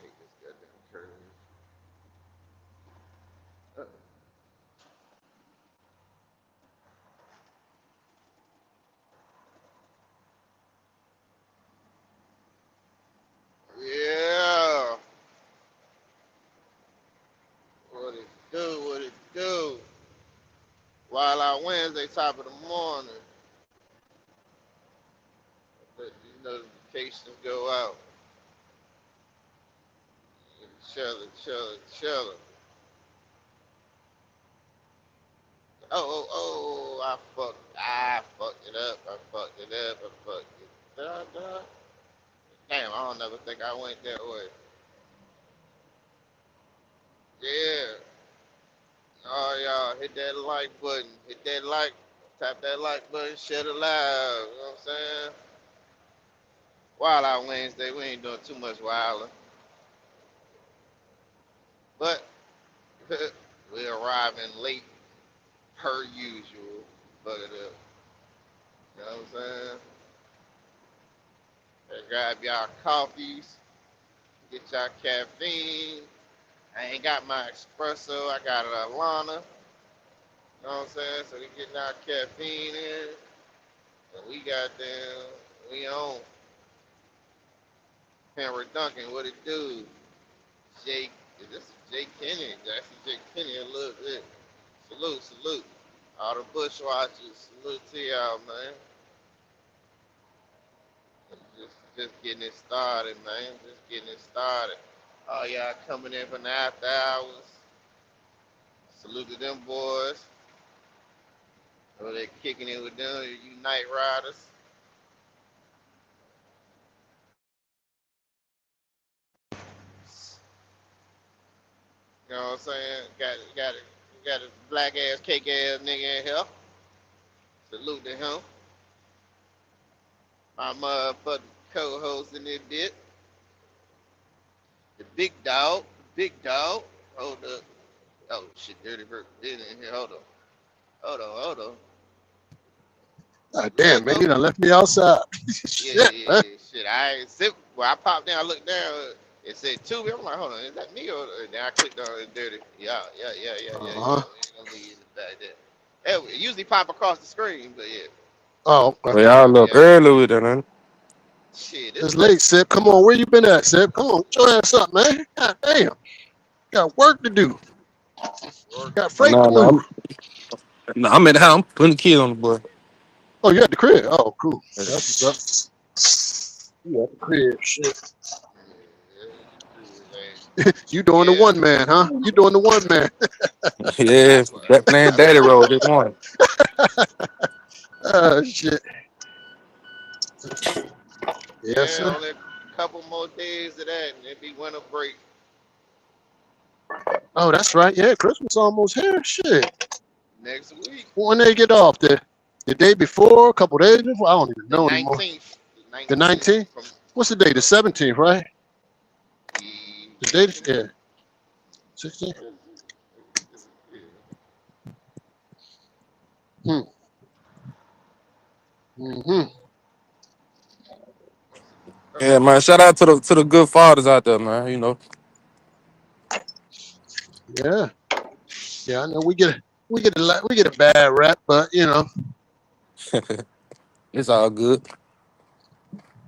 hate this goddamn curve. Uh, Yeah. What it do? What it do? While out Wednesday, top of the morning, let these notifications go out. Chilling, chilling, chilling. I fucked it up. I fucked it up. I fucked it up. Damn, I don't never think I went that way. Yeah. Oh, y'all, hit that like button. Hit that like, tap that like button, share the live. You know what I'm saying? Wild Out Wednesday, we ain't doing too much wilding. But we arriving late per usual. Fuck it up. You know what I'm saying? Grab y'all coffees, get y'all caffeine. I ain't got my espresso, I got an Alana. You know what I'm saying? So we getting our caffeine in. And we got them, we on. Henry Duncan, what it do? Jake, this is Jake Kenny. That's Jake Kenny a little bit. Salute, salute. All the bushwatchers, salute to y'all, man. Just getting it started, man. Just getting it started. All y'all coming in from the after hours. Salute to them boys. Oh, they kicking it with them, you night riders. You know what I'm saying? Got a black ass, cake ass nigga in here. Salute to him. My motherfucking co-host in this bit. The big dog. The big dog. Hold up. Oh shit, Dirty Bird in here. Hold on. Hold on, hold on. Damn, man, you done left me outside. Shit, man. Shit. I ain't sip. Well, I popped down, I looked down. It said Tubi. I'm like, hold on, is that me or? And then I clicked on it, Dirty. Yeah. We ain't gonna leave it back there. It usually pop across the screen, but yeah. Oh, Well, y'all up early with that, man. Shit, it's late, Sip. Come on, where you been at, Sip? Come on, get your ass up, man. God damn. Got work to do. Got freight to No, move. I'm at the house. I'm putting the kid on the boy. Oh, you at the crib? Oh, cool. Yeah, That's what's up. You at the crib, shit. You doing the Yeah. one man, huh? You doing the one man. yeah. That playing daddy role this morning. Shit. Yes, Yeah, sir. only a couple more days of that, and it'd be winter break. Oh, that's right. Yeah, Christmas almost here. Shit. Next week. When they get off? The day before, a couple days before? I don't even The know anymore. 19th. The 19th? From What's the day? The 17th, right? the The date? Yeah. 16th? Hmm. Mm-hmm. Yeah, man. Shout out to the good fathers out there, man. You know. Yeah. Yeah, I know we get a bad rap, but you know, It's all good.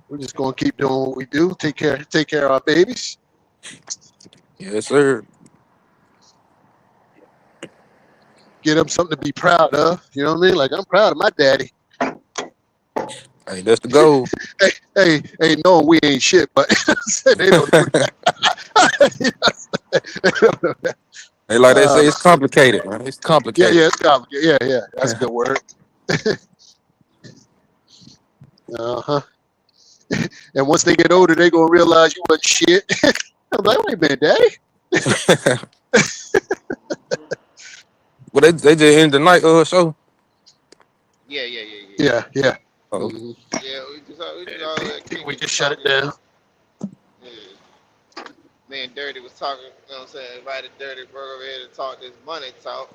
we're just gonna keep doing what we do. Take care of our babies. Yes, sir. Get them something to be proud of. You know what I mean? Like I'm proud of my daddy. Hey, that's the goal. Hey, no, we ain't shit, but they don't know that. Hey, like they say, it's complicated, man. It's Yeah, complicated. it's complicated. Yeah, that's a good word. Uh-huh. And once they get older, they gonna realize you wasn't shit. I'm like, wait a minute, daddy. Well, they just ended the night show. Yeah. Yeah. Oh, Mhm. Yeah, we just I all think we kicking and just shut it talking. down. Yeah. Me and Dirty was talking, you know what I'm saying? Invited Dirty Bird over here to talk this money talk.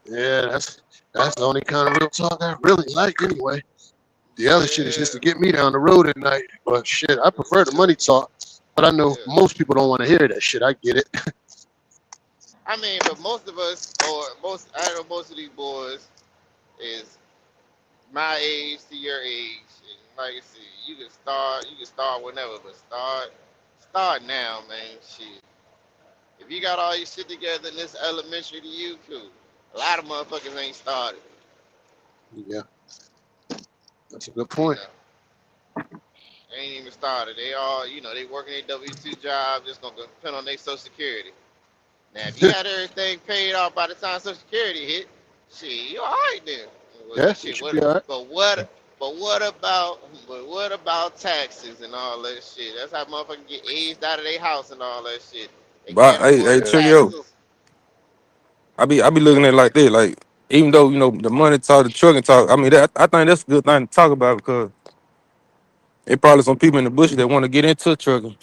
Yeah, that's the only kind of real talk I really like anyway. The other shit is just Yeah. to get me down the road at night. But shit, I prefer the money talk. But I know Yeah. most people don't want to hear that shit. I get it. I mean, but most of us, or I know most of these boys is my age to your age. And like I said, you can start whenever, but start now, man. Shit. If you got all your shit together and it's elementary to you, cool. A lot of motherfuckers ain't started. Yeah, that's a good You point. know, they ain't even started. They all, they working their W-2 job, just gonna depend on their Social Security. Now, if you got everything paid off by the time Social Security hit, shit, you all right then. Well, Yeah, you shit, should be all right. but what about taxes and all that shit? That's how motherfuckers get aged out of their house and all that shit. They But can't hey, afford the Yeah, Trio, taxes. I be looking at it like this. Like, even though the money talk, the trucking talk. I mean, I think that's a good thing to talk about because it probably some people in the bush that want to get into trucking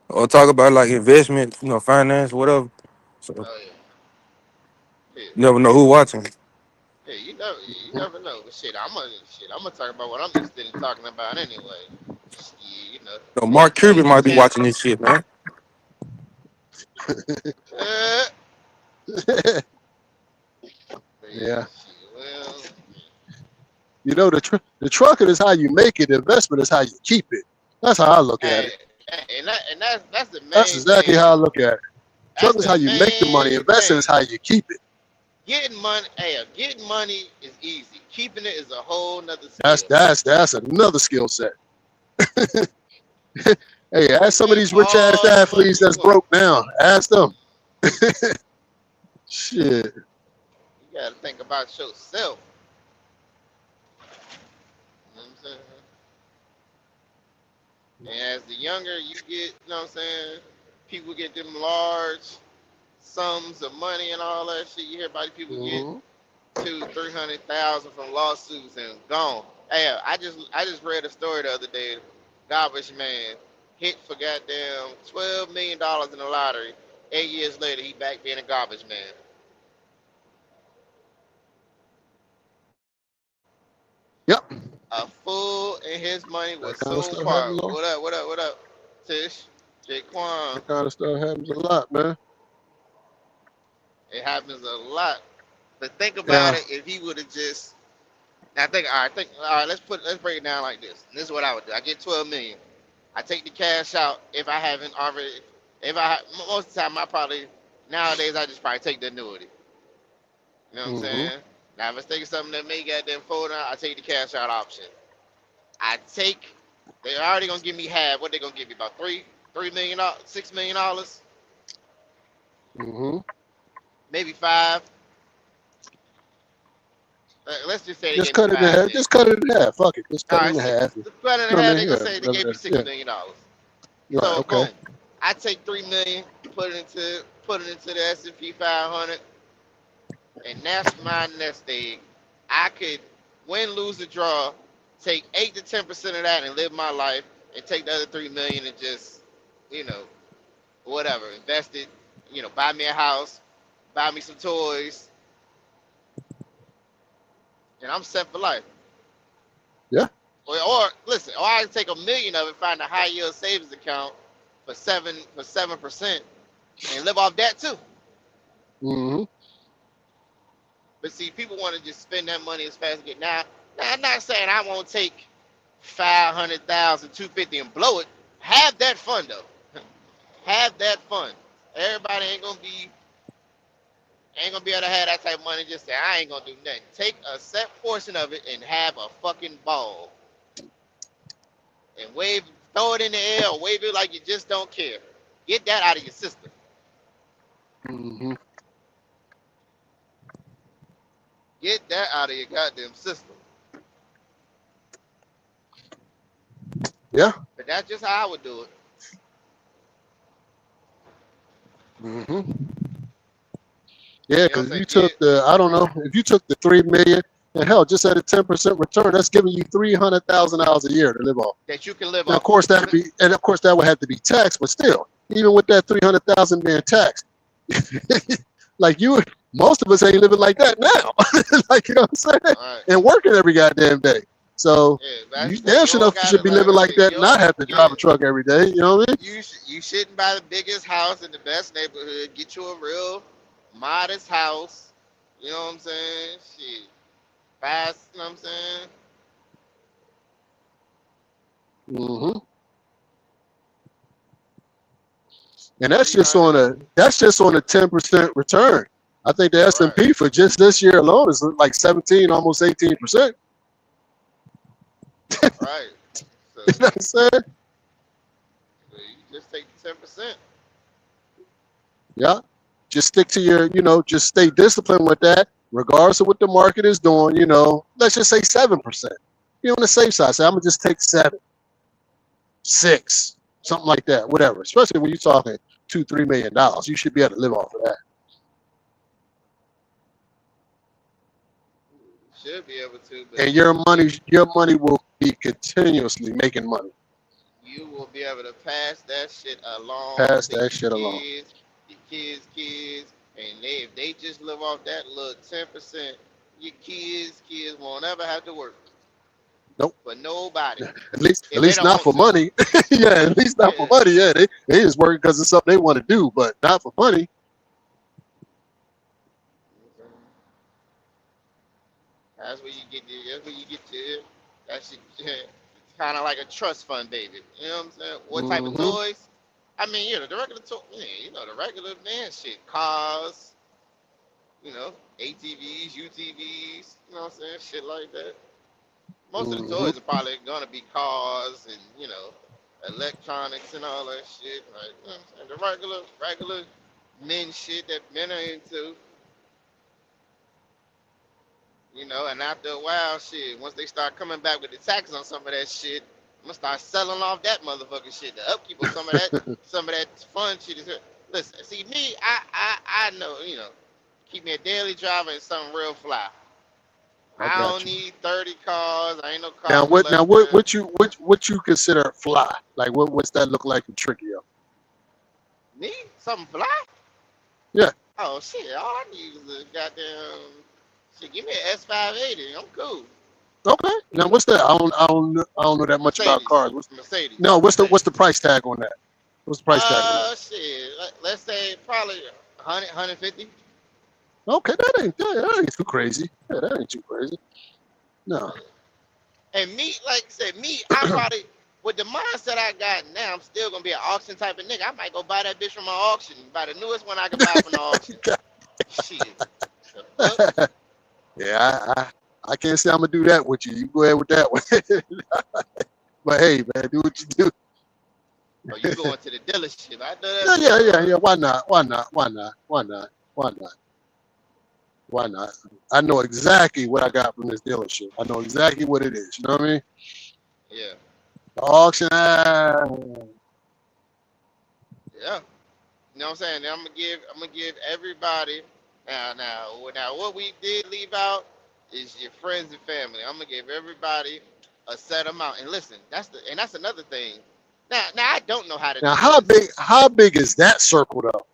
or talk about like investment, finance, whatever. So Oh yeah, yeah, you never know who watching. yeah. You never know. But I'm gonna talk about what I'm interested in talking about anyway. Shit, Mark Cuban things might be happen. watching this shit, man. Uh, but yeah, yeah. shit. Well, The trucking is how you make it. The investment is how you keep it. That's how I look at hey, it. and that's the That's main exactly thing. how I look at it. That's Trucking is the how you make the money. main Investing is thing. how you keep it. Getting money is easy. Keeping it is a whole nother That's skill. that's that's another skill set. Hey, You ask can some of make these rich ass all the money athletes you that's want. broke now. Ask them. Shit. You gotta think about yourself. You know what I'm saying? And as the younger you get, you know what I'm saying, people get them large sums of money and all that shit. You hear about people get Mhm. 200,000-300,000 from lawsuits and gone. Hey, I just read a story the other day. Garbage man hit for goddamn $12 million in the lottery. 8 years later, he back being a garbage man. Yep. A fool and his money will That kind of soon stuff happens part. a lot. What up? What up? What up? Tish, Jaquan. That kind of stuff happens a lot, man. It happens a lot. But think about Yeah. it. If he would have just, I think, all right, all right. Let's break it down like this. This is what I would do. I get 12 million. I take the cash out if I haven't already. Most of the time I probably nowadays I just probably take the annuity. You know what I'm Mhm. saying? Now if it's taking something that may get them fold out, I take the cash out option. I take. They're already gonna give me half. What they gonna give me? About $3 million, $6 million, Mhm. maybe five. Let's just say they Just gave me cut it in 5 half. million. Just cut it in half. Fuck it. Just All cut it right, in six. half. You The cut and a know what I half. mean? They gonna Yeah. say they Whatever gave me that. six Yeah. million dollars. Right. So Okay. boom, I take 3 million, put it into the S&P 500, and that's my nest egg. I could win, lose, or draw, take 8 to 10% of that and live my life, and take the other 3 million and just, you know, whatever, invest it. Buy me a house, buy me some toys, and I'm set for life. Yeah. Or listen, or I can take 1 million of it, find a high yield savings account for 7%, and live off that too. Mhm. But see, people want to just spend that money as fast as get. Now, I'm not saying I won't take 500,000, 250, and blow it. Have that fun though. Have that fun. Everybody ain't gonna be able to have that type of money. And just say I ain't gonna do nothing. Take a set portion of it and have a fucking ball and throw it in the air or wave it like you just don't care. Get that out of your system. Mhm. Get that out of your goddamn system. Yeah. But that's just how I would do it. Mhm. Yeah, You know because what if I'm you saying? took I don't know, if you took the 3 million and hell, just at a 10% return, that's giving you $300,000 a year to live off. That you can live Now, of off course, of. of course, that would have to be taxed, but still, even with that 300,000 being taxed, like most of us ain't living like that now. Like you know what I'm saying, All right. and working every goddamn day. So Yeah, but I you just say damn you sure don't enough should gotta be like living I like say that you and not don't have to drive yeah. a truck every day. You know what I mean? You shouldn't buy the biggest house in the best neighborhood. Get you a real modest house. You know what I'm saying? Shit. Fast, you know what I'm saying? Hmm. And So you know what I mean? that's just on a 10% return. I think the S and Right, P for just this year alone is like 17, almost 18%. right. So, You know what I'm saying? so you just take 10%. Yeah. Just stick to your, just stay disciplined with that, regardless of what the market is doing. Let's just say 7%. Be on the safe side. Say, I'm gonna just take 7, 6, something like that, whatever. Especially when you're talking $2, $3 million, you should be able to live off of that. Should be able to, but And here's your the thing. money will be continuously making money. You will be able to pass that shit along Pass to that shit along. your kids, and if they just live off that little 10%, your kids won't ever have to work Nope. for nobody At least, if they don't not want for to. money. Yeah, at least not for Yeah, money. Yeah, they just work because it's something they want to do, but not for money. that's where you get to that shit. It's kind of like a trust fund, baby. You know what I'm saying? What type of Hmm. toys? I mean, the regular toy, yeah, the regular man shit, cars, ATVs, UTVs, you know what I'm saying? Shit like that. Most of the Hmm. toys are probably gonna be cars and electronics and all that shit. Like the regular men shit that men are into. And after a while, shit, once they start coming back with the taxes on some of that shit, I'm gonna start selling off that motherfucking shit. The upkeep on some of that fun shit is. Listen, see me, I know, keep me a daily driver and something real fly. I I got don't you. need 30 cars. I ain't no car Now collector. what you consider fly? Like what's that look like in Tricky? Me? Something fly? Yeah. Oh shit! All I need is a goddamn shit. Give me an S580. I'm cool. Okay. Now what's that? I don't know that much about Mercedes. cars. Mercedes. No, what's Mercedes. the price tag on that? What's the price tag on that? Shit. Let's say probably 150. Okay, that ain't too crazy. Yeah, that ain't too crazy. No. And me, like I said, I probably with the mindset I got now, I'm still gonna be an auction type of nigga. I might go buy that bitch from an auction, buy the newest one I can buy from the auction. Shit. The fuck? Yeah, I can't say I'm gonna do that with you. You go ahead with that one. But hey, man, do what you do. Oh, you going to the dealership? I know Yeah, that's yeah, right. yeah, yeah. Why not? Why not? Why not? Why not? Why not? Why not? I know exactly what I got from this dealership. I know exactly what it is. You know what I mean? Yeah. The auction. Yeah. You know what I'm saying? I'm gonna give everybody now what we did leave out is your friends and family. I'm gonna give everybody a set amount. And listen, that's another thing. Now I don't know how to Now, do this. how big is that circle though?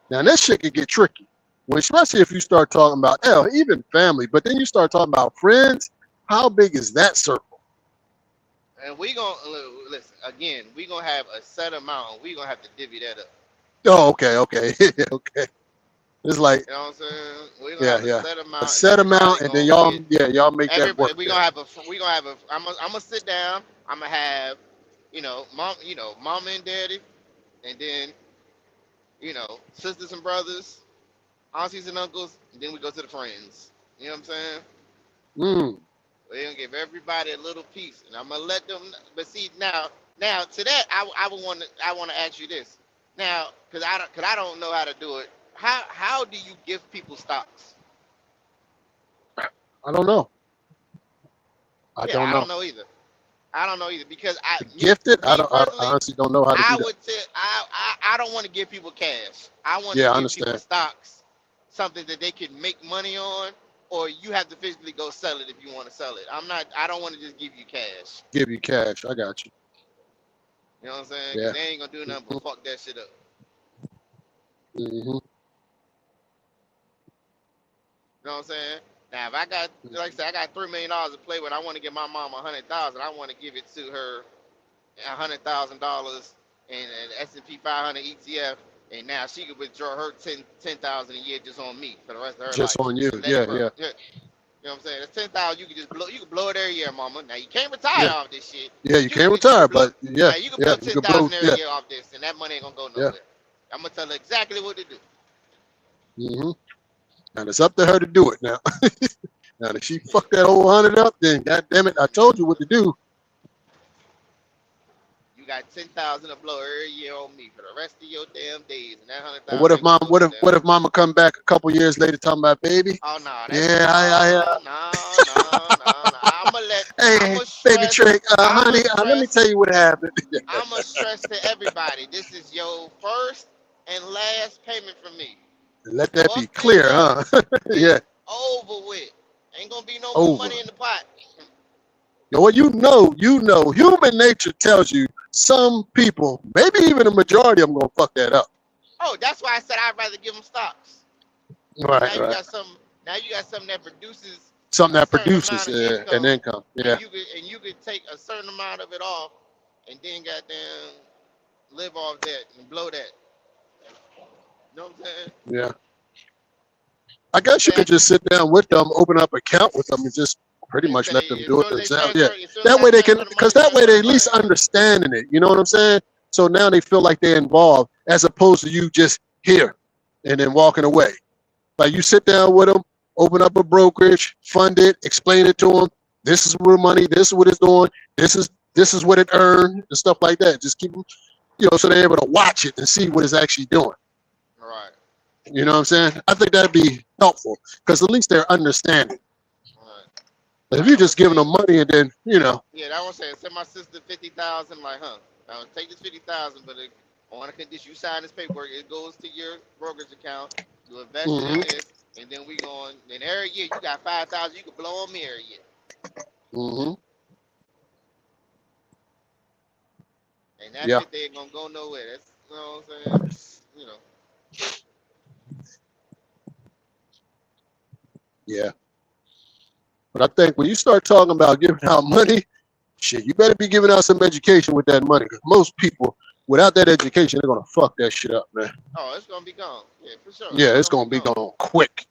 Now, this shit could get tricky. Well, especially if you start talking about hell, even family, but then you start talking about friends. How big is that circle? And we gonna listen again. We gonna have a set amount. And we gonna have to divvy that up. Oh, okay, okay, okay. It's like, You know what I'm saying? We gonna yeah, have a yeah, set a amount, and set everybody amount, and then gonna get. y'all make that Everybody, work there. we gonna have a. I'm gonna sit down. I'm gonna have, mom and daddy, and then sisters and brothers, aunties and uncles, and then we go to the friends. You know what I'm saying? Mm. We're gonna give everybody a little piece, and I'm gonna let them. But see now to that, I want to ask you this now, cause I don't know how to do it. How do you give people stocks? I don't know. I Yeah, don't I don't know. know either. I don't know either because Gifted? me I personally, honestly don't know how to I do that. would say I don't want to give people cash. I want to Yeah, I give people understand. stocks, something that they can make money on, or you have to physically go sell it if you want to sell it. I don't want to just give you cash. Give you cash. I got you. You know what I'm saying? Because Yeah. they ain't gonna do nothing but fuck that shit up. Mm-hmm. You know what I'm saying? Now, if I got, like I said, I got $3 million to play with, I want to give my mom 100,000. I want to give it to her $100,000 in an S&P 500 ETF, and now she could withdraw her 10,000 a year just on me for the rest of her Just life on you. and let it Yeah, grow. yeah, Yeah. You know what I'm saying? That's 10,000. You can just blow. You can blow it every year, mama. Now you can't retire yeah, off this shit. yeah. You You can't you can retire, blow. but yeah, Now you can yeah. blow You can blow. 10,000 every Yeah, year off this, and that money ain't gonna go yeah. nowhere. I'm gonna tell her exactly what to do. hmm And it's up to her to do it now. Now, if she fucked that whole 100 up, then god damn it, I told you what to do. You got 10,000 to blow every year on me for the rest of your damn days, and that hundred But what thousand if ain't gonna mom? go What no if damn what where. if mama come back a couple years later talking about baby? Oh no, that's Yeah, no. hey, I'ma baby stress, trick, I'ma honey, let me stress, tell you what happened. I'ma stress to everybody. This is your first and last payment from me. Let that be Fuck this clear, up. huh? It's Yeah, over with. Ain't gonna be no more over. money in the pot. Well, human nature tells you some people, maybe even a majority of them, gonna fuck that up. Oh, that's why I said I'd rather give them stocks. Because Right, right. now you got something that produces Something a that certain produces amount of an income, income. Yeah. and you could take a certain amount of it off, and then goddamn live off that and blow that. You know what I'm saying? Yeah. I guess you Say, could just sit down with them, open up an account with them, and just pretty and much let them say do it themselves. Yeah. as soon as That I way they can, transfer the because money, that way they at least understanding it. You know what I'm saying? So now they feel like they're involved, as opposed to you just here and then walking away. Like you sit down with them, open up a brokerage, fund it, explain it to them. This is real money. This is what it's doing. This is what it earned and stuff like that. Just keep them, so they're able to watch it and see what it's actually doing. Right. You know what I'm saying? I think that'd be helpful because at least they're understanding. Right. But if Like you're I was just giving them saying, money and then, yeah, that was saying, send my sister 50,000. Like, huh? Now take this 50,000, but on a condition you sign this paperwork, it goes to your brokerage account. You invest it in hmm this, and then we going. Then every year you got 5,000. You can blow on me every year, hmm and that yeah, 50 ain't gonna go nowhere. That's you know what I'm saying. You know. yeah. But I think when you start talking about giving out money, shit, you better be giving out some education with that money. Because most people, without that education, they're gonna fuck that shit up, man. Oh, it's gonna be gone. Yeah, for sure. Yeah, It's it's gonna be gonna be gone. gone quick.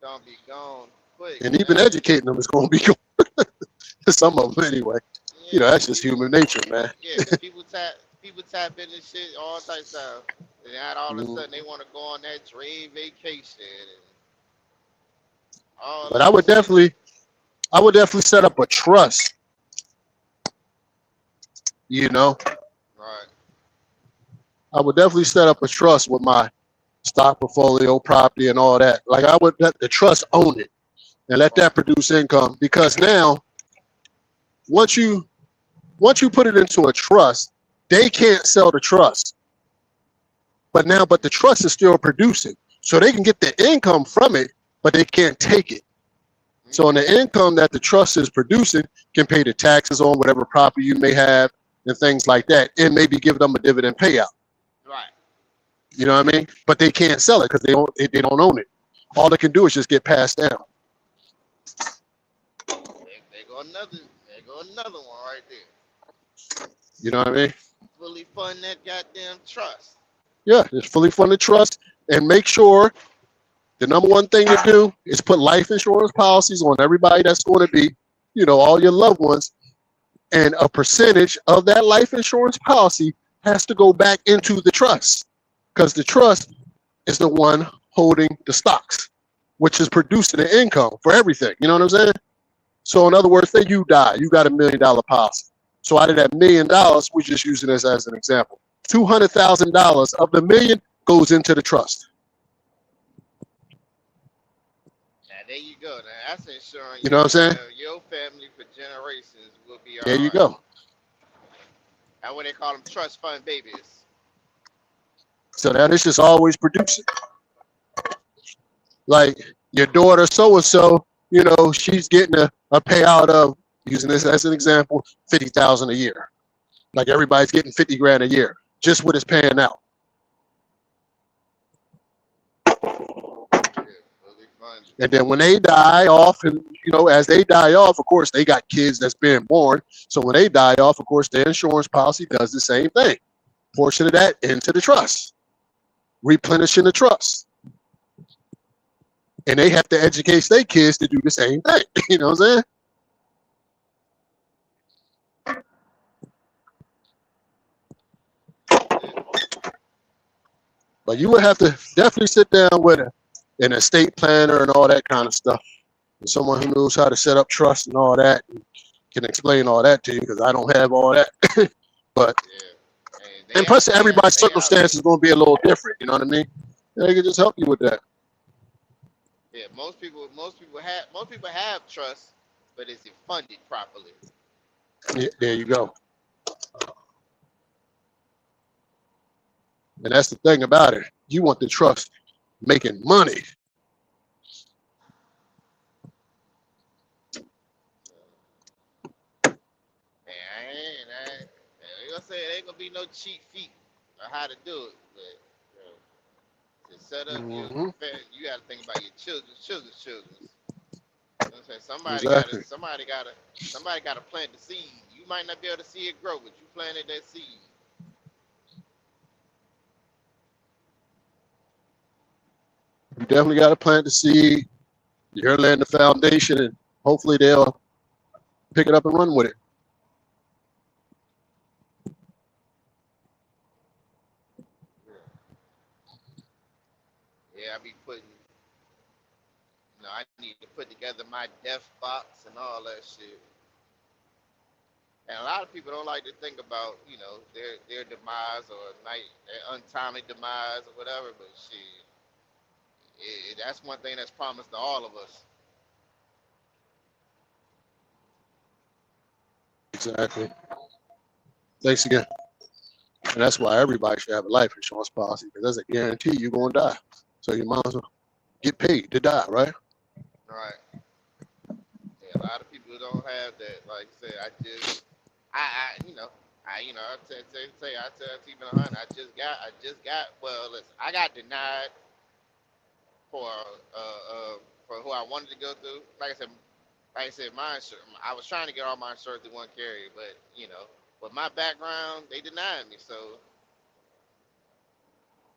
Gonna be gone quick. And even educating them is gonna be gone. Some of them anyway. Yeah, That's just human nature, man. yeah, because people tap into shit all types of, and now all of a Mhm. sudden they want to go on that dream vacation and all But I that would shit. definitely set up a trust, you know. Right. I would definitely set up a trust with my stock portfolio, property, and all that. Like I would let the trust own it and let that Right. produce income. Because now, once you put it into a trust, they can't sell the trust. But the trust is still producing, so they can get the income from it, but they can't take it. So, on Mm-hmm. the income that the trust is producing, can pay the taxes on whatever property you may have and things like that. And maybe give them a dividend payout. Right. You know what I mean? But they can't sell it because they don't own it. All they can do is just get passed down. There go another. There go another one right there. You know what I mean? Fully fund that goddamn trust. Yeah, just fully funded trust and make sure the number one thing to do is put life insurance policies on everybody that's going to be, all your loved ones. And a percentage of that life insurance policy has to go back into the trust because the trust is the one holding the stocks, which is producing the income for everything. You know what I'm saying? So in other words, say you die, you got $1 million policy. So out of that $1 million, we're just using this as an example. $200,000 of the million goes into the trust. Now there you go. Now that's ensuring You know what I'm saying? your family for generations will be There all you right. go. That's what they call them trust fund babies. So that is just always producing. Like your daughter so and so, she's getting a payout of, using this as an example, 50,000 a year. Like everybody's getting 50 grand a year, just what it's paying out. And then when they die off, and as they die off, of course, they got kids that's being born. So when they die off, of course, their insurance policy does the same thing. Portion of that into the trust, replenishing the trust. And they have to educate their kids to do the same thing. You know what I'm saying? But you would have to definitely sit down with an estate planner and all that kind of stuff. And someone who knows how to set up trust and all that and can explain all that to you, because I don't have all that. But and plus everybody's circumstance is going to be a little different. You know what I mean? They can just help you with that. Yeah, most people have trust, but is it funded properly? Yeah, there you go. And that's the thing about it. You want the trust making money. Say it ain't gonna be no cheap feat on how to do it, but to set up you got to think about your children's. You know what I'm saying? Somebody got to plant the seed. You might not be able to see it grow, but you planted that seed. You definitely got to plant the seed. You're laying the foundation, and hopefully they'll pick it up and run with it. Yeah, I be I need to put together my death box and all that shit. And a lot of people don't like to think about, their demise or their untimely demise or whatever, but shit, that's one thing that's promised to all of us. Exactly. Thanks again. And that's why everybody should have a life insurance policy, because that's a guarantee you're going to die. So you might as well get paid to die, right? Right. Yeah, a lot of people don't have that. Like I said, I tell Stephen Hunt, I just got. Well, listen, I got denied for who I wanted to go through. Like I said, my insurance. I was trying to get all my insurance through one carrier, but with my background, they denied me. So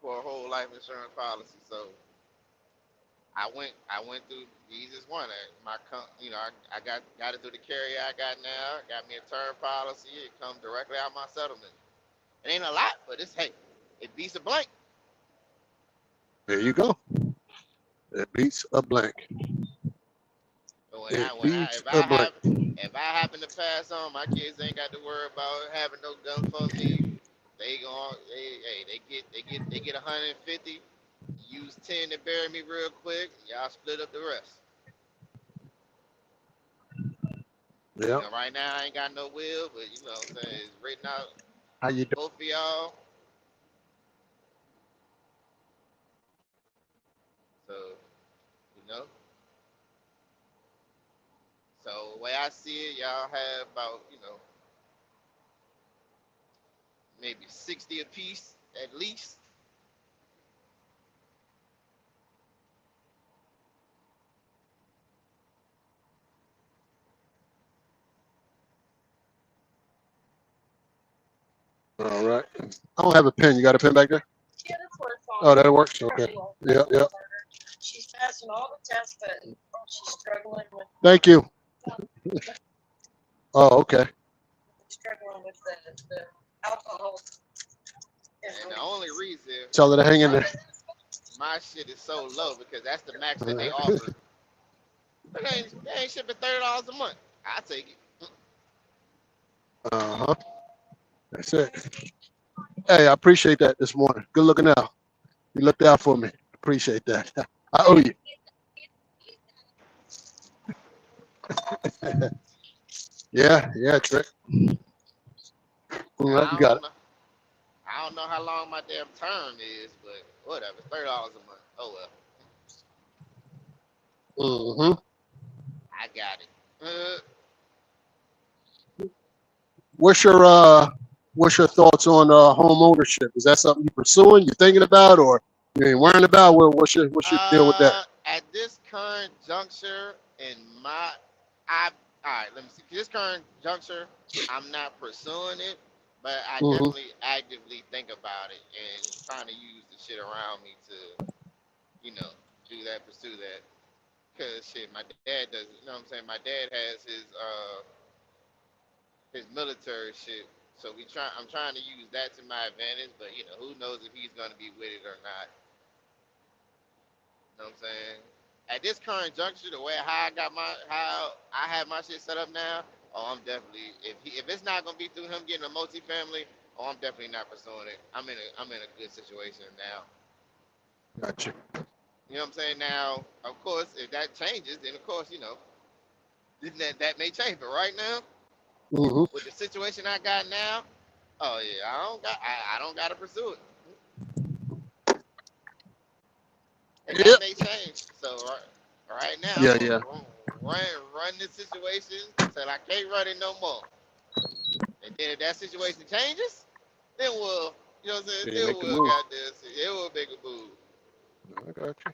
for a whole life insurance policy, so I went through the easiest one. I got it through the carrier I got now. Got me a term policy. It comes directly out my settlement. It ain't a lot, but it beats a blank. There you go. It beats a blank. So if I happen to pass on, my kids ain't got to worry about having no gun for me. They get 150. Use 10 to bury me real quick. Y'all split up the rest. Yeah. Right now I ain't got no will, but what I'm saying, it's written out. How you doing? Both of y'all. So, So the way I see it, y'all have about, maybe 60 apiece at least. All right. I don't have a pen. You got a pen back there? Yeah, that's what it's on. Oh, that works? Okay. Yeah. She's passing all the tests, but she's struggling with. Thank you. Oh, okay. Struggling with the alcohol. And the only reason Tell her to hang in there. my shit is so low because that's the max that they offer. But they ain't shipping $30 a month. I take it. Uh-huh. That's it. Hey, I appreciate that this morning. Good looking out. You looked out for me. Appreciate that. I owe you. Yeah, Trick. All right, you got it. I don't know how long my damn term is, but whatever. $30 a month. Oh well. Mm-hmm. I got it. What's your thoughts on home ownership? Is that something you're pursuing, you're thinking about, or you ain't worrying about? What's your deal with that? At this current juncture in my, I, all right, let me see. This current juncture, I'm not pursuing it, but I Mm-hmm. definitely actively think about it and trying to use the shit around me to, you know, do that, pursue that. Cause shit, my dad does. You know what I'm saying? My dad has his military shit. So I'm trying to use that to my advantage, but you know, who knows if he's gonna be with it or not. You know what I'm saying? At this current juncture, the way how I have my shit set up now, oh, I'm definitely if it's not gonna be through him getting a multifamily, oh, I'm definitely not pursuing it. I'm in a good situation now. Gotcha. You know what I'm saying? Now, of course, if that changes, then of course, you know, that may change. But right now, Mm-hmm. with the situation I got now, oh yeah, I don't gotta pursue it. And that Yep. may change. So right now I'm Yeah, gonna yeah. run this situation till I can't run it no more. And then if that situation changes, then we'll, you know what I'm saying? Yeah, Then make the we'll move. got this. It will make a move. I got you.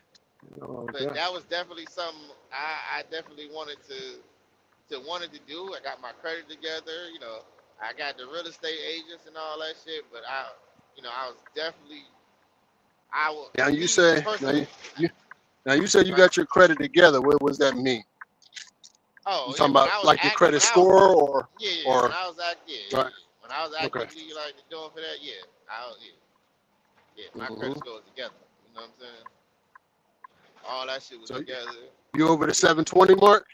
You know, But yeah. that was definitely something I definitely wanted to do. I got my credit together. You know, I got the real estate agents and all that shit. But I was definitely I will Now you me say personally. you now you said you Right? got your credit together. What does that mean? You Oh yeah, talking about like your credit when I was score yeah, when or I was act yeah, yeah, right? yeah. When I was Okay. actively like doing for that, yeah, yeah, my Mm-hmm. credit score was together. You know what I'm saying? All that shit was So together. you over the Yeah. 720 mark?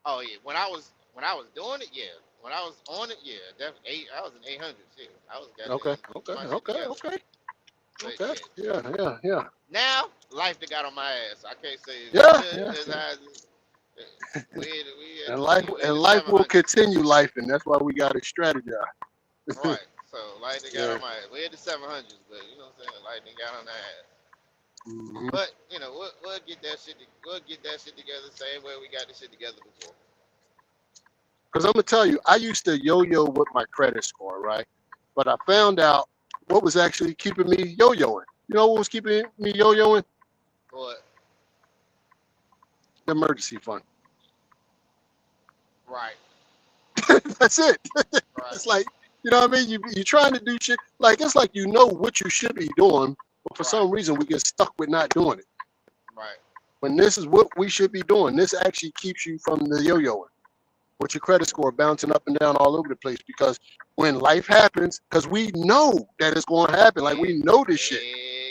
Oh yeah, when I was doing it, yeah. When I was on it, yeah, definitely eight. I was in 800. Shit, I was Okay. goddamn Okay. my shit Okay. together. Okay. But Okay. yeah, Yeah. Yeah. Yeah. now life that got on my ass. I can't say Yeah. Yeah. it's Yeah. as we And we in the life will 700s. continue life, and that's why we got to strategize. Right. So life that got Yeah. on my ass. We in the 700s, but you know what I'm saying. Life that got on that ass. Mm-hmm. But you know we'll get that shit. We'll get that shit together same way we got this shit together before. Because I'm gonna tell you, I used to yo-yo with my credit score, right? But I found out what was actually keeping me yo-yoing. You know what was keeping me yo-yoing? But The emergency fund. right, That's it. right, It's like, you know what I mean? You're trying to do shit. Like, it's like you know what you should be doing, but for right, some reason we get stuck with not doing it. right. When this is what we should be doing, this actually keeps you from the yo-yoing with your credit score bouncing up and down all over the place. Because when life happens, because we know that it's going to happen, like we know this shit.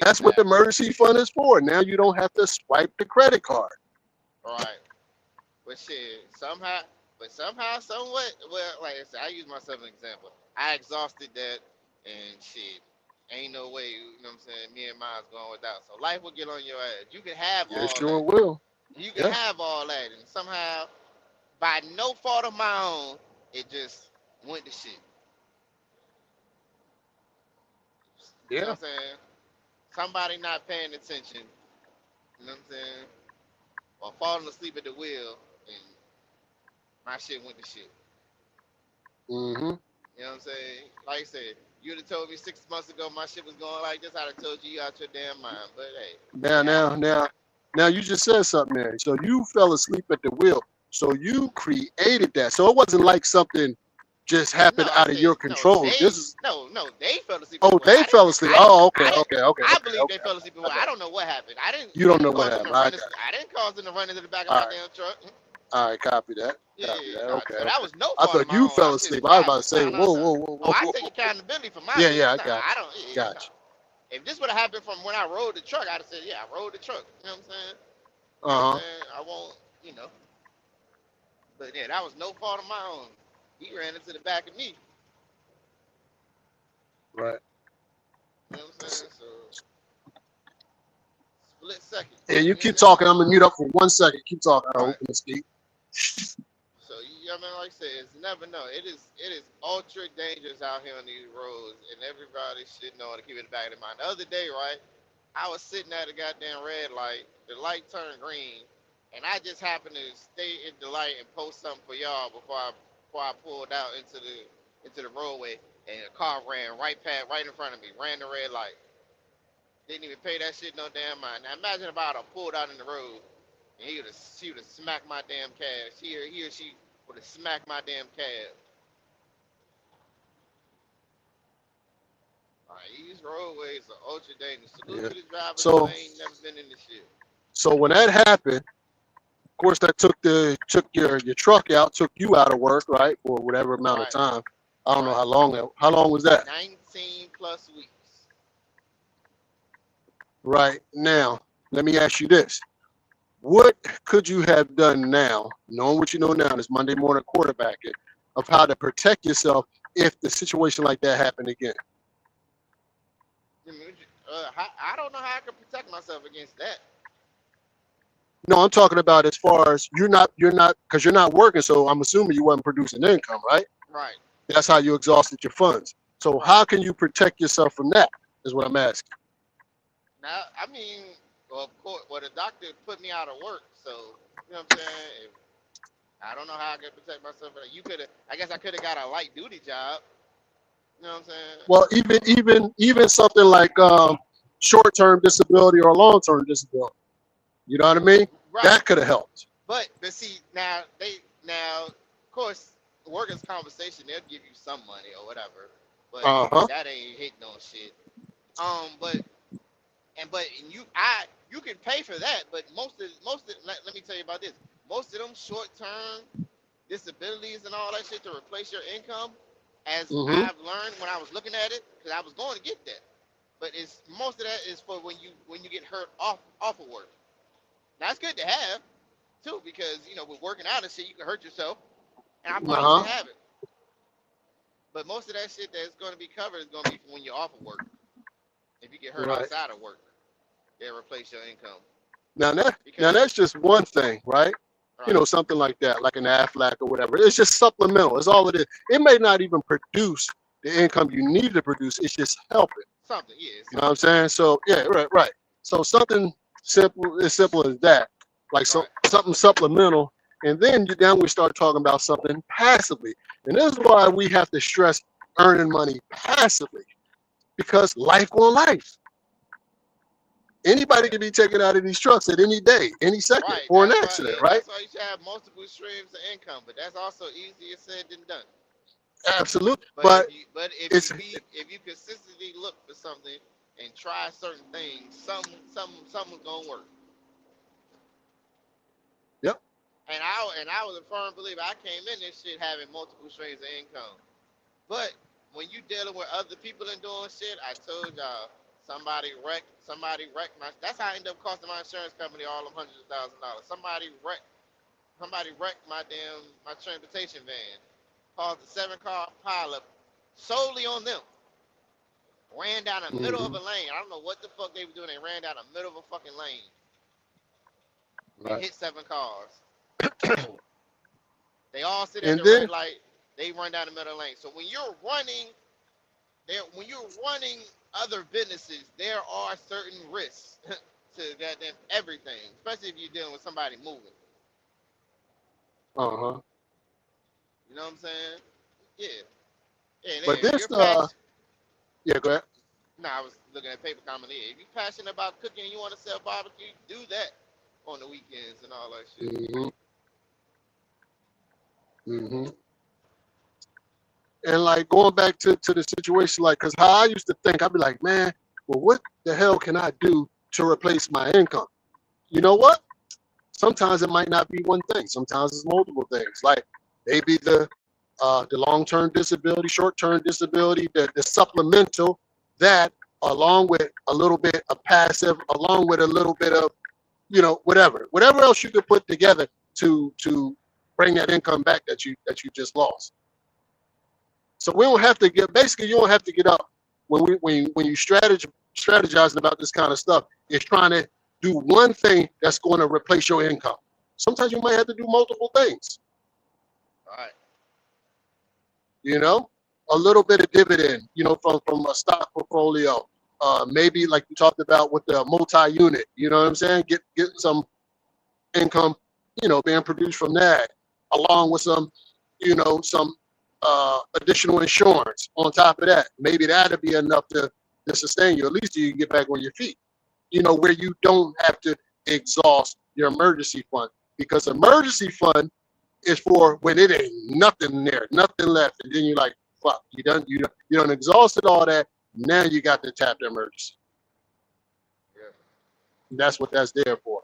That's what the Exactly. emergency fund is for. Now you don't have to swipe the credit card. Right. But shit, somehow, somewhat, well, like I said, I use myself as an example. I exhausted that, and shit, ain't no way, you know what I'm saying, me and mine's going without. So life will get on your ass. You can have Yeah, all sure that. will. You can Yeah, have all that, and somehow, by no fault of my own, it just went to shit. You know yeah. what I'm saying? Somebody not paying attention, you know what I'm saying? Or falling asleep at the wheel, and my shit went to shit. Mm-hmm. You know what I'm saying? Like I said, you'd have told me 6 months ago my shit was going like this, I'd have told you out your damn mind. But hey, Now, it now, happened. now, now, you just said something there. So you fell asleep at the wheel. So you created that. So it wasn't like something just No, happened I out of said your control. This is no, they fell asleep at the oh, wheel. they fell asleep. Oh, okay, I didn't. okay, okay, I okay, believe they okay. fell asleep at the I wheel. I got don't know what happened. you. You I don't know didn't what cause them happened. to I run. got you. I didn't cause them to run into the back of All my right, damn truck. all right. Copy that. Yeah, Copy that. no. Okay, So that okay. was no I fault thought of my you own. fell I shit asleep. was I was about to private. say, No, no, whoa, no. whoa, whoa, Oh, whoa, I whoa, take whoa. accountability for my Yeah, shit. yeah. I No, got I you. don't. No. Got you. If this would have happened from when I rode the truck, I'd have said, yeah, I rode the truck. You know what I'm saying? You know what I'm Uh huh. saying? I won't, you know. But yeah, that was no fault of my own. He ran into the back of me. Right. You know what I'm saying? So split second. Yeah, you You keep know. talking. I'm gonna mute up for 1 second. Keep talking. I Right. open the speak. So you know, I mean, like I said, it's never know. It is ultra dangerous out here on these roads, and everybody should know to keep it in the back of their mind. The other day, right, I was sitting at a goddamn red light. The light turned green, and I just happened to stay in the light and post something for y'all before I pulled out into the roadway, and a car ran right in front of me, ran the red light. Didn't even pay that shit no damn mind. Now imagine if I'd have pulled out in the road. and she would have smacked my damn calves. He or she would have smacked my damn calves. These roadways are ultra dangerous. Salute Yeah. to the drivers who So ain't never been in this shit. so when that happened, of course, that took your truck out, took you out of work, right, for whatever amount of Right, time. I don't know right. how long was that? 19 plus weeks. Right now, let me ask you this: what could you have done now, knowing what you know now, this Monday morning quarterbacking, of how to protect yourself if the situation like that happened again? I don't know how I can protect myself against that. No, I'm talking about as far as you're not because you're not working, so I'm assuming you wasn't producing income, right? Right, That's how you exhausted your funds. So right. how can you protect yourself from that? Is what I'm asking. Now, I mean, well, of course, the doctor put me out of work, so you know what I'm saying. I don't know how I can protect myself. I guess I could have got a light duty job. You know what I'm saying? Well, even something like short-term disability or long-term disability. You know what I mean? Right. That could have helped. But see, now of course, workers' compensation, they'll give you some money or whatever, but that ain't hitting on shit. But you can pay for that, but let me tell you about this. Most of them short-term disabilities and all that shit to replace your income, as I've learned when I was looking at it, because I was going to get that. But most of that is for when you get hurt off of work. Now it's good to have too, because with working out and shit, you can hurt yourself, and I probably should have it. But most of that shit that's going to be covered is going to be when you're off of work. If you get hurt outside of work, they'll replace your income. Now that's just one thing, right? Right. Something like that, like an Aflac or whatever. It's just supplemental. It's all it is. It may not even produce the income you need to produce. It's just helping. Something, yeah. You know what I'm saying? So yeah, right. So something simple as that, like something supplemental, and then we start talking about something passively. And this is why we have to stress earning money passively, because life will life. Anybody can be taken out of these trucks at any day, any second, for an accident, right? That's why you should have multiple streams of income, but that's also easier said than done. Absolutely, but if you consistently look for something and try certain things, something's gonna work. Yep. And I was a firm believer. I came in this shit having multiple streams of income, but when you dealing with other people and doing shit, I told y'all. Somebody wrecked my. That's how I ended up costing my insurance company all them hundreds of $1,000s. Somebody wrecked my transportation van. Caused a 7-car pileup solely on them. Ran down the middle of a lane. I don't know what the fuck they were doing. They ran down the middle of a fucking lane. And hit 7 cars. They all sit at the red light. They run down the middle of the lane. So when you're running other businesses, there are certain risks to goddamn everything, especially if you're dealing with somebody moving. You know what I'm saying? Yeah. But this, yeah, go ahead. No, I was looking at paper comment here. If you're passionate about cooking and you want to sell barbecue, do that on the weekends and all that shit. And like going back to the situation, like, because how I used to think, I'd be like, man, well, what the hell can I do to replace my income? You know what? Sometimes it might not be one thing. Sometimes it's multiple things. Like maybe the long-term disability, short-term disability, the supplemental, that along with a little bit of passive, along with a little bit of, whatever else you could put together to bring that income back that you just lost. So we don't have to you don't have to get up when you strategizing about this kind of stuff. It's trying to do one thing that's going to replace your income. Sometimes you might have to do multiple things. All right. A little bit of dividend, from a stock portfolio. Maybe like you talked about with the multi-unit, you know what I'm saying? Get some income, being produced from that, along with some additional insurance on top of that. Maybe that'll be enough to sustain you, at least you can get back on your feet, where you don't have to exhaust your emergency fund, because emergency fund is for when it ain't nothing there, nothing left, and then you're like, fuck, you done exhausted all that. Now you got to tap the emergency. Yeah. And that's what that's there for.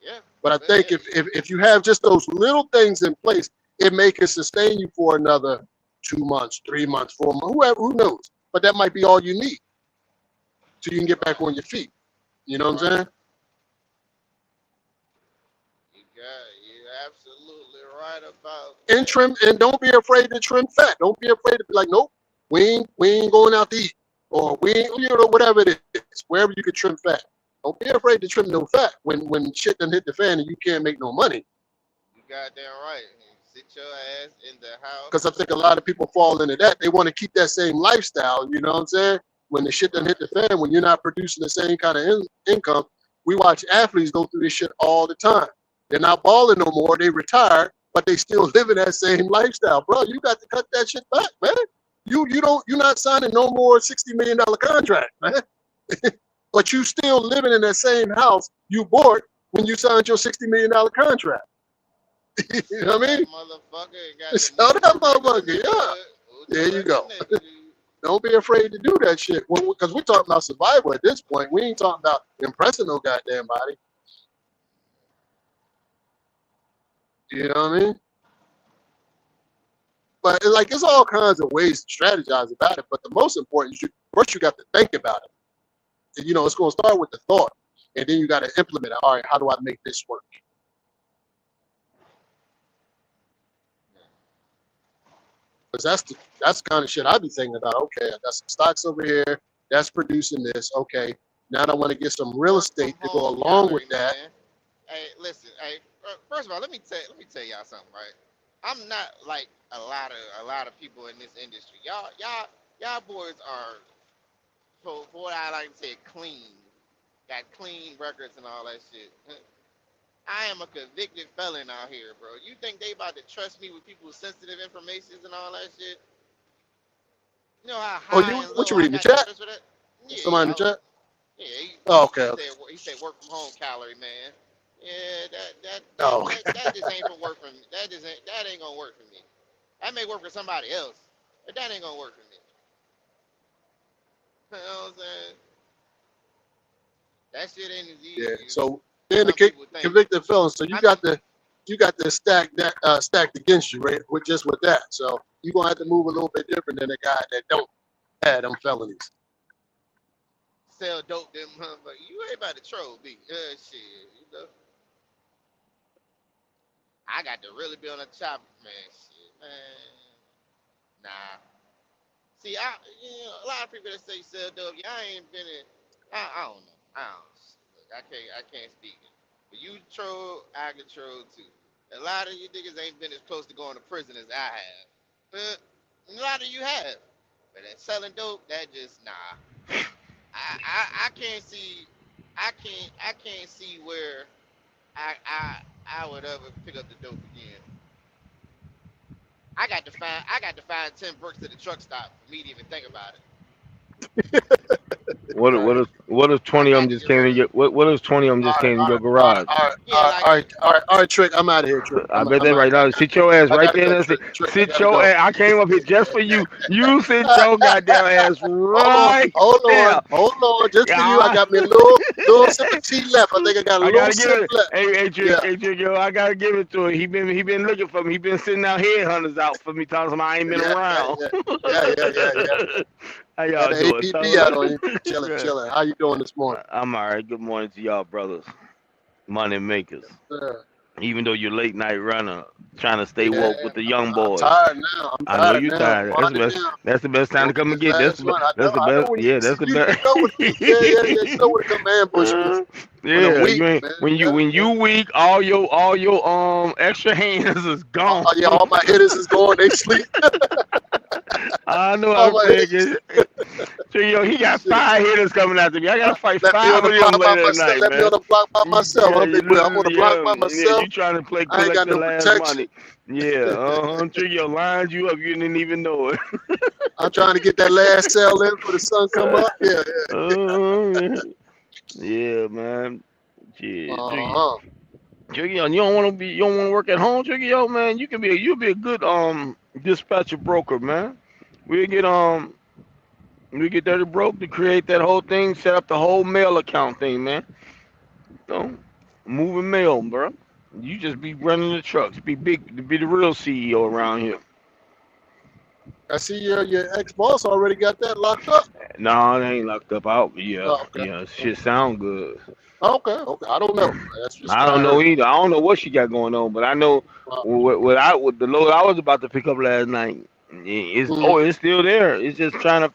Yeah. But I think if you have just those little things in place, it may can sustain you for another 2 months, 3 months, 4 months, who knows? But that might be all you need so you can get back on your feet. You know what I'm saying? You're absolutely right about And trim, and don't be afraid to trim fat. Don't be afraid to be like, nope, we ain't going out to eat, or we ain't, whatever it is, wherever you can trim fat. Don't be afraid to trim no fat when shit done hit the fan and you can't make no money. You goddamn right. Sit your ass in the house. Because I think a lot of people fall into that. They want to keep that same lifestyle. You know what I'm saying? When the shit done hit the fan, when you're not producing the same kind of income, we watch athletes go through this shit all the time. They're not balling no more. They retired, but they still living that same lifestyle, bro. You got to cut that shit back, man. You're not signing no more $60 million contract, man. But you still living in that same house you bought when you signed your $60 million contract. You know what I mean? Sell that motherfucker, yeah. There you go. Don't be afraid to do that shit. Because we're talking about survival at this point. We ain't talking about impressing no goddamn body. You know what I mean? But it's all kinds of ways to strategize about it. But the most important is first you got to think about it. And, it's going to start with the thought, and then you got to implement it. All right, how do I make this work? Because that's the kind of shit I be thinking about. Okay, I got some stocks over here that's producing this. Okay, now I want to get some real estate to go along with that. Man. Hey, listen. Hey, first of all, let me tell y'all something, right? I'm not like a lot of people in this industry. Y'all boys are, for what I like to say, clean. Got clean records and all that shit. I am a convicted felon out here, bro. You think they about to trust me with people's sensitive information and all that shit? You know how high what you reading the chat? Yeah, Somebody in the chat? Yeah. Okay. He said work from home calorie, man. Yeah, Oh. that just ain't gonna work for me. That ain't gonna work for me. That may work for somebody else, but that ain't gonna work for me. You know what I'm saying? That shit ain't as easy. Yeah. So then the convicted felon. So you got the stacked against you, right? With that. So you're gonna have to move a little bit different than the guy that don't have them felonies. Sell dope, them motherfuckers. You ain't about to troll me. Shit, I got to really be on the top, man. Shit, man. Nah. See, a lot of people that say sell dope, y'all ain't been in. I don't know. I can't speak it. But you troll, I can troll too. A lot of you niggas ain't been as close to going to prison as I have. But a lot of you have. But that selling dope, that just nah. I can't see where I would ever pick up the dope again. I got to find 10 bricks at the truck stop for me to even think about it. What if 20 of them just came in your what if 20 of them just came in your garage? All right, Trick. I'm out of here, Trick. I bet that right now. Sit your ass right there and sit your ass. I came up here just for you. You sit your goddamn ass right there. Hold on. Just for you, I got me a little sip of tea left. I think I got a little sip left. Hey, Trick, yo, I gotta give it to him. He been looking for me. He been sending out headhunters out for me, telling him I ain't been around. Yeah. How y'all doing? APB out on you. Chilling. How you doing this morning? I'm all right. Good morning to y'all, brothers. Money makers. Even though you're late night runner, trying to stay woke with the young boys. I'm tired now. I know you're tired. That's the best time to come and get. That's the best. Yeah, that's the best. You know what come ambush me. Yeah, when you weak, all your extra hands is gone. All my hitters is gone. They sleep. I know I'm thinking. So, he got 5 hitters coming after me. I gotta fight 5 of them later tonight, man. Let me on the block by myself. I'm on the block by myself. You trying to play collect the last money. Yeah, Trio lined you up. You didn't even know it. I'm trying to get that last sale in for the sun come up. Yeah. Yeah, man. Yeah, Uh-huh. Jiggy, you don't want to be, you don't want to work at home, Jiggy, yo, man. You'll be a good dispatcher broker, man. We get we get Dirty Broke to create that whole thing, set up the whole mail account thing, man. You know, moving mail, bro. You just be running the trucks, be big, be the real CEO around here. I see your ex-boss already got that locked up. No, they ain't locked up out. Yeah, Oh, okay. yeah, shit sound good. Okay, okay. I don't know. That's just I what I don't know heard. either. I don't know what she got going on, but I know with the load I was about to pick up last night. Mm-hmm. It's still there. It's just trying to.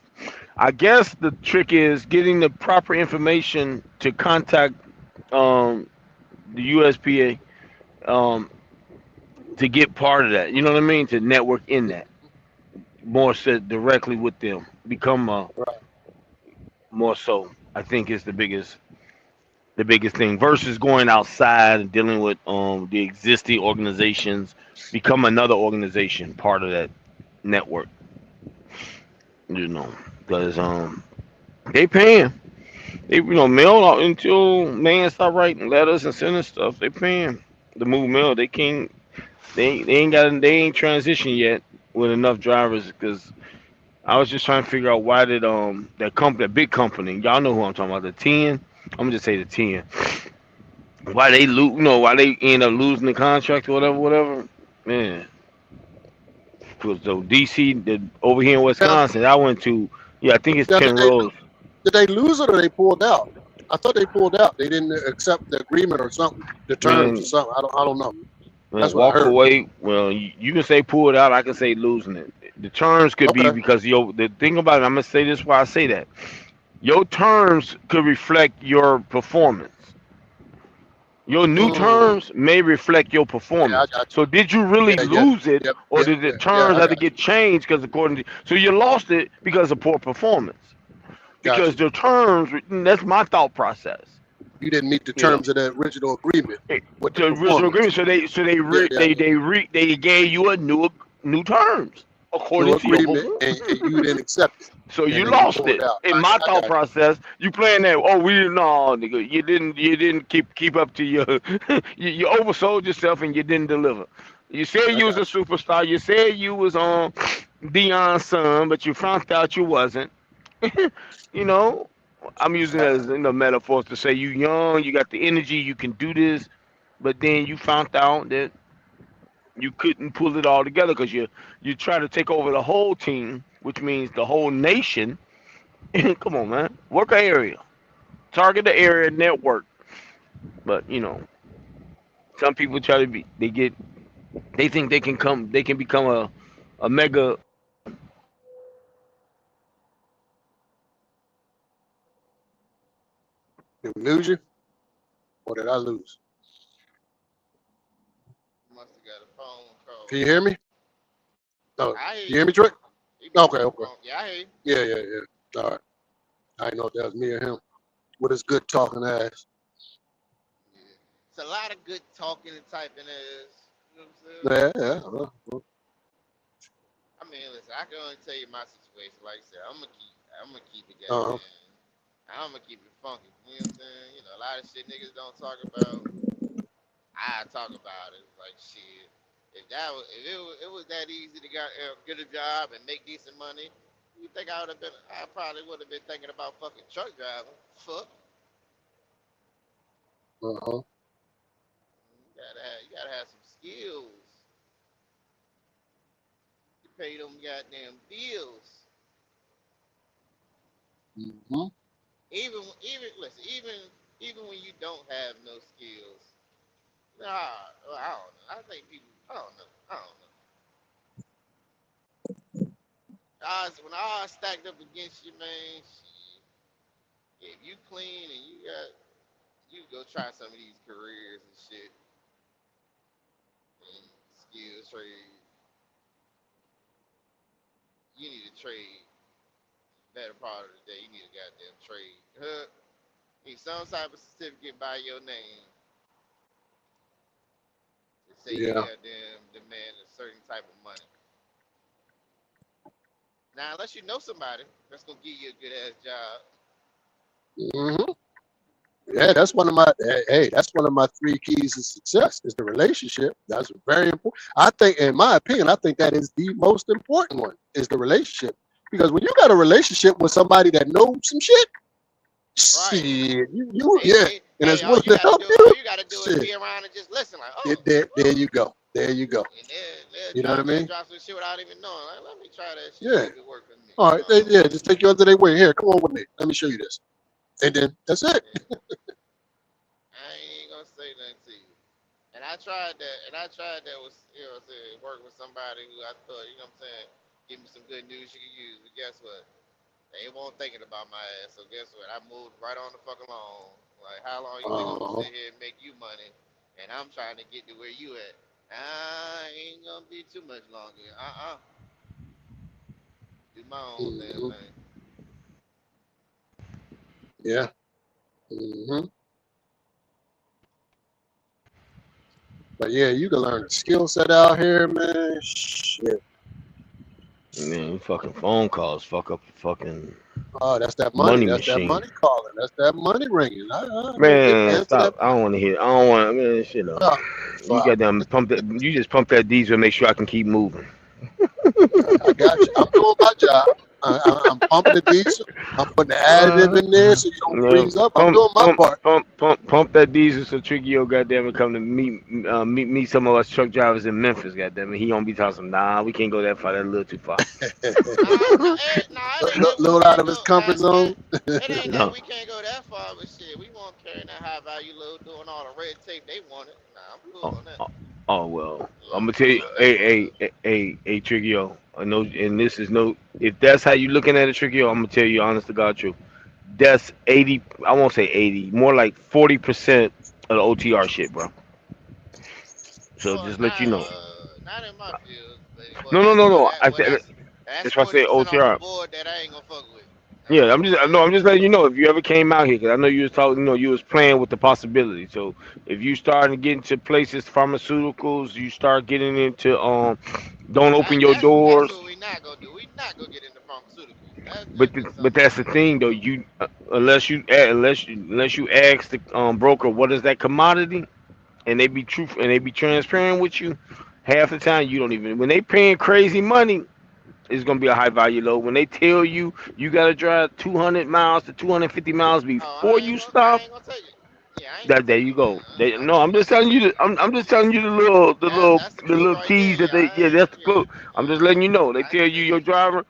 I guess the trick is getting the proper information to contact um the USPA to get part of that. You know what I mean? To network in that more so directly with them. Become Right. more so. I think is the biggest thing versus going outside and dealing with the existing organizations. Become another organization, part of that network. You know, because they paying. They mail out until man start writing letters and sending stuff. They paying to move mail. They can't. They ain't got. They ain't transitioned yet with enough drivers. Because I was just trying to figure out why did that big company, y'all know who I'm talking about, the 10. I'm gonna just say the 10. Why they lose? Why they end up losing the contract or whatever, whatever. Man, because the DC, over here in Now, Wisconsin, I went to. Yeah, I think it's now Penrose. did they lose it or they pulled out? I thought they pulled out. They didn't accept the agreement or something, the terms or Man, something. I don't know. man, That's what I walk heard. away. Well, you can say pull it out. I can say losing it. The terms could be Okay. because the thing about it. I'm gonna say this. Why I say that. Your terms could reflect your performance. Your new Mm, terms may reflect your yeah, I performance. got So did you really you. Yeah, yeah, lose it, yep, or yeah, did the yeah, yeah. terms I have to got get changed because according to so you lost it because of poor performance? got Because you. the terms, that's my thought process. You didn't meet the You know, terms of the original agreement with the the original performance. agreement. Yeah, yeah. They gave you a new terms New according to your agreement, performance. and you didn't accept it, So and you then you lost pulled it. out. In my I thought got process, you playing that. Oh, we no, nigga, you didn't keep up to your you oversold yourself and you didn't deliver. You said I you was a got superstar. You said you was on Dion's son, but you found out you wasn't. you know, I'm using it as metaphors to say you young, you got the energy, you can do this, but then you found out that you couldn't pull it all together because you try to take over the whole team, which means the whole nation. Come on, man, work an area, target the area, network. But some people try to be, they think they can become a mega. you. Did we lose you, or did I lose? Must have got a phone Can call. you hear me? Oh, I hear you hear you. me, Trey? He must Okay, have a okay. phone. Yeah, I hear you. Yeah, yeah, yeah. All right. I didn't know if that was me or him with his good talking ass. Yeah. It's a lot of good talking and typing is. You know what I'm saying? Yeah, yeah. I mean, listen, I can only tell you my situation. Like I said, I'm gonna keep it Uh-huh. goddamn. I'm gonna keep it funky. You know what I'm saying? You know, a lot of shit niggas don't talk about. I talk about it. Like shit. If it was that easy to get a job and make decent money, you think I would have been? I probably would have been thinking about fucking truck driving. Fuck. Uh-huh. You gotta have some skills. You pay them goddamn bills. Mm-hmm. Even when you don't have no skills. Nah, well, I don't know. I think people. I don't know. I don't know. When odds stacked up against you, man, shit. If you clean and you go try some of these careers and shit and skills trade. You need to trade. Better part of the day, you need a goddamn trade. Need some type of certificate by your name to say you Yeah. goddamn demand a certain type of money. Now, unless you know somebody that's gonna give you a good ass job. Mm-hmm. Yeah, that's one of my that's one of my 3 keys to success is the relationship. That's very important. I think, in my opinion, I think that is the most important one is the relationship. Because when you got a relationship with somebody that knows some shit, shit, you and it's willing to help you. All you gotta do is Shit. be around and just listen, like, oh, There you go. There you go. and they'll You know what I mean? drop some shit without even knowing. Like, let me try that shit. Yeah. See if it work for me. All right, yeah, just take you under their wing. Here, come on with me. Let me show you this. And then that's it. I ain't gonna say nothing to you. And I tried that. Was, you know, what I'm saying, work with somebody who I thought, you know what I'm saying, give me some good news you can use. But guess what? They won't thinking about my ass. So guess what? I moved right on the fucking along. Like, how long you think I'm gonna sit here and make you money? And I'm trying to get to where you at. I ain't gonna be too much longer. Do my own damn thing. Yeah. Mm-hmm. But yeah, you can learn a skill set out here, man. Shit. Man, fucking phone calls fuck up the fucking Oh, that's that money. money That's machine. that money calling. That's that money ringing. Man, stop. I don't want to hear. I don't want. Man, shit up. Stop. You got them pump that. You just pump that diesel and make sure I can keep moving. I got you. I'm doing my job. I'm pumping the diesel. I'm putting the additive in there so you don't freeze up. I'm doing my part. Pump that diesel so Trickio, goddamn it, come to meet some of us truck drivers in Memphis, goddamn it. He gonna be talking some, nah, we can't go that far. That's a little too far. Little out of his comfort zone. It ain't No. that we can't go that far, but shit, we won't carry that high value load doing all the red tape they wanted. Nah, I'm cool on that. Oh well, I'm gonna tell you, hey, Trickio. I know, and this is no. If that's how you looking at it, Trickio, I'm gonna tell you, honest to God, truth. That's 80. I won't say 80. More like 40% of the OTR shit, bro. So Well, just let you know. Not in my field. But, No. That's why I said 40% off OTR. the board that I ain't gonna fuck with. Yeah, I'm just letting you know if you ever came out here, because I know you was talking, you was playing with the possibility. So if you start to get into places, pharmaceuticals, you start getting into don't open your doors. That's what we not gonna do. We not gonna get into pharmaceuticals. But that's the thing though. You unless you ask the broker what is that commodity, and they be truthful and they be transparent with you, half the time you don't even when they paying crazy money. It's gonna be a high value load. When they tell you you gotta drive 200 miles to 250 miles before you stop, there you go. No, I'm just telling you. I'm just telling you the little keys that they. Yeah, that's the clue. I'm just letting you know. They tell you your driver.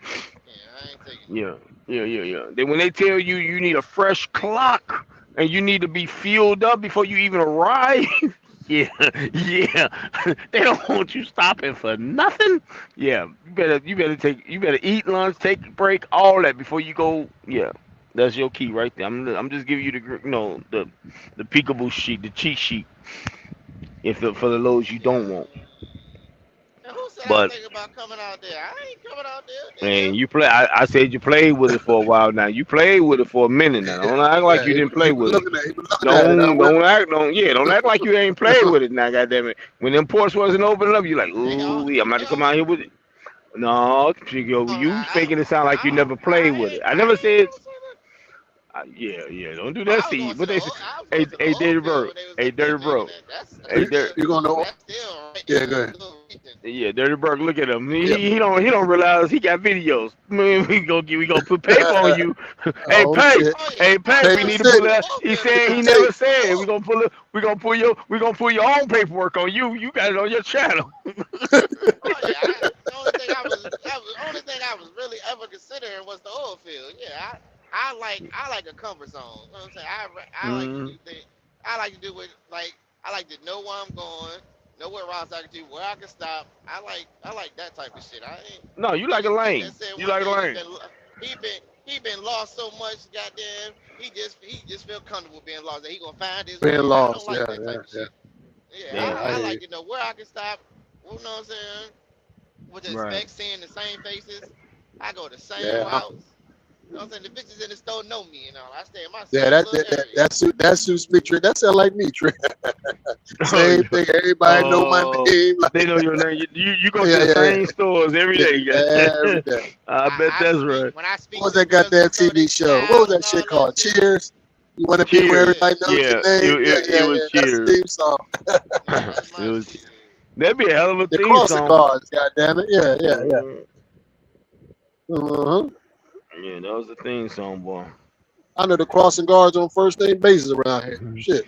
Yeah. Then when they tell you you need a fresh clock and you need to be fueled up before you even arrive. Yeah. They don't want you stopping for nothing. Yeah, you better eat lunch, take a break, all that before you go. Yeah, that's your key right there. I'm just giving you the peekaboo sheet, the cheat sheet, for the loads you don't want. Who said But I think about coming out there? I ain't coming out there. man, you play. I said you played with it for a while now. You played with it for a minute now. Don't act like you didn't play with it. Don't act like you ain't played with it now. Goddamn it! When them ports wasn't opening up, you like, ooh, I'm about to come out here with it. No, you making it sound like you never played with it. I never said. Yeah, don't do that, Steve. What they say? Hey, Dirty Bro. Hey, Dirty Bro. Hey, Dirty. You gonna know? Yeah, go ahead. Yeah, Dirty Burke, look at him. He don't realize he got videos. Man, we gonna put paper on you. Hey, Pay, we need to pull that. He said he never said. We gonna pull your own paperwork on you. You got it on your channel. The only thing I was really ever considering was the oil field. Yeah, I like a comfort zone. You know what I'm saying? I like to do things. I like to do it like I like to know where I'm going, know what routes I can do, where I can stop. I like that type of shit. No, you like a lane. You like a lane. He been lost so much, goddamn. He just feel comfortable being lost. That he gonna find his being way. lost. I don't like I like to know where I can stop. You know what I'm saying? With the specs, seeing the same faces. I go the same routes. You know what I'm saying? The bitches in the store know me, you know. I stay in my that suits me, Trick. That sound like me, Trick. Same thing. Everybody know my name. They know your name. You go to the same stores every day. Every day. I bet that's right. When I speak what was that goddamn TV show? What was that shit called? Cheers. You want to be where Cheers. Yeah, everybody knows your Yeah, cheers. name? Yeah, it yeah, was yeah. That's the cheers. theme song. Yeah, that's It my was. shit. That'd be a hell of a The theme crossing song. guards, God damn it. Yeah, yeah, yeah. Mhm. Uh-huh. Yeah, that was the theme song, boy. I know the crossing guards on first name basis around here. Shit.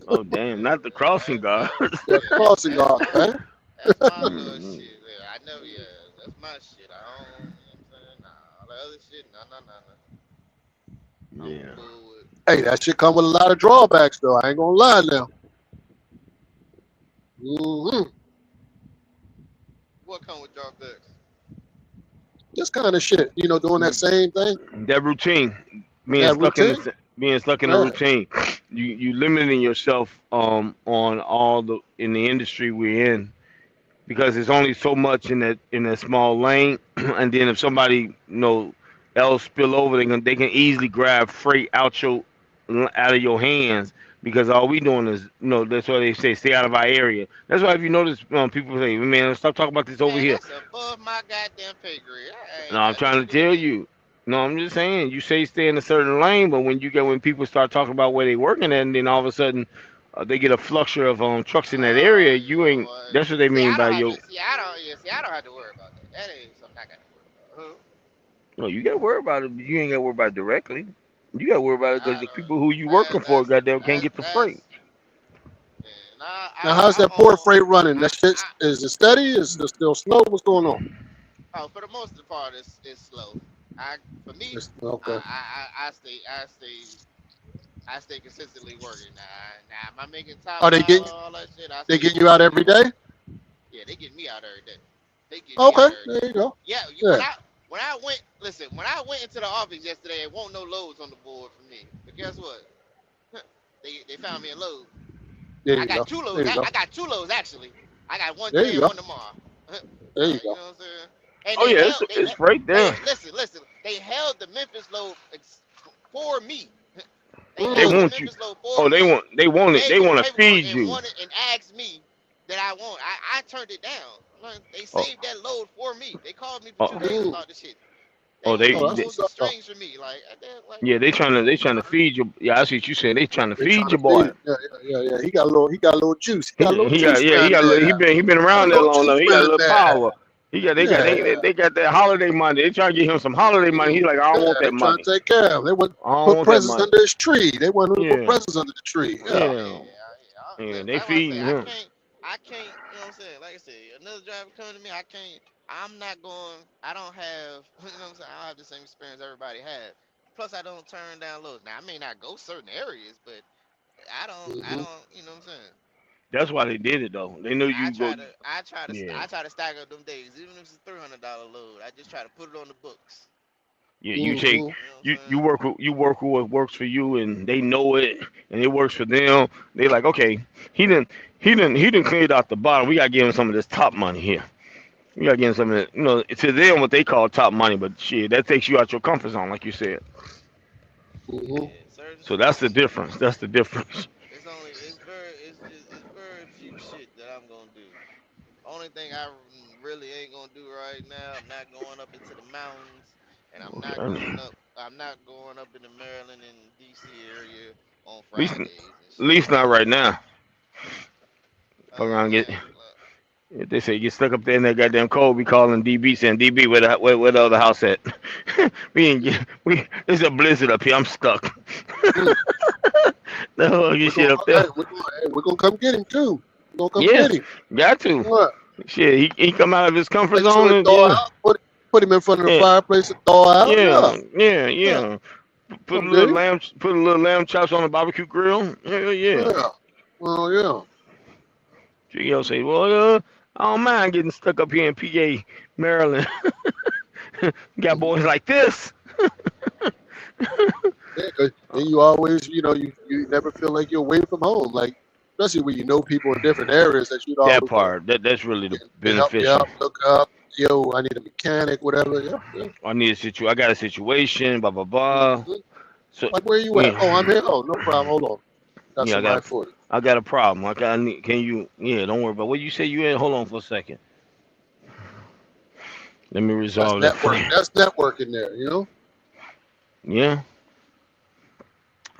Oh damn, not the crossing guard. Yeah, crossing guards, man. That's my little Mhm. shit. Yeah, I know. Yeah, that's my shit. I don't. You know what I'm saying? Nah, all the other shit. Nah. I'm Yeah. cool with. Hey, that shit come with a lot of drawbacks, though. I ain't gonna lie now. hmm What come with drawbacks? This kind of shit, doing that same thing, That routine, that routine. being stuck in the Yeah. routine, you limiting yourself on all the in the industry we're in because there's only so much in that small lane, and then if somebody else spill over, they can easily grab freight out of your hands because all we doing is that's why they say stay out of our area. That's why if you notice people say, man, stop talking about this over Man, here. that's above my goddamn pay grade. I No, ain't I'm got nothing trying to to do with tell that. you. No, I'm just saying. You say stay in a certain lane, but when people start talking about where they working at, and then all of a sudden they get a fluxure of trucks in that area, You you know ain't. what? That's what they See, mean I by don't have yo. to. See, I don't. Yeah, see, I don't have to worry about that. That ain't something I got to worry about. Huh? No, you got to worry about it, but you ain't got to worry about it directly. You got to worry about it because I the don't. people who you working for, goddamn, can't get the That's. freight. And Now, how's I'm that port on. freight running? That shit is it steady? Is it still slow? What's going on? Oh, for the most of the part, it's slow. For me, It's, okay. I stay consistently working. Now, am I making top Are they dollar? getting All that shit. I they stay getting you working. out every day? Yeah, they getting me out every day. They getting me Okay, out every there day. you go. Yeah, Yeah, when I went into the office yesterday, it won't no loads on the board for me. But guess what? They found me a load. there I you got go. two There loads. you go. I got two loads actually. I got one There today you and go. one tomorrow. There you You go. know what I'm saying? And Oh yeah, it's right hey, there. listen. They held the Memphis load for me. They They held Mm, the want you. Memphis load for Oh, me, they want it. gave They me the want to paperwork, feed and you. wanted and asked me that I want. I turned it down. Like, they Oh, saved that load for me. They called me for oh, 2 days mm. about this shit. They oh, was Oh, gonna that's they pull what's some up. strings for me. Like yeah, what? they trying to feed you. Yeah, I see what you saying. They trying to They trying feed to your feed boy. him. Yeah. He got a little juice. He got a little juice He around got a there little, now. he been Got around a there little long enough. juice He got a around little there. power. Yeah, They got that holiday money. They trying to get him some holiday money. He's like, I don't yeah. want They that trying money. to take care of him. They want I don't put want that presents money. under his tree. They want him to put Yeah, presents under the tree. Yeah. Oh yeah, yeah, yeah. look, They that's why I say feeding him. I can't. You know what I'm saying? Like I said, another driver coming to me, I can't. I'm not going. I don't have. You know what I'm saying? I don't have the same experience everybody had. Plus, I don't turn down loads. Now, I may not go certain areas, but I don't. I hmm don't. You know what I'm saying? That's why they did it though. They knew you go. Yeah, I try to stack up them days, even if it's a $300 load. I just try to put it on the books. yeah. You take hmm You know what I'm you saying? work with what works for you, and they know it, and it works for them. They like, okay, he didn't cleared out the bottom. We gotta give him some of this top money here. We gotta give him some of that. To them what they call top money, but shit, that takes you out your comfort zone, like you said. hmm Yeah, So that's the difference. That's the difference. it's very few shit that I'm gonna do. Only thing I really ain't gonna do right now, I'm not going up into the mountains, and I'm not Okay. going up. I'm not going up in the Maryland and DC area on At Fridays and shit least like not that. right now. Fuck Other than around, get that, if they say get stuck up there in that goddamn cold. We calling DB saying DB where the other house at? We ain't get we. It's a blizzard up here. I'm stuck. The whole We're get gonna, shit up there. we're gonna come get him too. We're gonna come Yeah, get him. got to. What? Shit, he come out of his comfort Make sure zone it's and thaw yeah, out. Put him in front of the yeah, fireplace and thaw out. Yeah, yeah. yeah. Come get him. Put a little lamb chops on the barbecue grill. Hell yeah. Yeah. Well, yeah. You'll say, well, I don't mind getting stuck up here in PA, Maryland. Got boys like this. Yeah, 'cause then you always, you never feel like you're away from home. Like, especially when you know people in different areas that you'd That always part, that's really the can help you beneficial. out, look up. Yo, I need a mechanic, whatever. Yeah, yeah. I got a situation, blah blah blah. hmm So Like, where you at? Oh, I'm yeah, here. Oh, no problem. Hold on. Got yeah, somebody for you. I got a problem. Can you? Yeah, don't worry about what you say. You in? Hold on for a second. Let me That's resolve that for network. you. That's networking there. Yeah,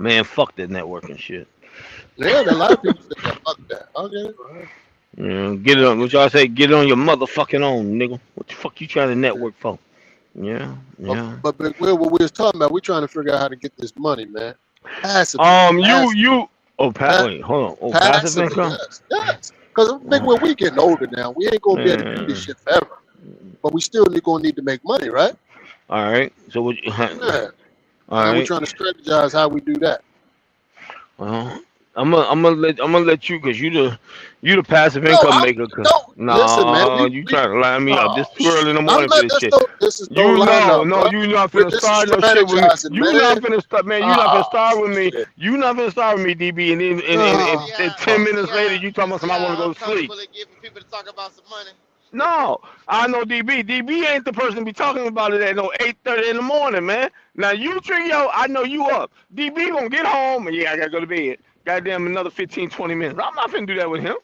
Man, fuck that networking shit. Yeah, a lot of people say that. Fuck that. Okay. Yeah, get it on. What y'all say? Get it on your motherfucking own, nigga. What the fuck you trying to network for? Yeah, But, yeah. but Big Will, what we was talking about, we trying to figure out how to get this money, man. Passively. Passive, You. Oh, pa- wait, hold on. Oh, passive passively, income. yes. Because Big Will, we getting older now. We ain't gonna be able to do this Man. shit forever. But we still gonna need to make money, right? All right. So what? Yeah. All And we right. trying to strategize how we do that. Well, I'm gonna let you, cause you the passive No, income I'm maker. no. Listen, man. Nah, you We trying to line me up? oh, This too early in the I'm morning for not. this That's shit. no. This is no You line know, up, no, bro. you not finna This is start no shit with me. strategizing, You not man. finna start, man. You not finna Oh start with me. shit. You not finna start with me, DB. And then Oh, and fuck. 10 minutes later, you You talking about see something I want to how go to sleep. uncomfortable it get for people to talk about some money? No, I know DB. DB ain't the person to be talking about it at no 8:30 in the morning, man. Now you drink yo, I know you up. DB gonna get home and yeah, I gotta go to bed. Goddamn, another 15, 20 minutes. I'm not finna do that with him.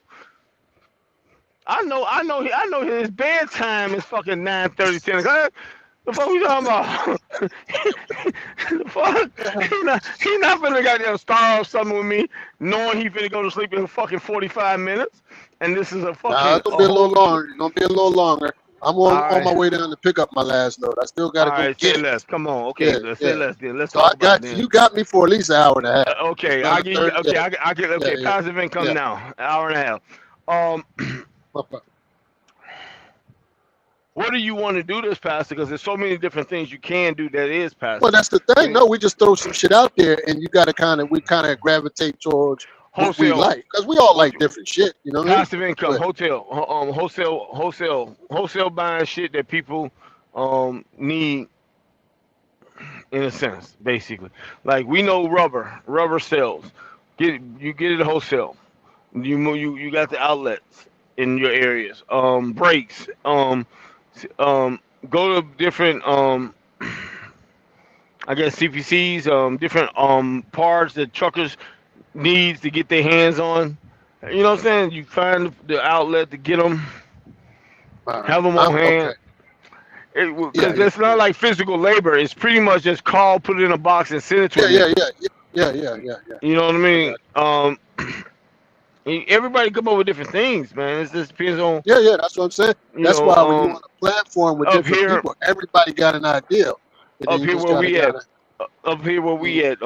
I know his bedtime is fucking 9:30, 10 o'clock. The fuck we talking about? The fuck? He not finna goddamn start off something with me, knowing he finna go to sleep in fucking 45 minutes. And this is a Nah, fucking it's gonna a be a little whole shit. longer. It's gonna be a little longer. I'm on my Alright. way down to pick up my last load. I still gotta go Alright, say get it. less. Come on. Okay, Yeah, let's say yeah. less then. Let's So I talk about it got then. you got me for at least an hour and a half. It's Okay, I get you 9:30. okay, Yeah, I get yeah, okay, yeah, passive income yeah. now. An hour and a half. Um what do you want to do this passive? Because there's so many different things you can do that is Well, passive. that's the thing. No, we just throw some shit out there, and you gotta we kind of gravitate towards what we Wholesale like, because we all what like different shit. You know what I mean? passive income, But wholesale buying shit that people need in a sense, basically. Like we know rubber sells. You get it wholesale. You got the outlets in your areas. Brakes. Go to different I guess CPCs. Different parts that truckers needs to get their hands on. You know what I'm saying? You find the outlet to get them, have them I'm on okay. hand. Yeah, Because yeah, it's not like physical labor. It's pretty much just call, put it in a box, and send it to a yeah, yeah, nigga. yeah, yeah, yeah, yeah, yeah, yeah. You know what I I mean? got Everybody come up with different things, man. It just depends on, you. Yeah, yeah. That's what I'm saying. you That's know, why when you on a platform with up different here, people, everybody got an idea, and then up you here just where gotta we at, gotta. up here where Mm, we at,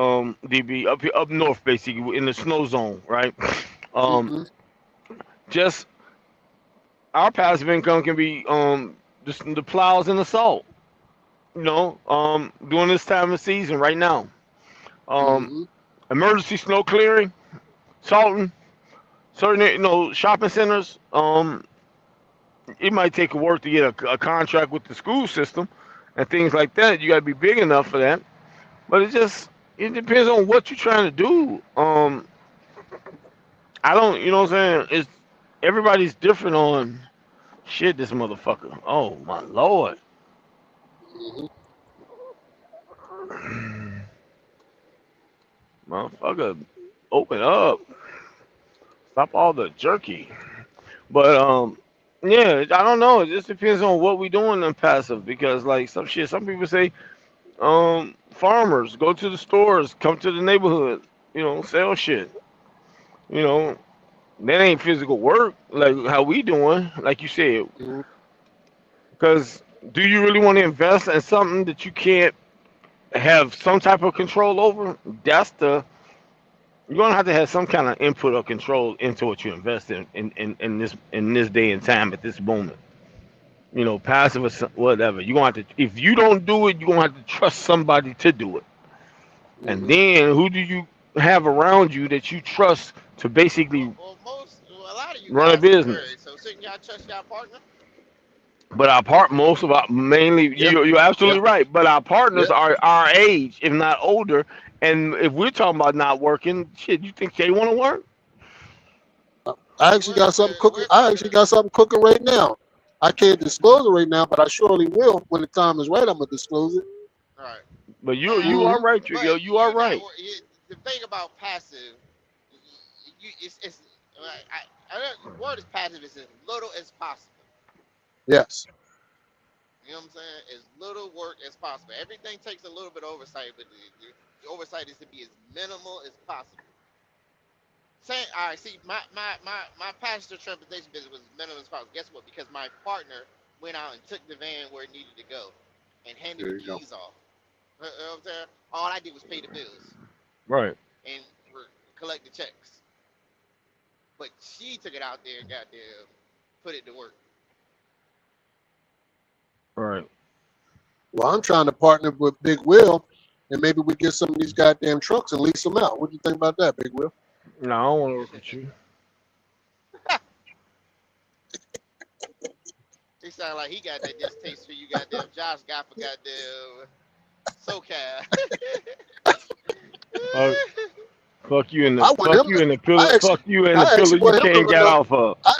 DB, up here, up north, basically, in the snow zone, right? Um, mm-hmm. just our passive income can be just the plows and the salt. You know, during this time of season right now, um, Mm-hmm. emergency snow clearing, salting, certain shopping centers. It might take work to get a contract with the school system and things like that. You got to be big enough for that. But it depends on what you're trying to do. I don't, you know what I'm saying? It's everybody's different on shit. This motherfucker. Oh my lord, Mm-hmm. motherfucker, open up. Stop all the jerky. But yeah, I don't know. It just depends on what we doing in passive because like some shit. Some people say farmers go to the stores, come to the neighborhood, sell shit. You know, that ain't physical work like how we doing, like you said. Mm-hmm. Because do you really want to invest in something that you can't have some type of control over? That's the You're gonna have to have some kind of input or control into what you invest in this day and time at this moment. Passive or whatever. You're gonna have to if you don't do it, you're gonna have to trust somebody to do it. And Mm-hmm. then who do you have around you that you trust to basically A lot of you run a guys are business? married, so shouldn't y'all trust y'all partner? But our part, most of our mainly, Yeah, you're yeah, absolutely right. But our yeah. partners are our age, if not older. And if we're talking about not working, shit, you think they want to work? I actually got something cooking. I actually got something cooking right now. I can't disclose it right now, but I surely will when the time is right. I'm gonna disclose it. All right. But you Now, are Mm-hmm. right, but Trigger. You are right. the thing about passive, it's the word is passive is as little as possible. Yes. You know what I'm saying? As little work as possible. Everything takes a little bit of oversight, but oversight is to be as minimal as possible. Same. All right. See, my passenger transportation business was as minimal as possible. Guess what? Because my partner went out and took the van where it needed to go, and handed the There you go. keys off. You know what I'm saying? All I did was pay the bills Right. and collect the checks. But she took it out there and goddamn put it to work. Right. Well, I'm trying to partner with Big Will, and maybe we get some of these goddamn trucks and lease them out. What do you think about that, Big Will? No, I don't want to work with you. He sound like he got that distaste for you goddamn Josh got for goddamn SoCal. Uh, fuck you in the I want him. pillar. Fuck you in the I pillar actually you want him to can't run get a. off of. I,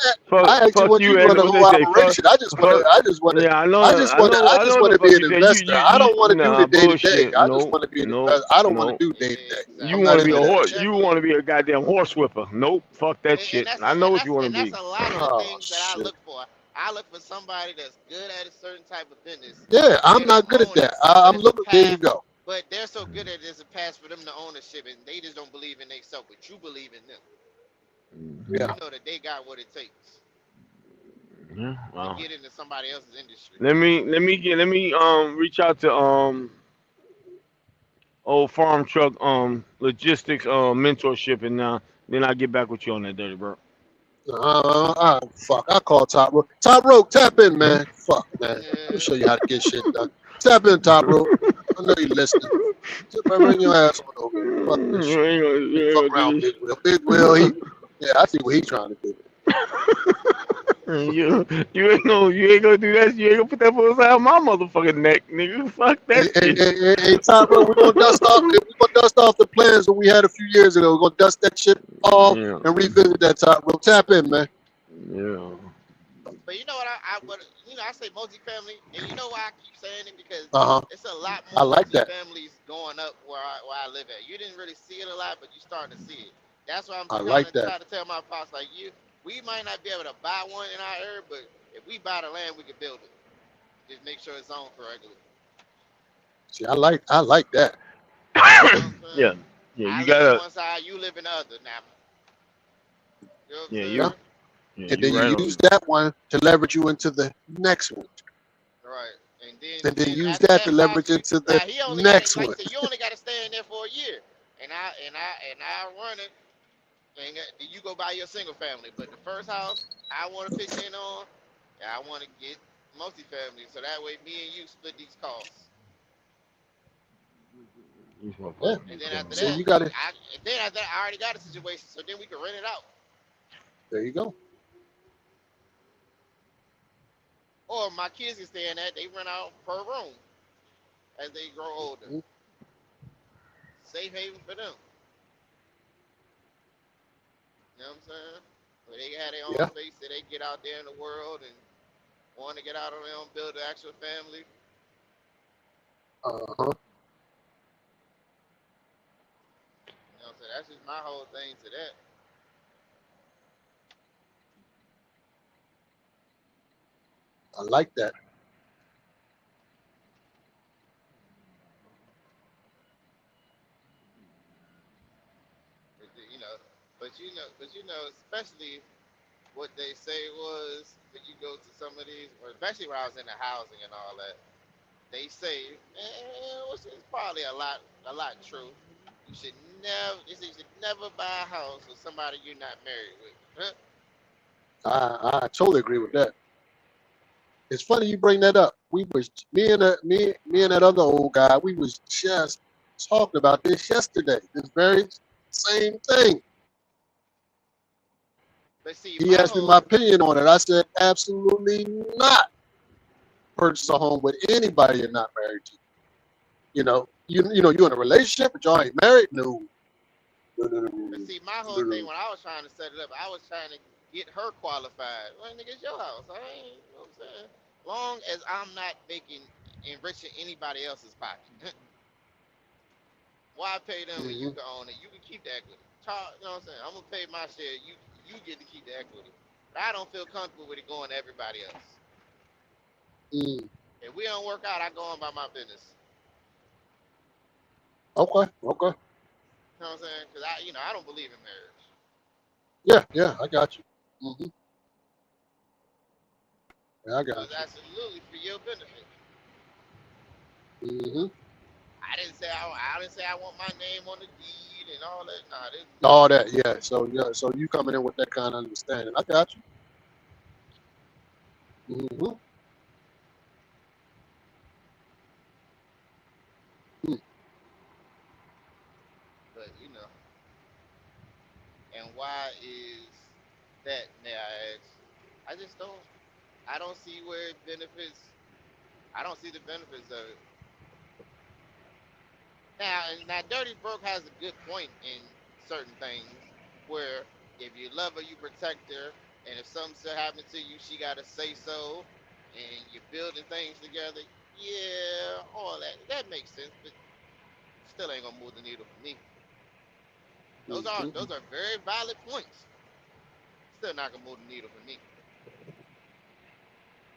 I Fuck actually want you you to and run the what whole they say. operation. I just want to. Fuck. Yeah, I know. I just want to. I I just know want the to be fuck an you said. investor. I don't want to do Nah, the day to day. bullshit. I just Nope. want to be an Nope. investor. I don't want to Nope. do day to Yeah, day. You I'm exactly. not want to be into a But that horse. shit. You definitely, want to be a goddamn horse whipper. Nope. Fuck that shit. I know what you want to that's be. a lot of the Oh things that I shit. look for. I look for somebody that's good at a certain type of business. Yeah, I'm They don't not good at own it, that. but I'm it's a looking. There you path. go. But they're so good at it, it's a path for them to ownership, and they just don't believe in themselves. But you believe in them, so Yeah. you know that they got what it takes Yeah. to Well, get into somebody else's industry. let me reach out to old farm truck logistics mentorship, and then I'll get back with you on that, dirty bro. Fuck. I call Top Rope. Top Rope, tap in, man. Fuck, man. Let me Yeah. show you how to get shit done. Tap in, Top Rope. I know you're listening. Just bring your ass on over here. Fuck this shit. You Fuck ain't around gonna Big Will. Big Will, yeah, I see what he trying to do. you ain't gonna do that. You ain't gonna put that foot inside my motherfucking neck, nigga. Fuck Hey, that hey, shit. hey, hey, hey, Top Rope, we're gonna dust off the plans that we had a few years ago. We're gonna dust that shit off Yeah, and revisit that, Top Rope. Tap in, man. yeah. But you know what? I say multifamily, and you know why I keep saying it because Uh-huh. it's a lot I more like that. multifamilies going up where I live at. You didn't really see it a lot, but you starting to see it. That's why I'm I trying like to that. try to tell my pops like you. We might not be able to buy one in our area, but if we buy the land, we can build it. Just make sure it's zoned correctly. See, I like that. You know what I'm Yeah, saying? yeah. I You live in gotta. one side, you live in the other. Now, you know what I'm Yeah, Yeah. you. saying? Yeah, And you then right you use on. that one to leverage you into the next one. Right. And then Then use after that to that, pops, leverage into now the he only got it next like one. I said. You only got to stay in there for a year, and I run it. And you go buy your single family. But the first house I want to pitch in on, I want to get multifamily, so that way me and you split these costs. These Yeah. motherfuckers be And then after So that, you got it. I already got a situation, so then we can rent it out, There you go. or my kids can stay in that. They rent out per room as they grow older. Mhm. Safe haven for them. You know what I'm saying? Where they have their own Yeah. space, so they get out there in the world and want to get out on their own, build an actual family. Uh-huh. You know what I'm saying? That's just my whole thing to that. I like that. But, especially what they say was when you go to some of these, or especially when I was in the housing and all that, they say, which is probably a lot true. You should never buy a house with somebody you're not married with. Huh? I totally agree with that. It's funny you bring that up. We was me and that other old guy. We was just talking about this yesterday. This very same thing. But see, He my asked me my whole opinion on it. I said absolutely not. Purchase a home with anybody you're not married to. You're in a relationship, but y'all ain't married. No, no, no, no, But no, see, my no, whole no, thing no. when I was trying to set it up, I was trying to get her qualified. Well, nigga, it's your house. I ain't, you know what I'm saying? Long as I'm not enriching anybody else's pocket. Why pay them when you Mhm. can own it? You can keep the equity. You know what I'm saying? I'm gonna pay my share. You get to keep the equity. But I don't feel comfortable with it going to everybody else. Mm. If we don't work out, I go on by my business. Okay. You know what I'm saying? Because I don't believe in marriage. Yeah, I got you. Yeah, I So it's got absolutely for your benefit. you. I didn't say I want my name on the deed and all that. Nah, this All that, yeah. So you coming in with that kind of understanding. I got you. Hmm. but and why is that? May I ask? I just don't. I don't see where it benefits. I don't see the benefits of it. Now, Dirty Broke has a good point in certain things, where if you love her, you protect her, and if something still happens to you, she gotta say so, and you're building things together. Yeah, all that makes sense, but still ain't gonna move the needle for me. Those are very valid points. Still not gonna move the needle for me.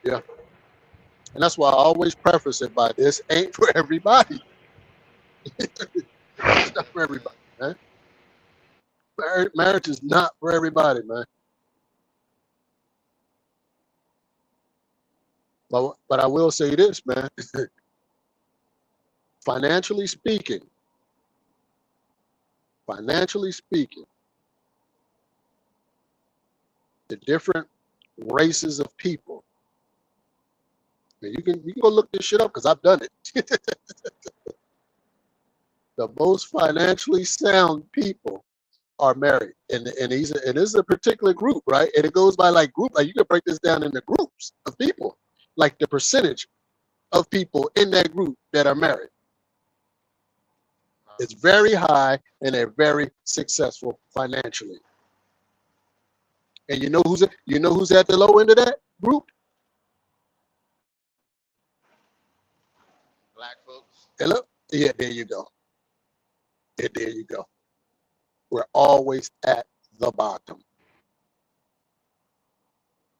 Yeah, and that's why I always preface it by this ain't for everybody. It's not for everybody, man. Marriage is not for everybody, man. But I will say this, man. Financially speaking, the different races of people. And you can go look this shit up because I've done it. The most financially sound people are married, and this is a particular group, right? And it goes by like group. Like you can break this down into groups of people, like the percentage of people in that group that are married. It's very high, and they're very successful financially. And you know who's at the low end of that group? Black folks. Hello? Yeah, there you go. There you go. We're always at the bottom.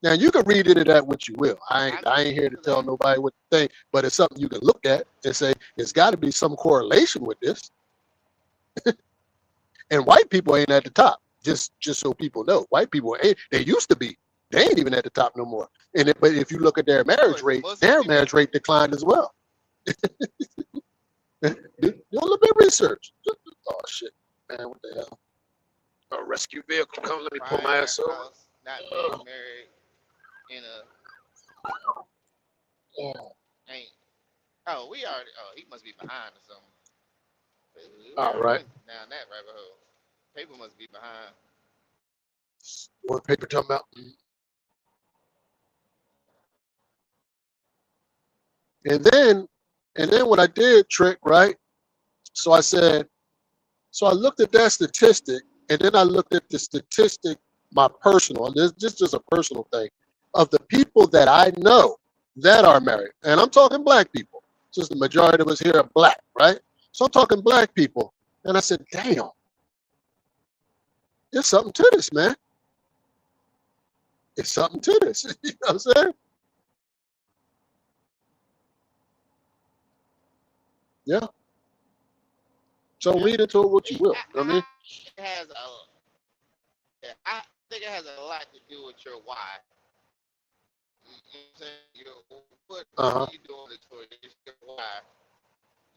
Now you can read into that what you will. I ain't here to tell nobody what to think, but it's something you can look at and say it's got to be some correlation with this. And white people ain't at the top. Just so people know, white people ain't. They used to be. They ain't even at the top no more. But if you look at their marriage rate, their marriage rate declined as well. Do a little bit of research. Oh shit, man! What the hell? A rescue vehicle come. Let me pull my ass over. Not being married in a ain't. Oh, we already. Oh, he must be behind or something. All right. Down that rabbit hole. Paper must be behind. What paper talking about? And then what I did, Trick, right? So I looked at that statistic, and then I looked at the statistic, my personal, and this is just a personal thing, of the people that I know that are married. And I'm talking black people. Just the majority of us here are black, right? So I'm talking black people. And I said, damn, there's something to this, man. It's something to this. You know what I'm saying? Yeah. So read into it what you will. I mean, I think it has a lot to do with your why. You know what are you doing this for? It's your why.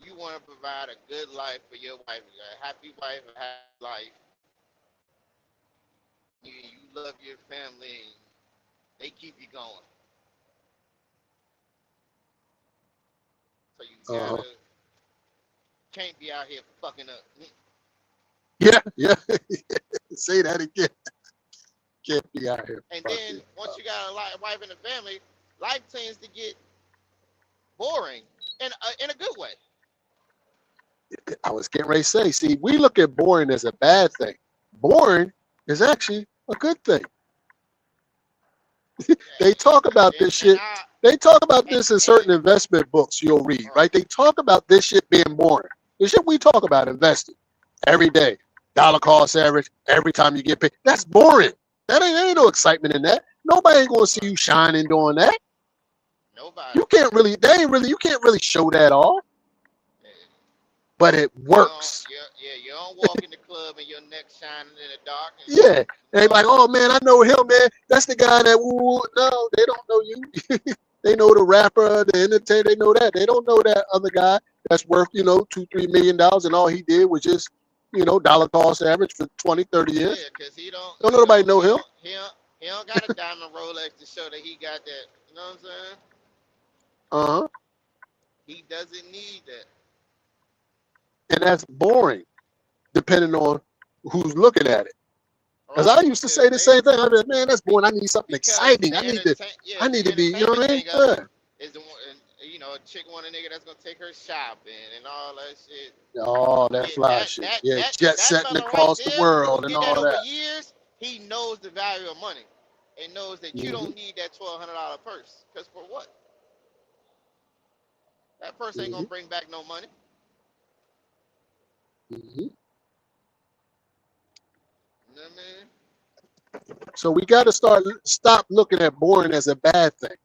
You want to provide a good life for your wife, a happy wife, a happy life. You love your family, and they keep you going. So you can't be out here fucking up. Yeah. Say that again. Can't be out here. And then once you got a wife and a family, life tends to get boring in a good way. I was getting ready to say, see, we look at boring as a bad thing. Boring is actually a good thing. They talk about this shit. They talk about this in certain investment books you'll read, right? They talk about this shit being boring. The shit we talk about investing every day, dollar cost average, every time you get paid. That's boring. There ain't no excitement in that. Nobody ain't gonna see you shining doing that. Nobody. You can't really show that off. but it You don't, works. you don't walk in the club and your neck shining in the dark. And, Yeah. And they no, like, oh man, I know him, man. That's the guy that woo. No, they don't know you. They know the rapper, the entertainer, they know that. They don't know that other guy that's worth, $2-3 million and all he did was just, dollar cost average for 20, 30 yeah, years. because Don't nobody know him. he don't got a diamond Rolex to show that he got that. You know what I'm saying? Uh-huh. He doesn't need that. And that's boring, depending on who's looking at it. Because I Right? used to Because say the same thing. I mean, man, that's boring. I need something because exciting. the I need entertain yeah to the be, you know what I mean? entertainment thing of it Yeah. is the one, a chick want a nigga that's gonna take her shopping and all that shit. Oh, that Yeah, fly that shit. that Yeah, that jet that setting fella right across the there who world and get that all over that. years, he knows the value of money and knows that you Hmm. don't need that $1,200 purse. Cause for what? That purse ain't Hmm. gonna bring back no money. Hmm. You know what I mean? So we got to stop looking at boring as a bad thing.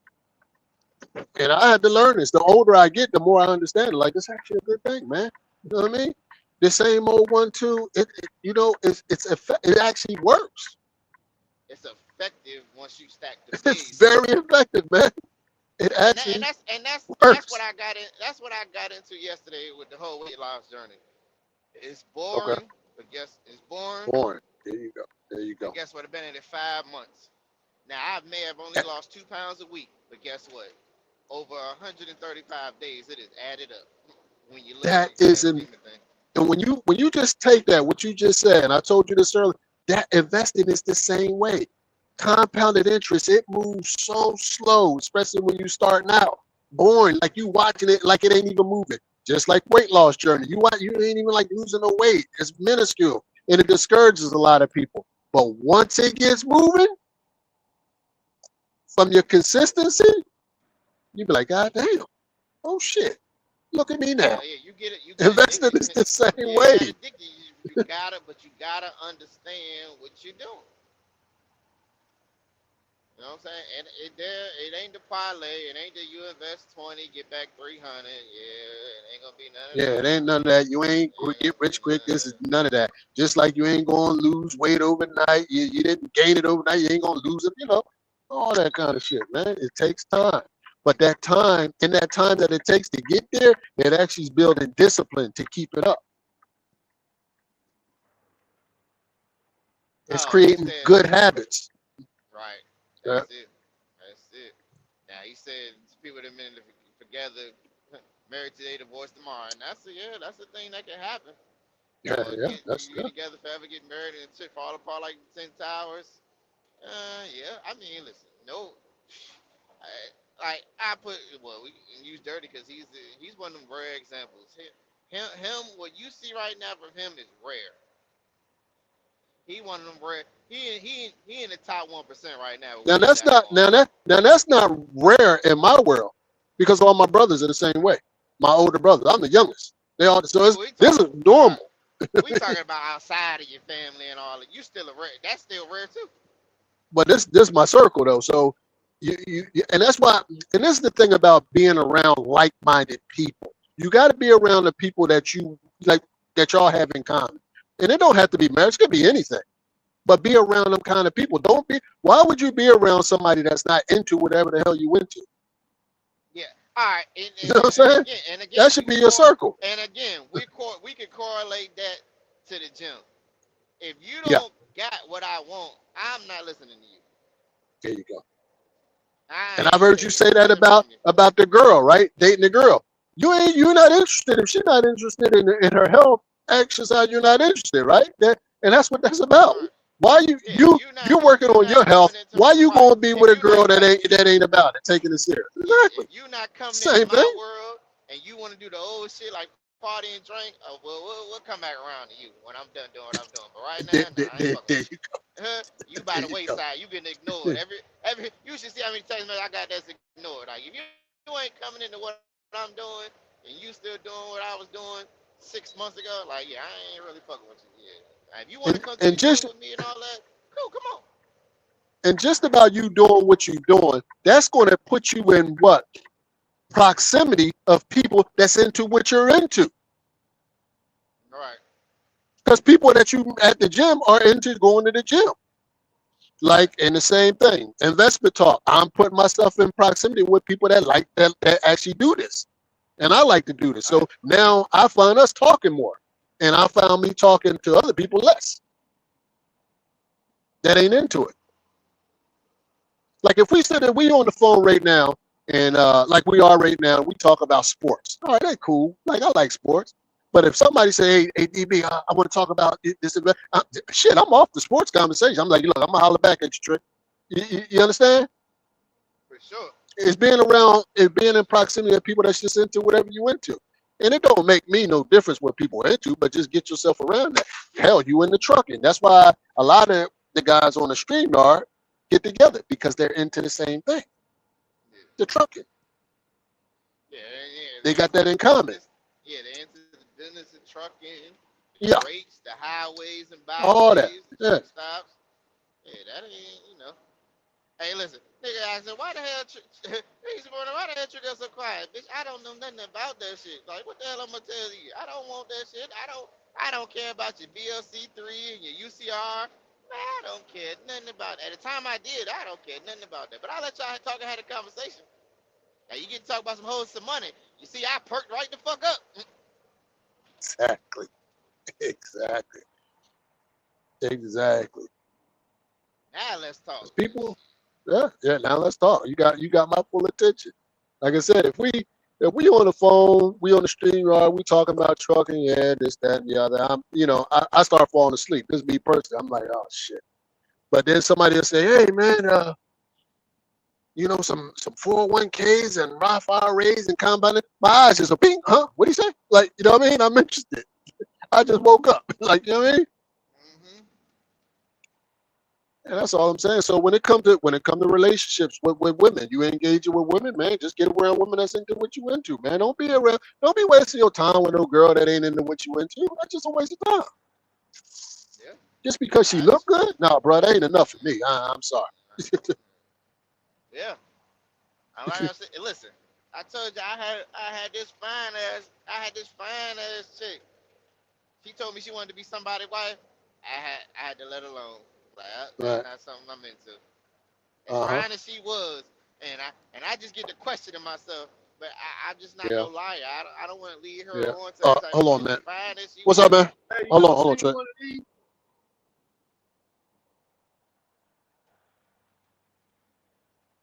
And I had to learn this. The older I get, the more I understand it. Like, it's actually a good thing, man. You know what I mean? The same old 1-2. It actually works. It's effective once you stack the It's base. very effective, man. It And that, and actually that's and that's and that's what works. I got in. That's what I got into yesterday with the whole weight loss journey. It's Okay. boring, but guess it's boring. Boring. There you go. There you But go. guess what? I've been in it 5 months. Now I may have only lost 2 pounds a week, but guess what? Over 135 days, it is added up when you look at That the grand isn't. scheme of things. And when you just take that, what you just said, and I told you this earlier, that investing is the same way. Compounded interest, it moves so slow, especially when you starting out. Boring, like you watching it like it ain't even moving. Just like weight loss journey. You ain't even like losing no weight. It's minuscule. And it discourages a lot of people. But once it gets moving from your consistency, you be like, God damn, oh shit. Look at me now. Yeah, you get it. You get Investing addicted. is the same Yeah, you way. got addicted. But you gotta understand what you're doing. You know what I'm saying? And it ain't the parlay. It ain't that you invest 20, get back 300. Yeah, it ain't gonna be none of Yeah, it that. ain't none of that. You ain't It ain't get gonna be rich quick. none of This is that. none of that. Just like you ain't gonna lose weight overnight. You didn't gain it overnight. You ain't gonna lose it. All that kind of shit, man. It takes time. But in that time that it takes to get there, it actually is building discipline to keep it up. It's Oh, he creating said, good habits. right. Yeah, That's it. That's it. Now he said people that been together, married today, divorced tomorrow, and that's the thing that can happen. yeah, yeah. That's You get good. together forever, get married, and shit fall apart like 10 towers. Yeah. I mean, listen, no, I put we can use Dirty because he's one of them rare examples. What you see right now from him is rare. He one of them rare. He in the top 1% right now with Now what he that's got not going on. now that's not rare in my world because all my brothers are the same way. My older brothers. I'm the youngest. They all so We this is talking about normal. we talking about outside of your family and all that. You still a rare. That's still rare too. But this my circle though. So and that's why, and this is the thing about being around like-minded people. You got to be around the people that you like, that y'all have in common. And it don't have to be marriage, it could be anything. But be around them kind of people. Don't be Why would you be around somebody that's not into whatever the hell you into? Yeah. All right. You know what I'm saying? And again, That we should be can your circle. and again, we can correlate that to the gym. If you Yeah, don't got what I want, I'm not listening to you. there you go. I And I've ain't heard you taking say that nothing from you. about the girl, right? Dating the girl. You're not interested. If she's not interested in her health, exercise, you're not interested, right? And that's what that's about. Right. Why Yeah. you're working You on not your health? coming into Why you right. gonna be with If a you girl not come that ain't about it, taking it serious? Yeah, Exactly. if you not coming into Same my thing. world and you want to do the old shit like party and drink, we'll come back around to you when I'm done doing what I'm doing. But right There, now, there, nah, I ain't there, fucking there with you. you go. You by There the you go. wayside. You getting ignored. Every you should see how many text messages I got that's ignored. Like if you ain't coming into what I'm doing and you still doing what I was doing 6 months ago, like yeah, I ain't really fucking with you. Yeah. Now, if you want to come to And the gym just with me and all that, cool, come on. about you doing what you're doing, that's going to put you in what proximity of people that's into what you're into. because people that you at the gym are into going to the gym. Like, and the same thing, investment talk. I'm putting myself in proximity with people that like that actually do this, and I like to do this. So now I find us talking more, and I found me talking to other people less that ain't into it. Like if we sit there, we on the phone right now, and like we are right now, we talk about sports. All right, that's cool. Like I like sports. But if somebody say, "Hey, DB, I want to talk about this," shit, I'm off the sports conversation. I'm like, look, I'm gonna holler back at you, Trick. You understand? For sure. It's being around, it's being in proximity of people that's just into whatever you into. And it don't make me no difference what people are into, but just get yourself around that. Hell, you in the trucking. That's why a lot of the guys on the StreamYard get together because they're into the same thing, Yeah. the trucking. Yeah, yeah. They got that in common. Yeah, they're into the business of trucking, the Yeah, rates, the highways and all that. byways, the Yeah, truck stops. Yeah, that ain't. Hey, listen, nigga asked him, why the hell, he's going, why the hell you got so quiet? Bitch, I don't know nothing about that shit. Like, what the hell I'm gonna tell you? I don't want that shit. I don't care about your BLC3 and your UCR. Man, I don't care nothing about that. At the time I did, I don't care nothing about that. But I'll let y'all talk and have a conversation. Now, you get to talk about some hoes, some money. You see, I perked right the fuck up. exactly. Exactly. Exactly. Now, let's talk. 'Cause people, yeah. Now let's talk. You got my full attention. Like I said, if we on the phone, we on the stream, we talking about trucking, yeah, this, that, and the other. I start falling asleep. This is me personally. I'm like, oh shit. But then somebody will say, hey man, some 401ks and Roth IRAs and compounding. My eyes just a ping, huh? What do you say? Like, you know what I mean? I'm interested. I just woke up. Like, you know what I mean? Mm-hmm. And that's all I'm saying. So when it come to relationships with women, you engaging with women, man, just get around women that's into what you into, man. Don't be wasting your time with no girl that ain't into what you into. That's just a waste of time. Yeah. Just because she look good, nah, bro, that ain't enough for me. I'm sorry. Yeah. I like I said, listen, I told you I had this fine ass chick. She told me she wanted to be somebody's wife. I had to let her alone. Like that's Right. not something I'm into. As Uh-huh. fine as she was, and I just get to questioning myself. But I'm just not Yeah. no liar. I don't want to lead her Yeah. on to that type of Hold on, shit. man. As fine as she What's up, was. man? Hold on, Trey.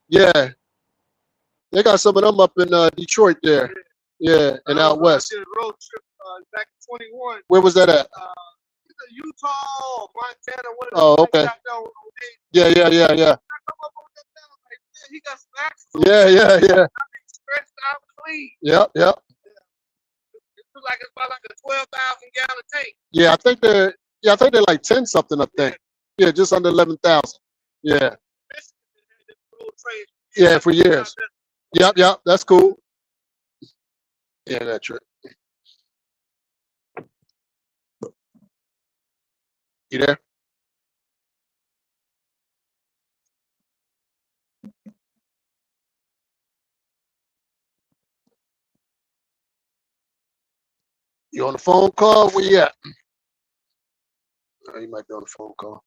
Yeah, they got some of them up in Detroit there. Yeah, and out west. Where was that at? Oh, okay. Yeah. Yeah. Yep. Yeah, I think they're like 10 something up there. Yeah, just under 11,000. Yeah. Yeah, for years. Yep. That's cool. Yeah, that's true. You there? You on the phone call? Where you at? Oh, you might be on the phone call.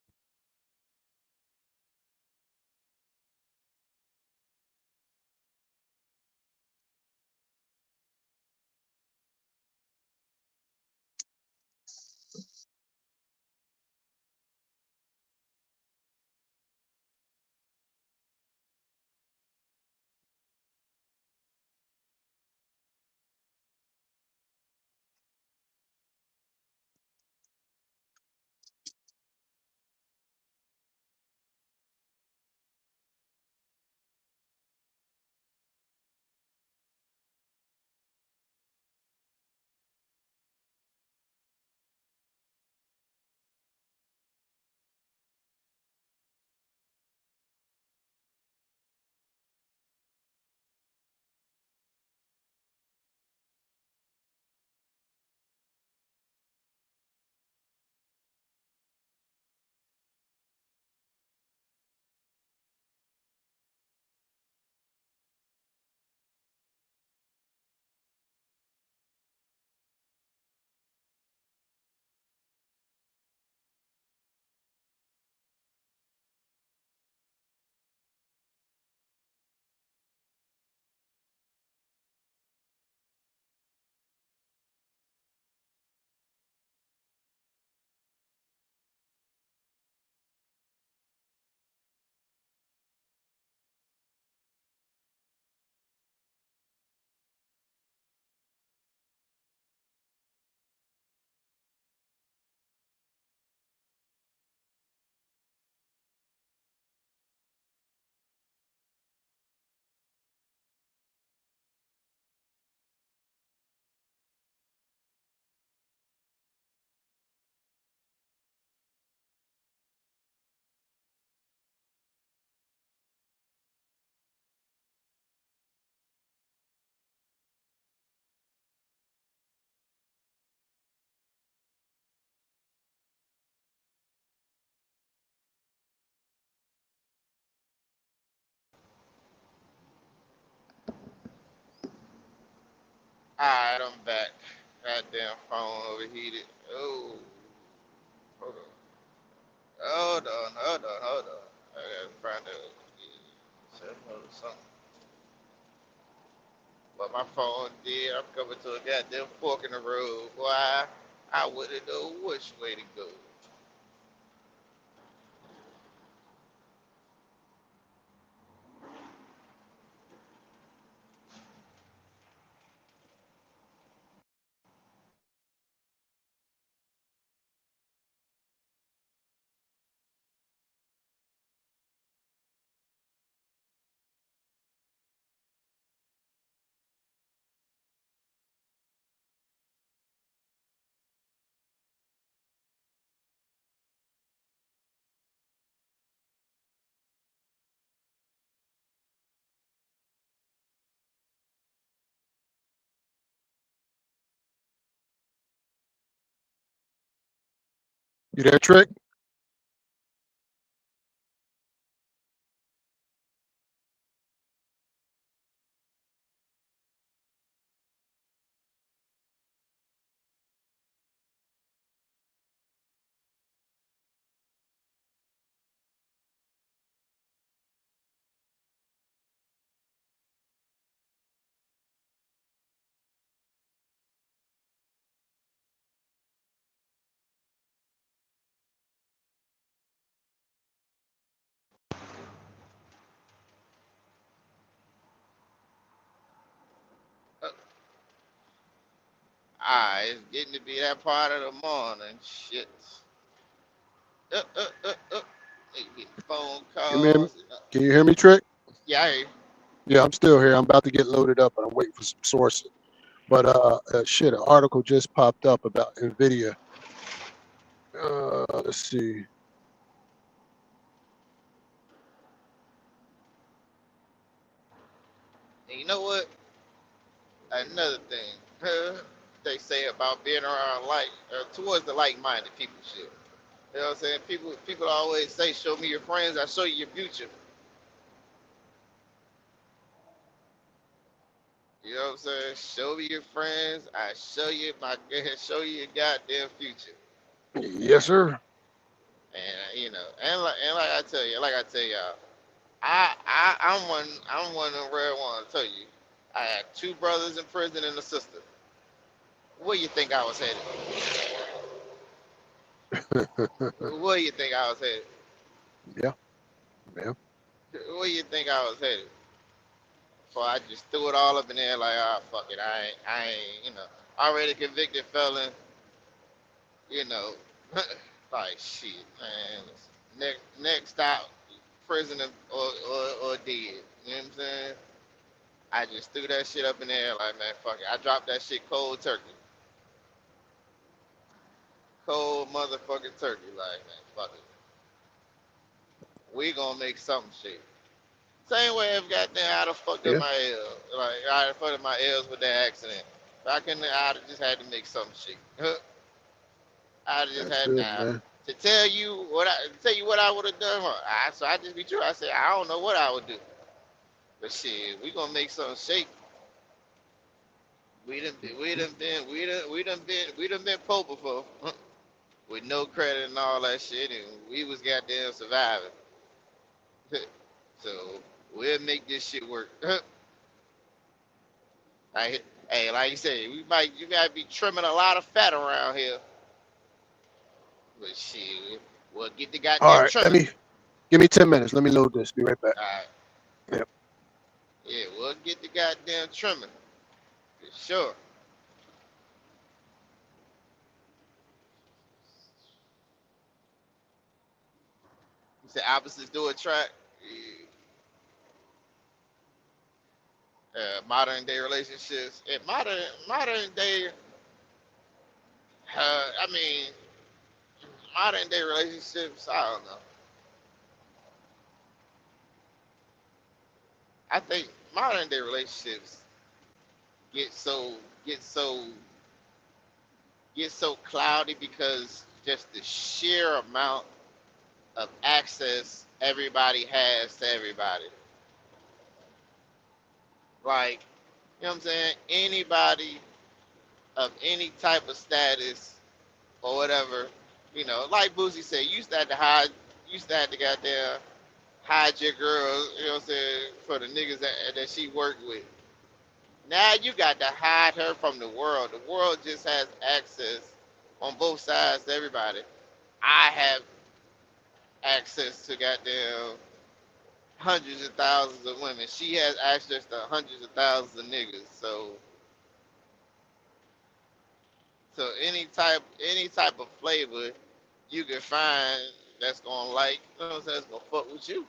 Alright, I'm back. Goddamn phone overheated. Oh, hold on. Hold on. I gotta find out. Something. But my phone did. I'm coming to a goddamn fork in the road. Boy, I wouldn't know which way to go. You there, Trick? Uh, it's getting to be that part of the morning. Shit. Uh, uh, uh, uh. They get phone Give me. calls. Can you hear me, Trick? Yeah, I hear you. Yeah, I'm still here. I'm about to get loaded up, but I'm waiting for some sources. But shit, an article just popped up about Nvidia. Let's see. And you know what? Another thing they say about being around towards the like-minded people shit. You know what I'm saying? People always say, "Show me your friends, I show you your future." You know what I'm saying? Show me your friends, I show you show you your goddamn future. Yes, sir. And you know, and like I tell y'all, I'm one of them rare ones. I tell you, I had two brothers in prison and a sister. Where you think I was headed? Where you think I was headed? Yeah, yeah. Where you think I was headed? So I just threw it all up in there like, ah, fuck it. I ain't, already convicted felon, you know, like shit, man. Next stop, prison or dead. You know what I'm saying? I just threw that shit up in there like, man, fuck it. I dropped that shit cold turkey. Cold motherfucking turkey. Like, man, fuck it. We gonna make some shit. Same way if goddamn I'd have fucked up Yeah, my L. Like, I'd have fucked up my L's with that accident. I'd have just had to make some shit. I'd have just that's had it, now man. to tell you what I would have done. So I just be true. I said I don't know what I would do, but shit, we gonna make something shake. We done been poor before with no credit and all that shit, and we was goddamn surviving. So we'll make this shit work. Like, hey, like you said, you might be trimming a lot of fat around here, but shit, we'll get the All goddamn right, trimming. give me 10 minutes. Let me load this. Be right back. All right, Yep. yeah, we'll get the goddamn trimming for sure. You said opposites do attract. Modern day relationships. Modern day, I mean, modern day relationships. I don't know. I think modern day relationships get so get so get so cloudy because just the sheer amount of access everybody has to everybody. Like, you know what I'm saying? Anybody. of any type of status or whatever. You know, like Boosie said, you used to have to goddamn hide your girl, you know what I'm saying, for the niggas that she worked with. Now you got to hide her from the world. The world just has access on both sides to everybody. I have access to goddamn hundreds of thousands of women. She has access to hundreds of thousands of niggas. So any type of flavor you can find that's gonna like, you know what I'm saying, that's gonna fuck with you.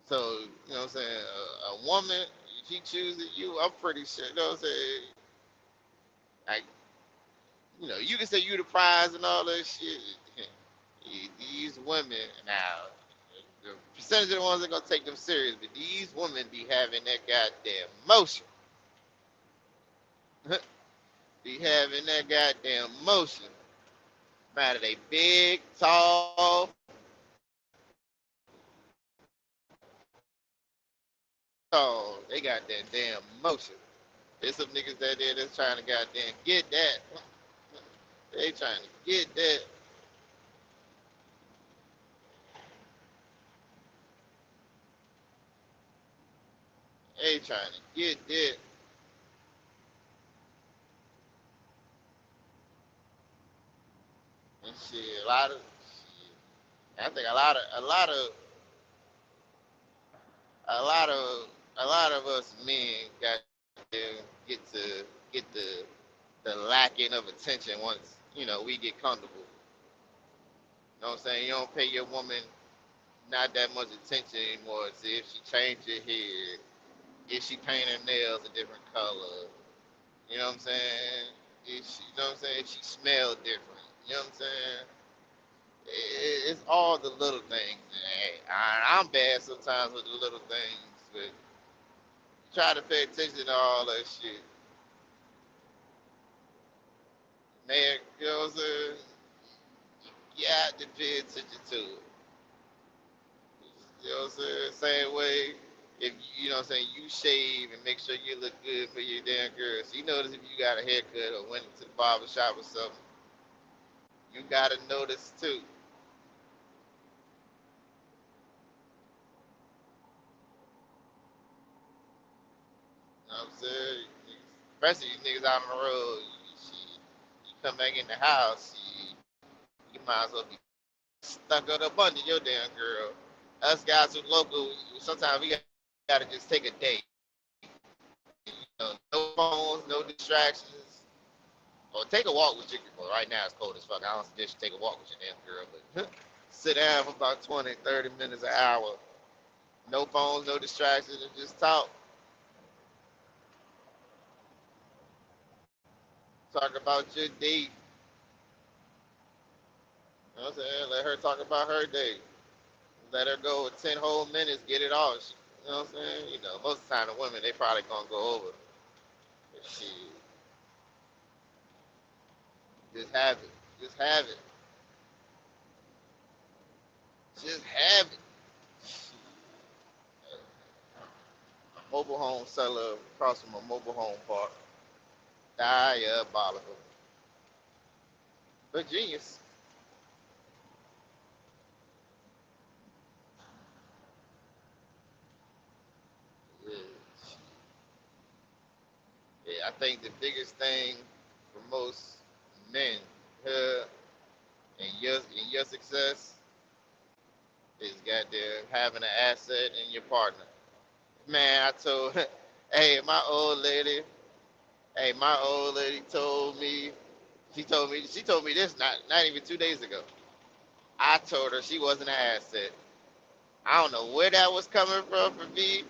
So, you know what I'm saying, a woman, she chooses you, I'm pretty sure, you know what I'm saying, like, you know, you can say you the prize and all that shit. These women now, the percentage of the ones that gonna take them serious, but these women be having that goddamn motion. Be having that goddamn motion. Matter they big, tall, tall, they got that damn motion. There's some niggas that there that's trying to goddamn get that. They trying to get that. They trying to get that. And shit, a lot of shit. I think a lot of us men got to get the lacking of attention once we get comfortable. You know what I'm saying? You don't pay your woman not that much attention anymore. See if she changed her hair, if she paint her nails a different color. You know what I'm saying? If she, you know what I'm saying? If she smell different. You know what I'm saying? It's all the little things. Hey, I'm bad sometimes with the little things, but try to pay attention to all that shit. Man, you know what I'm saying? You have to pay attention to it. You know what I'm saying? Same way, if you know what I'm saying, you shave and make sure you look good for your damn girl. So you notice if you got a haircut or went to the barber shop or something, you gotta notice too. You know what I'm saying? Especially you niggas out on the road, you come back in the house, you might as well be stuck up under your damn girl. Us guys who local, sometimes we gotta just take a day. No phones, no distractions. Or take a walk with your girl. Right now it's cold as fuck. I don't suggest you take a walk with your damn girl, but sit down for about 20, 30 minutes, an hour. No phones, no distractions, and just talk. Talk about your day. You know what I'm saying? Let her talk about her day. Let her go with 10 whole minutes, get it all. You know what I'm saying? Most of the time the women, they probably gonna go over. But shit, just have it. Just have it. Just have it. A mobile home seller across from a mobile home park. Diabolical. But genius. Yeah. Yeah, I think the biggest thing for most men uh, in your success is goddamn having an asset in your partner. Man, I told, hey, my old lady told me, she told me this not even 2 days ago. I told her she wasn't an asset. I don't know where that was coming from for me.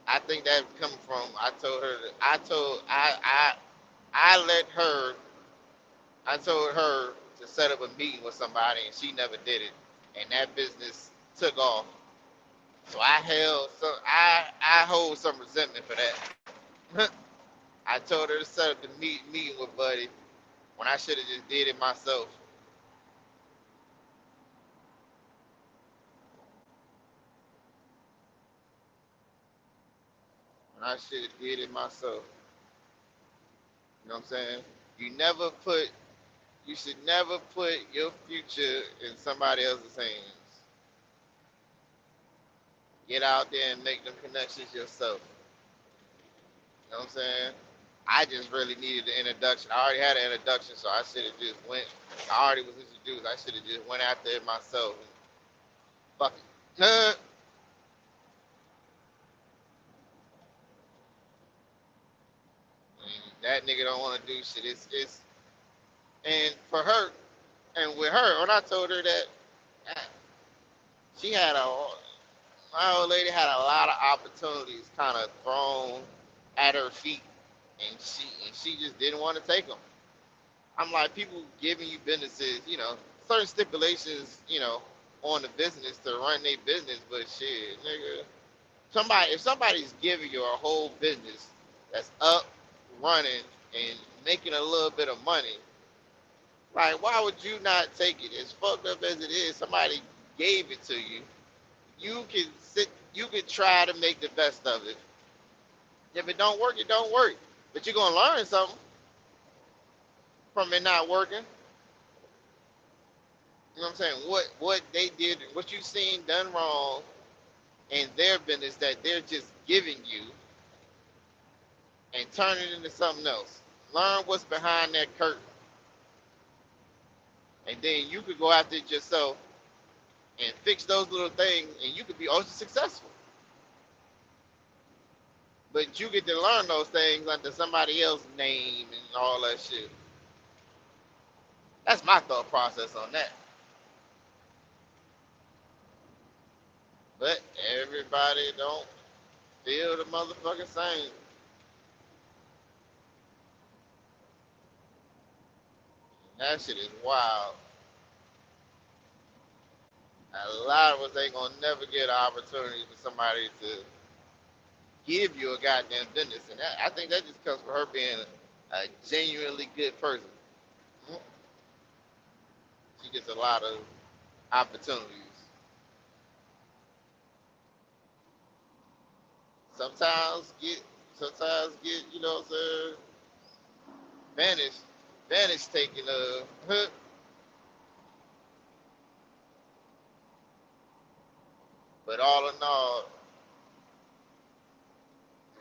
I think that was coming from. I told her. I let her. I told her to set up a meeting with somebody, and she never did it, and that business took off. So I hold some resentment for that. I told her to set up the meeting with Buddy when I should have just did it myself. and I should have did it myself. You know what I'm saying? You never put, you should never put your future in somebody else's hands. Get out there and make them connections yourself. You know what I'm saying? I just really needed the introduction. I already had an introduction, so I should have just went. I already was introduced. I should have just went after it myself. And fuck it. That nigga don't want to do shit. It's and for her and with her, when I told her that, ah, she had a my old lady had a lot of opportunities kind of thrown at her feet, and she just didn't want to take them. I'm like, people giving you businesses, certain stipulations, on the business to run their business, but shit, nigga, if somebody's giving you a whole business that's up, running, and making a little bit of money, like, why would you not take it? As fucked up as it is, somebody gave it to you. You can try to make the best of it. If it don't work, it don't work. But you're gonna learn something from it not working. You know what I'm saying? What they did, what you seen done wrong in their business that they're just giving you and turn it into something else. Learn what's behind that curtain. And then you could go after it yourself and fix those little things and you could be also successful. But you get to learn those things under somebody else's name and all that shit. That's my thought process on that. But everybody don't feel the motherfucking same. That shit is wild. A lot of us ain't gonna never get an opportunity for somebody to give you a goddamn business, and I think that just comes from her being a genuinely good person. She gets a lot of opportunities. Sometimes get, sometimes get, what I'm saying, Vanish, Vanish taking but all in all,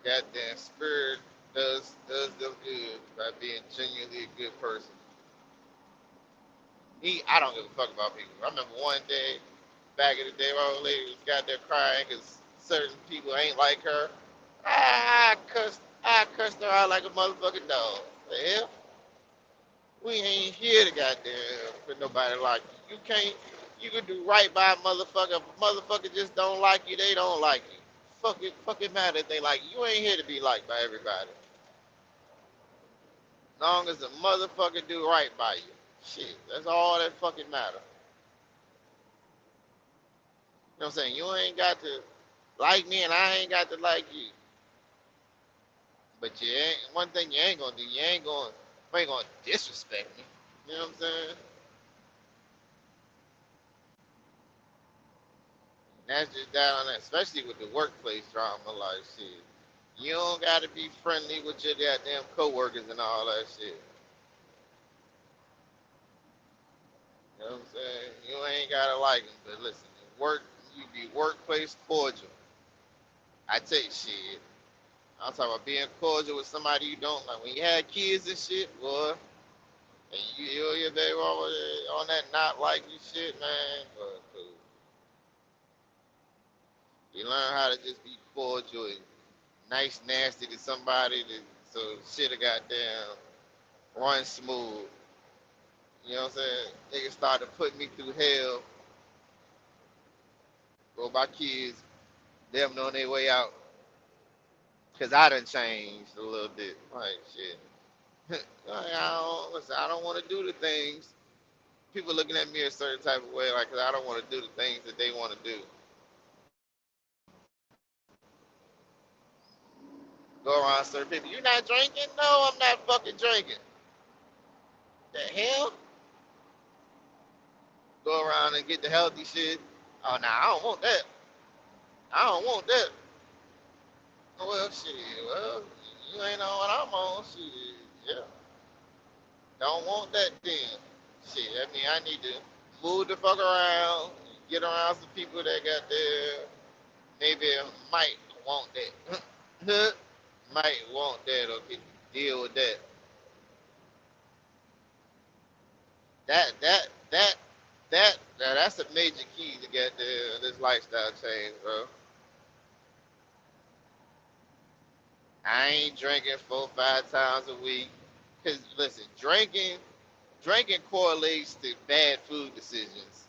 goddamn spirit does them good by being genuinely a good person. I don't give a fuck about people. I remember one day back in the day, my old lady was goddamn crying because certain people ain't like her. I cussed her out like a motherfucking dog. The hell? We ain't here to goddamn for nobody like you. You can do right by a motherfucker. If a motherfucker just don't like you, they don't like you. Fuck it matter if they like you. You ain't here to be liked by everybody. As long as a motherfucker do right by you. Shit, that's all that fucking matter. You know what I'm saying? You ain't got to like me and I ain't got to like you. But you ain't one thing you ain't gonna do, you ain't gonna disrespect me. You know what I'm saying? That's just that on that, especially with the workplace drama, like shit. You don't gotta be friendly with your goddamn coworkers and all that shit. You know what I'm saying? You ain't gotta like them, but listen, you be workplace cordial. I tell you shit. I'm talking about being cordial with somebody you don't like. When you had kids and shit, boy, and you and your baby on that not like you shit, man, but cool. You learn how to just be cordial and nice, nasty to somebody so shit'll goddamn run smooth. You know what I'm saying? Niggas started putting me through hell for my kids, them on their way out. Cause I done changed a little bit. Like shit. Listen, I don't want to do the things. People looking at me a certain type of way, like, cause I don't want to do the things that they want to do. Go around certain people. You not drinking? No, I'm not fucking drinking. The hell? Go around and get the healthy shit. Oh, nah, I don't want that. I don't want that. Well, shit. Well, you ain't on what I'm on. Shit. Yeah. Don't want that then. Shit. I mean, I need to move the fuck around, get around some people that got there. Maybe might want that. Might want that or can deal with that. That that that's a major key to get this lifestyle change, bro. I ain't drinking 4 5 times a week. Cause listen, drinking correlates to bad food decisions.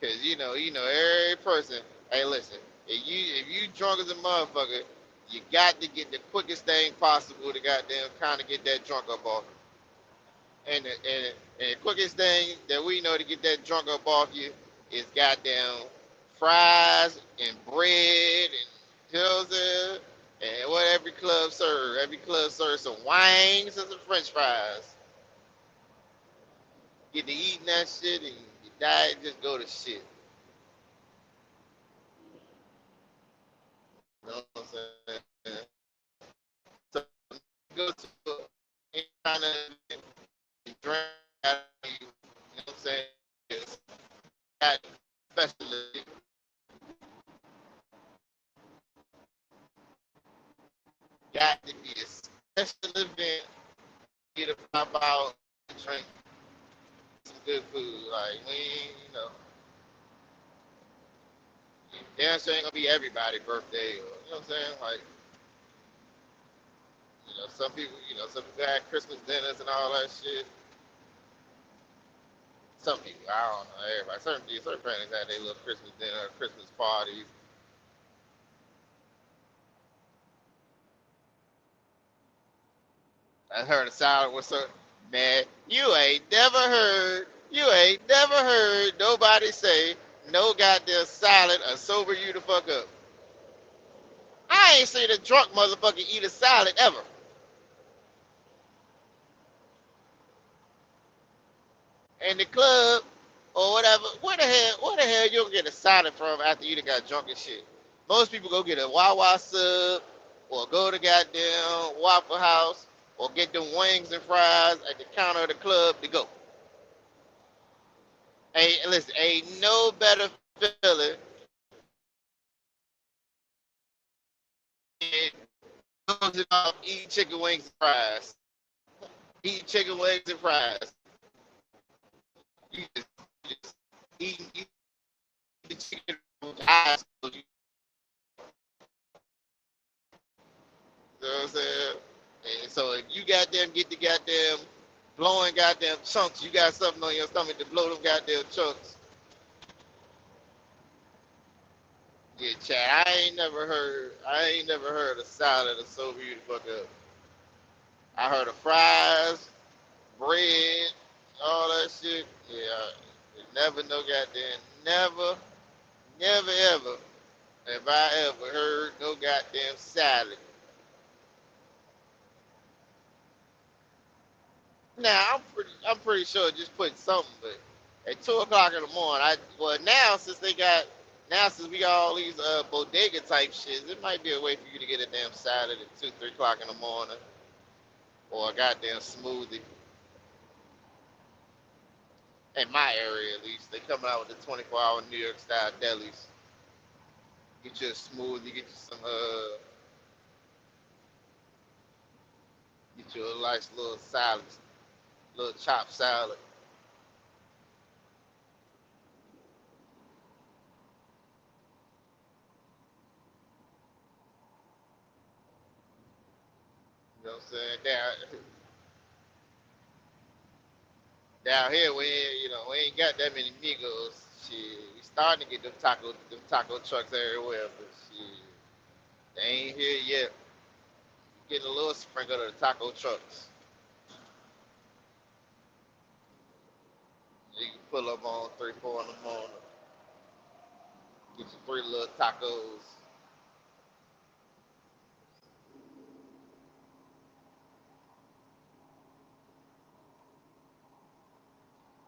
Cause every person. Hey, listen, if you drunk as a motherfucker, you got to get the quickest thing possible to goddamn kind of get that drunk up off. And the quickest thing that we know to get that drunk up off you is goddamn fries and bread and pills and what every club serve. Every club serves some wings and some French fries. Get to eating that shit and your diet just go to shit. You know what I'm saying? So go to any kind of drink, you know what I'm saying? It's got especially got to be a special event. Get to pop out and drink some good food. Like we, damn sure ain't gonna be everybody's birthday. Or, you know what I'm saying? Like some people had Christmas dinners and all that shit. Some people, I don't know, everybody. Certain families had their little Christmas dinner, Christmas parties. I heard a salad was so man. You ain't never heard nobody say no goddamn salad or sober you the fuck up. I ain't seen a drunk motherfucker eat a salad ever. In the club or whatever. Where the hell you gonna get a salad from after you done got drunk and shit? Most people go get a Wawa sub or go to goddamn Waffle House or get them wings and fries at the counter of the club to go. Ain't no better feeling than closing off eating chicken wings and fries. Eating chicken wings and fries. You just eating the chicken with eyes closed. You know what I'm saying? And so if you goddamn get the goddamn blowing goddamn chunks, you got something on your stomach to blow them goddamn chunks. Yeah, Chad, I ain't never heard a salad of so beautiful fuck up. I heard of fries, bread, all that shit. Yeah, never no goddamn, never ever have I ever heard no goddamn salad. Now I'm pretty sure just putting something, but at 2 o'clock in the morning, since we got all these bodega type shits, it might be a way for you to get a damn salad at 2 3 o'clock in the morning or a goddamn smoothie. In my area, at least, they coming out with the 24-hour New York style delis. Get you a smoothie, get you a nice little salad, little chopped salad. You know what I'm saying? Down here, we ain't got that many Migos. Shit, we starting to get them taco trucks everywhere, but shit, they ain't here yet. Getting a little sprinkle of the taco trucks. You can pull up on 3 4 in the morning, get you 3 little tacos.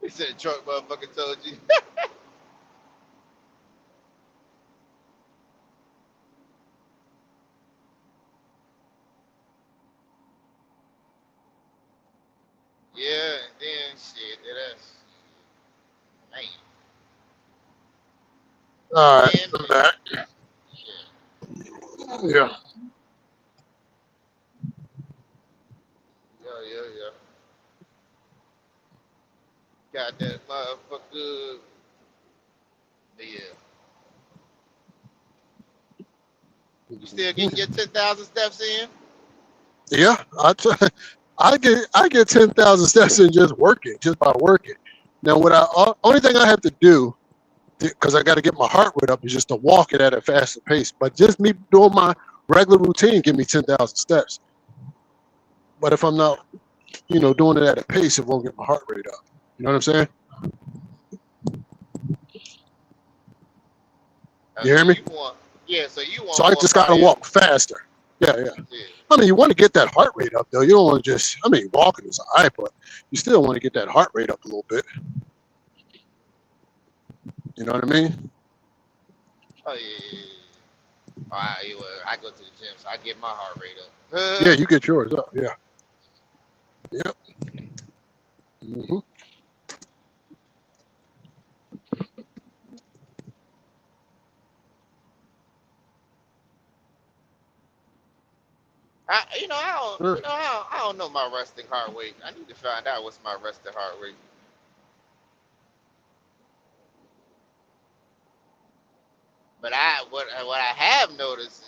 He said the truck motherfucker told you. shit, that's man. All right, 10 I'm minutes. back. Yeah. Yeah. Yeah. Got that motherfucker. Yeah. You still getting your 10,000 steps in? Yeah, I get 10,000 steps in just working, just by working. Now, only thing I have to do because I got to get my heart rate up is just to walk it at a faster pace. But just me doing my regular routine give me 10,000 steps. But if I'm not, doing it at a pace, it won't get my heart rate up. You know what I'm saying? You So hear me? you want, so you So want I more just gotta cardio. walk faster. Yeah. Yeah. I mean, you want to get that heart rate up though. You don't want to just. I mean, walking is alright, but you still want to get that heart rate up a little bit. You know what I mean? Oh, yeah. I go to the gym, so I get my heart rate Yeah, up. you get yours up. Yeah. Yep. hmm I don't know my resting heart rate. I need to find out what's my resting heart rate. But what I have noticed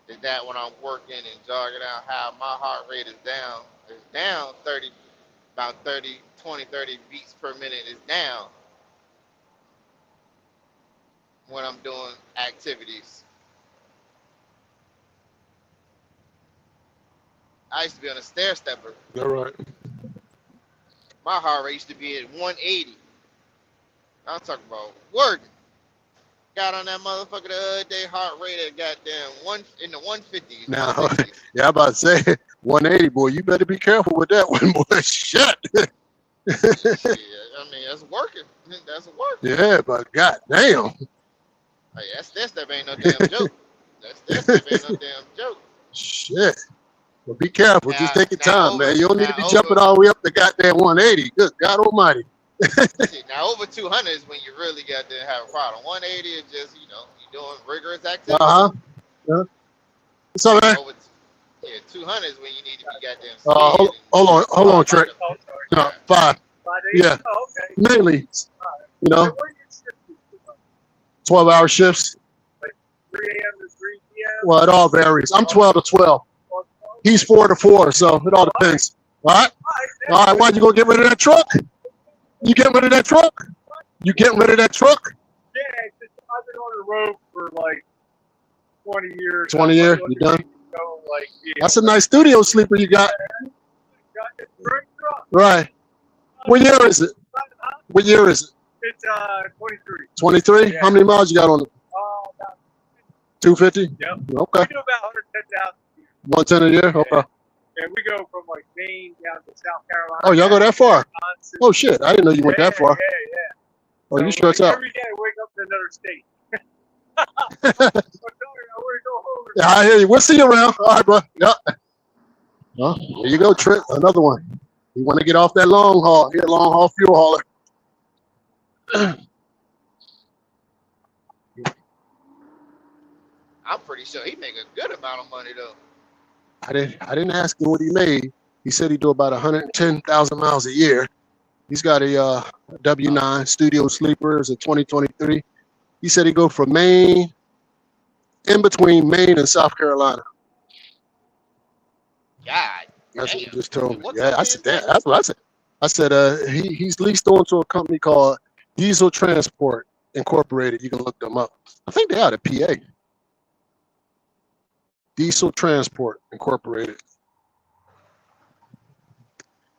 is that when I'm working and jogging out, how my heart rate is down 30, about 30, 20, 30 beats per minute is down when I'm doing activities. I used to be on a stair stepper. All right. My heart rate used to be at 180. I'm talking about working. Got on that motherfucker the other day, heart rate at goddamn in the 150s, Now, 160s. yeah, I'm about to say 180, boy. You better be careful with that one, boy. Shit. Shit, I mean that's working. That's working. Yeah, but goddamn. Hey, that stair step ain't no damn joke. That stair step ain't no damn joke. Shit. Well, be careful. Just Now, take your time, man. You don't need to now be jumping over, all the way up to goddamn 180. Good God Almighty. shit, now over 200 is when you really got to have a problem. 180 is just, you doing rigorous Uh activity. huh. Yeah. What's up, man? Over, yeah, 200 is when you need to be goddamn Hold, scared and hold on, find Trent. a, Oh, sorry. No, yeah. 5. 5 days? Yeah, Oh, okay. mainly, you Hey, know, what are your shifts? 12-hour shifts. Like 3 a.m. to 3 p.m.? Well, it all varies. I'm 12 to 12. Or, He's 4 to 4, so it all depends. All right. All right. Why you gonna get rid of that truck? You getting rid of that truck? You getting rid of that truck? yeah, it's just, I've been on the road for like 20 years. 20 years. You done? So, like, That's a nice studio sleeper you got. got this great truck. Right. What year is it? What year is it? It's 23. 23? Yeah. How many miles you got on it? About 250? Yep. Okay. We do about 110,000. 110 a year? Okay. And we go from like Maine down to South Carolina. Oh, y'all go that far? Wisconsin. Oh, shit. I didn't know you went that far. Yeah. Oh, you So, stretch like, out. every day I wake up in another state. I'm sorry, I want to go home. Yeah, I hear you. We'll see you around. All right, bro. Yep. Well, there you go, Trent. Another one. You want to get off that long haul. Here, long haul fuel hauler. I'm pretty sure he make a good amount of money though. I didn't ask him what he made. He said he do about 110,000 miles a year. He's got a W9 studio sleeper. It's a 2023. He said he go from Maine, in between Maine and South Carolina. God That's what he damn. just told me. What Yeah, I company said is that. that? That's what I said. I said he's leased on to a company called Diesel Transport Incorporated. You can look them up. I think they out of PA. Diesel Transport Incorporated.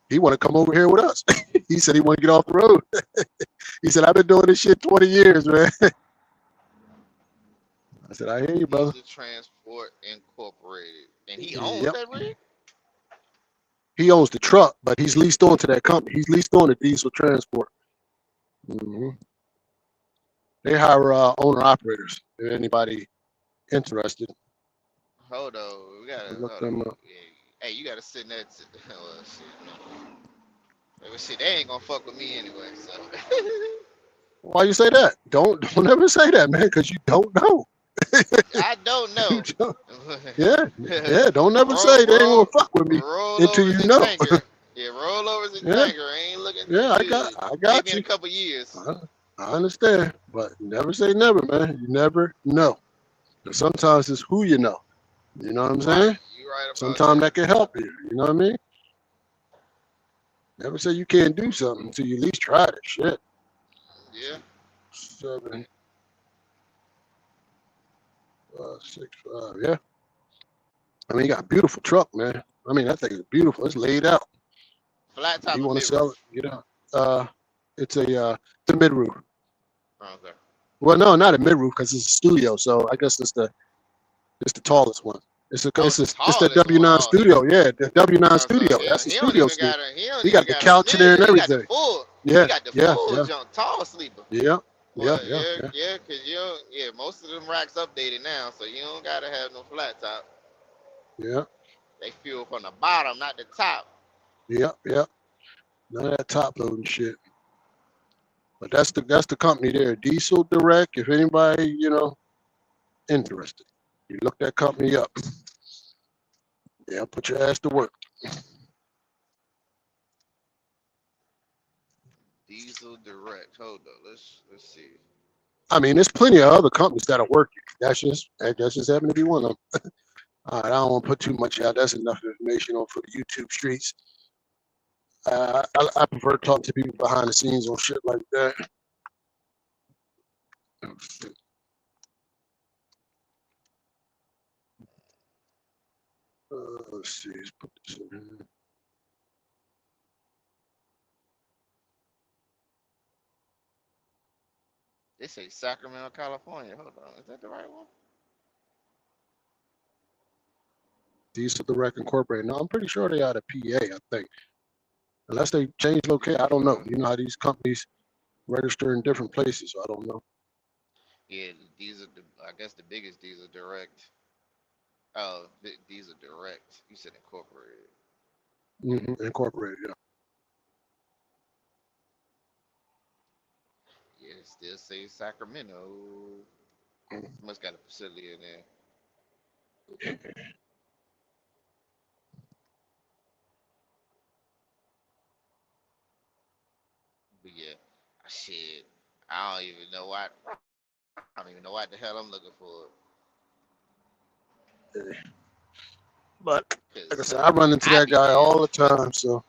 He want to come over here with us. He said he want to get off the road. He said, I've been doing this shit 20 years, man. I said, I hear you, brother. Diesel Transport Incorporated, and he owns Yep. that rig. He owns the truck, but he's leased on to that company. He's leased on to Diesel Transport. hmm They hire owner operators. If anybody interested, Hold on, we gotta look hold them on. up. Yeah. Hey, you gotta sit in that. Well, shit, no. Well, shit, they ain't gonna fuck with me anyway. So Why you say that? Don't ever say that, man, because you don't know. I don't You know. don't- yeah, yeah. Don't ever say they ain't gonna roll fuck with me until rollovers you and know. tanker. Yeah, rollovers and Yeah, tanker ain't looking too yeah. good. I Maybe got in a you. couple years. I, I understand, but never say never, man. You never know. And sometimes it's who you know. You know what I'm Right, saying? you right about Sometimes that. that can help you. You know what I mean? Never say you can't do something until you at least try it. Shit. Yeah. 7, 6, 5. Yeah. I mean, you got a beautiful truck, man. I mean, that thing is beautiful. It's laid out. Flat top You or want to mid sell roof? it? Get out. It's a mid roof. Okay. Well, no, not a mid roof because it's a studio. So I guess it's the tallest one. Oh, it's the It's the tallest one. W9 Oh, studio. Yeah, the W9 so studio. That's the he don't studio even suite. got a he don't He even got the got a couch in there mid. and He got the everything. full. He Yeah, got the yeah, full yeah, jump tall sleeper. yeah, yeah, Well, yeah, yeah, yeah, yeah, cause most of them racks updated now, so you don't gotta have no flat top. yeah, They fuel from the bottom, not the top. yeah, yeah. None of that top loading shit. But that's the company there, Diesel Direct. If anybody interested, you look that company up. Yeah, put your ass to work. Diesel Direct. Hold up, let's see. I mean, there's plenty of other companies that are working. That's just happened to be one of them. All right, I don't want to put too much out. That's enough information on for the YouTube streets. I prefer talking to people behind the scenes on shit like that. Let's see. Let's put this in here. They say Sacramento, California. Hold on, is that the right one? Diesel Direct Incorporated. No, I'm pretty sure they out of PA. I think, unless they change location. I don't know. You know how these companies register in different places. So I don't know. Yeah, Diesel. I guess the biggest Diesel Direct. Oh, Diesel Direct. You said incorporated. Incorporated. Yeah. Yeah, it still say Sacramento. Mhm. Must got a facility in there. But yeah, shit. I don't even know what. I don't even know what the hell I'm looking for. But like I Cause said, I run into I that be guy damn. all the time. So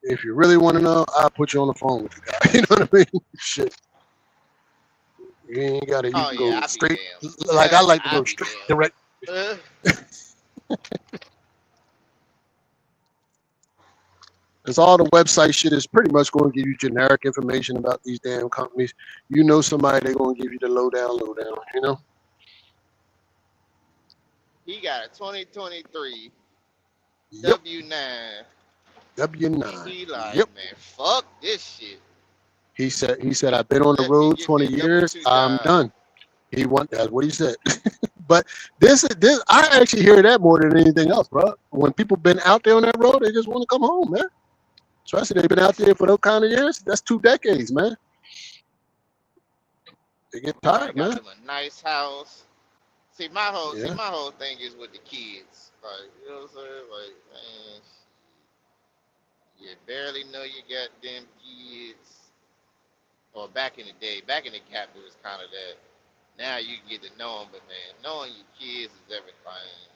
if you really want to know, I'll put you on the phone with the guy. You know what I mean? Shit. You ain't got to. You Oh can yeah, go I be straight. Like damn. I like to I go be straight direct. damn. Because all the website shit is pretty much going to give you generic information about these damn companies. You know somebody, they're going to give you the lowdown. You know? He got a 2023 Yep. W9, and W9. he like, Yep. man, fuck this shit. He said, I've been on the Let me road get me 20 a double years. two I'm dive. done. That's what he said. But this, I actually hear that more than anything else, bro. When people been out there on that road, they just want to come home, man. Especially they've been out there for those kind of years. That's 2 decades, man. They get Probably tired, got man. them a nice house. See Yeah. my whole thing is with the kids. Like, you know what I'm saying? Like, man, you barely know you got them kids. Or back in the day, back in the gap, it was kind of that. Now you can get to know them, but man, knowing your kids is everything,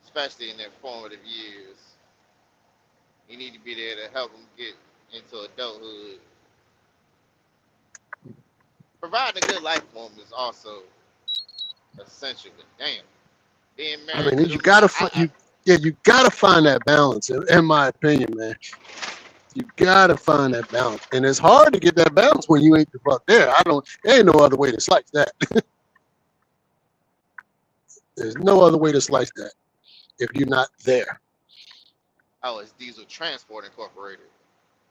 especially in their formative years. You need to be there to help them get into adulthood. Providing a good life for them is also essential. But damn, being I married mean, to you them, gotta find you gotta find that balance. In my opinion, man, you gotta find that balance, and it's hard to get that balance when you ain't the fuck there. There ain't no other way to slice that. There's no other way to slice that if you're not there. oh, it's Diesel Transport Incorporated.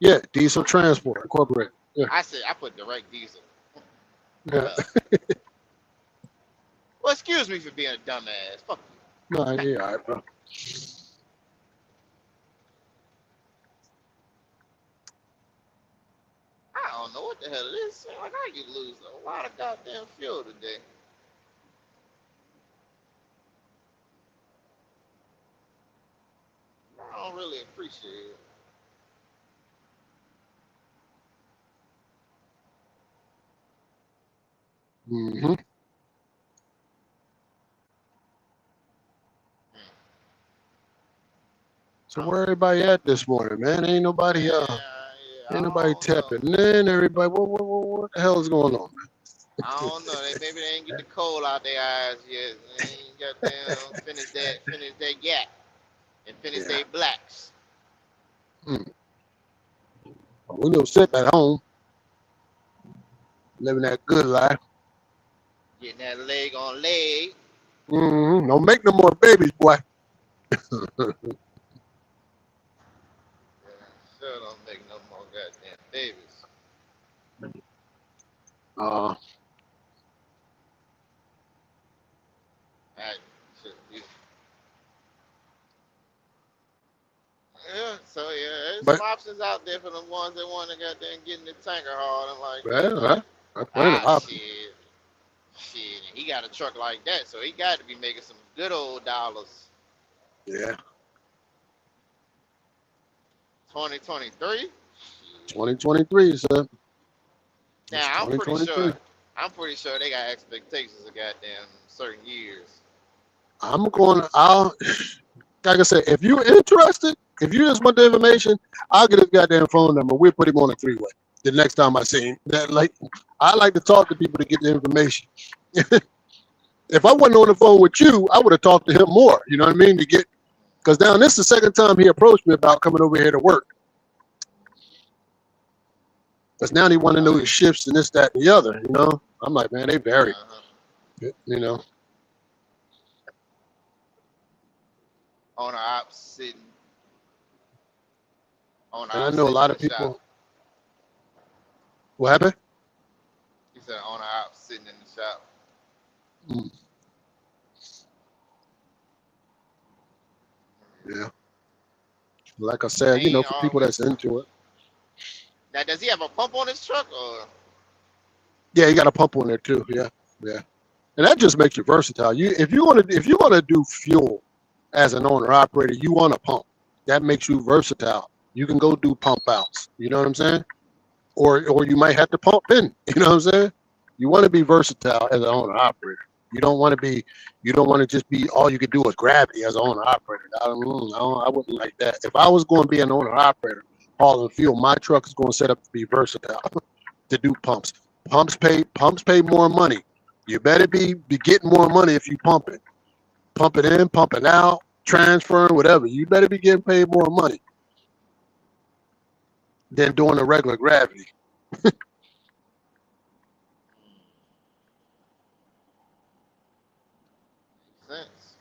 Yeah, Diesel Transport Incorporated. Yeah, I put direct diesel. yeah. Uh, well, excuse me for being a dumbass. Fuck you. No, yeah, all right, bro. don't know what the hell it is. Seems like I could lose a lot of goddamn fuel today. I don't really appreciate it. Mm-hmm. So I where everybody at this morning, man? Ain't nobody I ain't nobody don't know. tapping in. Everybody, what the hell is going on, I man? don't know. Maybe they ain't get the coal out their eyes yet. They ain't got them finish that gap and finish Yeah. their blacks. We know sitting at home, living that good life. Getting that leg on leg. Mm-hmm. Don't make no more babies, boy. Sure don't make no more goddamn babies. Uh, I should be. Yeah, so yeah, there's some but options out there for the ones that want to goddamn get in the tanker hard and like that. well, Like, that's plenty of options. shit, he got a truck like that, so he got to be making some good old dollars. Yeah, 2023. 2023, sir. It's Now I'm 2023. pretty sure they got expectations of goddamn certain years. I'll, like I said, if you're interested, if you just want the information, I'll get his goddamn phone number. We'll put him on a three-way the next time I see him. I like to talk to people to get the information. If I wasn't on the phone with you, I would have talked to him more. You know what I mean? Because now this is the second time he approached me about coming over here to work. Because now he want to know his shifts and this, that, and the other. You know, I'm like, man, they vary. Uh-huh. You know, On the op sitting, and I know a in lot the of shop. people. What happened? He said on the op sitting in the shop. Mm, yeah, like I said, you know, Ain't for people always. that's into it, Now, does he have a pump on his truck or? yeah, you got a pump on there too. Yeah, yeah, and that just makes you versatile. If you want to do fuel as an owner operator, you want a pump. That makes you versatile. You can go do pump outs. You know what I'm saying? Or you might have to pump in. You know what I'm saying? You want to be versatile as an owner operator. You don't want to just be all you can do is gravity as an owner operator. I wouldn't like that. If I was going to be an owner operator hauling fuel, my truck is going to set up to be versatile to do pumps. Pumps pay more money. You better be getting more money if you pump it. Pump it in, pump it out, transferring, whatever. You better be getting paid more money than doing the regular gravity. Sense.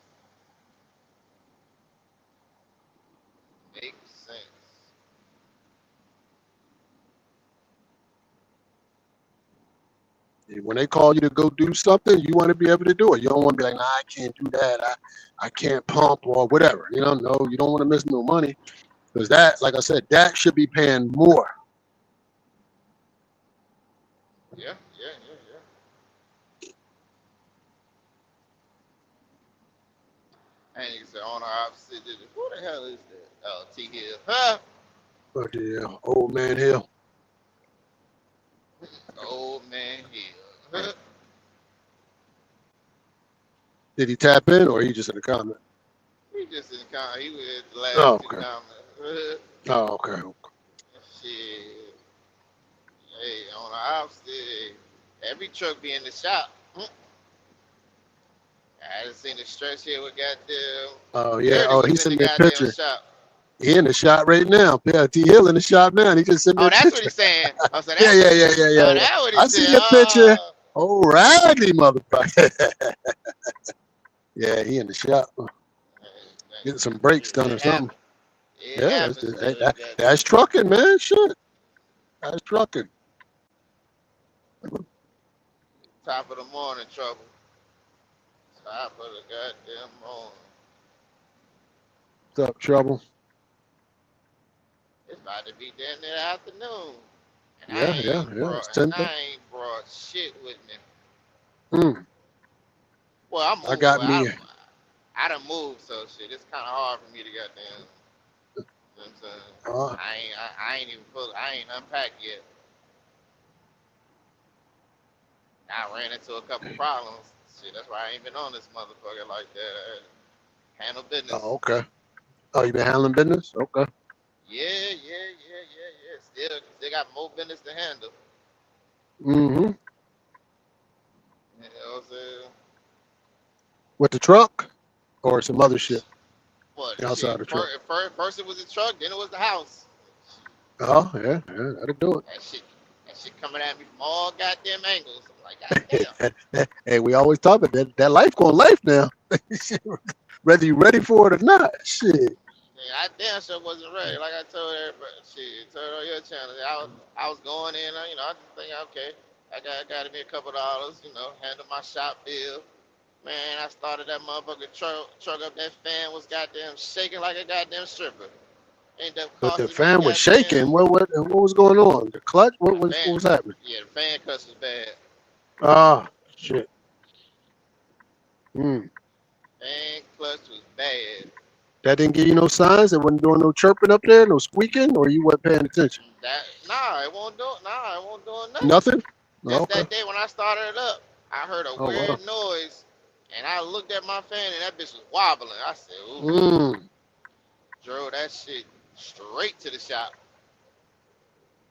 Makes sense. When they call you to go do something, you want to be able to do it. You don't want to be like, nah, I can't do that. I can't pump or whatever. You know, no, you don't want to miss no money because that, like I said, that should be paying more. Yeah, yeah. And he said on the opposite. Who the hell is that? Oh, T Hill. Huh? But the old man Hill, Old man Hill. did he tap in or he just in the comment? He just in the comment. He was at the last Oh, two okay. comments. Oh, okay. Shit. Hey, on the opposite. Every truck be in the shop. I just seen the stretch here with goddamn Oh, yeah. 30 Oh, was he in the sent me a goddamn picture. shop. He in the shot right now. Yeah, T Hill in the shot now. He just sent me Oh, a that's what picture. he's saying. Oh, so Yeah, that's what he. Oh, yeah. that's what he I said. see your picture. Oh, Oh, raggedy motherfucker. Yeah, he in the shop getting some brakes done or it something. happens. It Yeah, happens. that's trucking, man. Shit, that's trucking. Top of the morning trouble. Top of the goddamn morning. What's up, trouble? It's about to be damn near afternoon. And Yeah, yeah, yeah. It's tender. I ain't brought shit with me. Mm. Well, I I moved, got but me. I done moved, so shit. It's kind of hard for me to goddamn. You know what I'm saying? Uh, I ain't even I ain't unpacked yet. I ran into a couple problems. Shit, that's why I ain't been on this motherfucker like that. Handle business. oh, okay. Oh, you been handling business? Okay. Yeah. Still got more business to handle. Mm-hmm. You know what I'm saying? With the truck or some other shit What shit? outside the truck? First it was the truck, then it was the house. Oh, yeah, yeah. That'll do That shit, that shit coming at me from all goddamn angles. I'm like, goddamn. it. Hey, we always talk about that life going life now. Whether you ready for it or not. Shit. Yeah, I damn sure wasn't ready. Like I told everybody, shit, told on your channel. I was going in, you know, I just think, okay, I got me a couple dollars, you know, handle my shop bill. Man, I started that motherfucker truck up. That fan was goddamn shaking like a goddamn stripper. Ended up But the costing me fan was shaking. goddamn What was going on? The clutch? the What fan. was happening? Yeah, the fan cuss was bad. Ah, shit. Mm. Fan clutch was bad. That didn't give you no signs. It wasn't doing no chirping up there, no squeaking, or you weren't paying attention. It won't do nothing. Nothing. Oh, Just okay. that day when I started it up, I heard a Oh wow. weird noise, and I looked at my fan, and that bitch was wobbling. I said, "Ooh," Mm. drove that shit straight to the shop,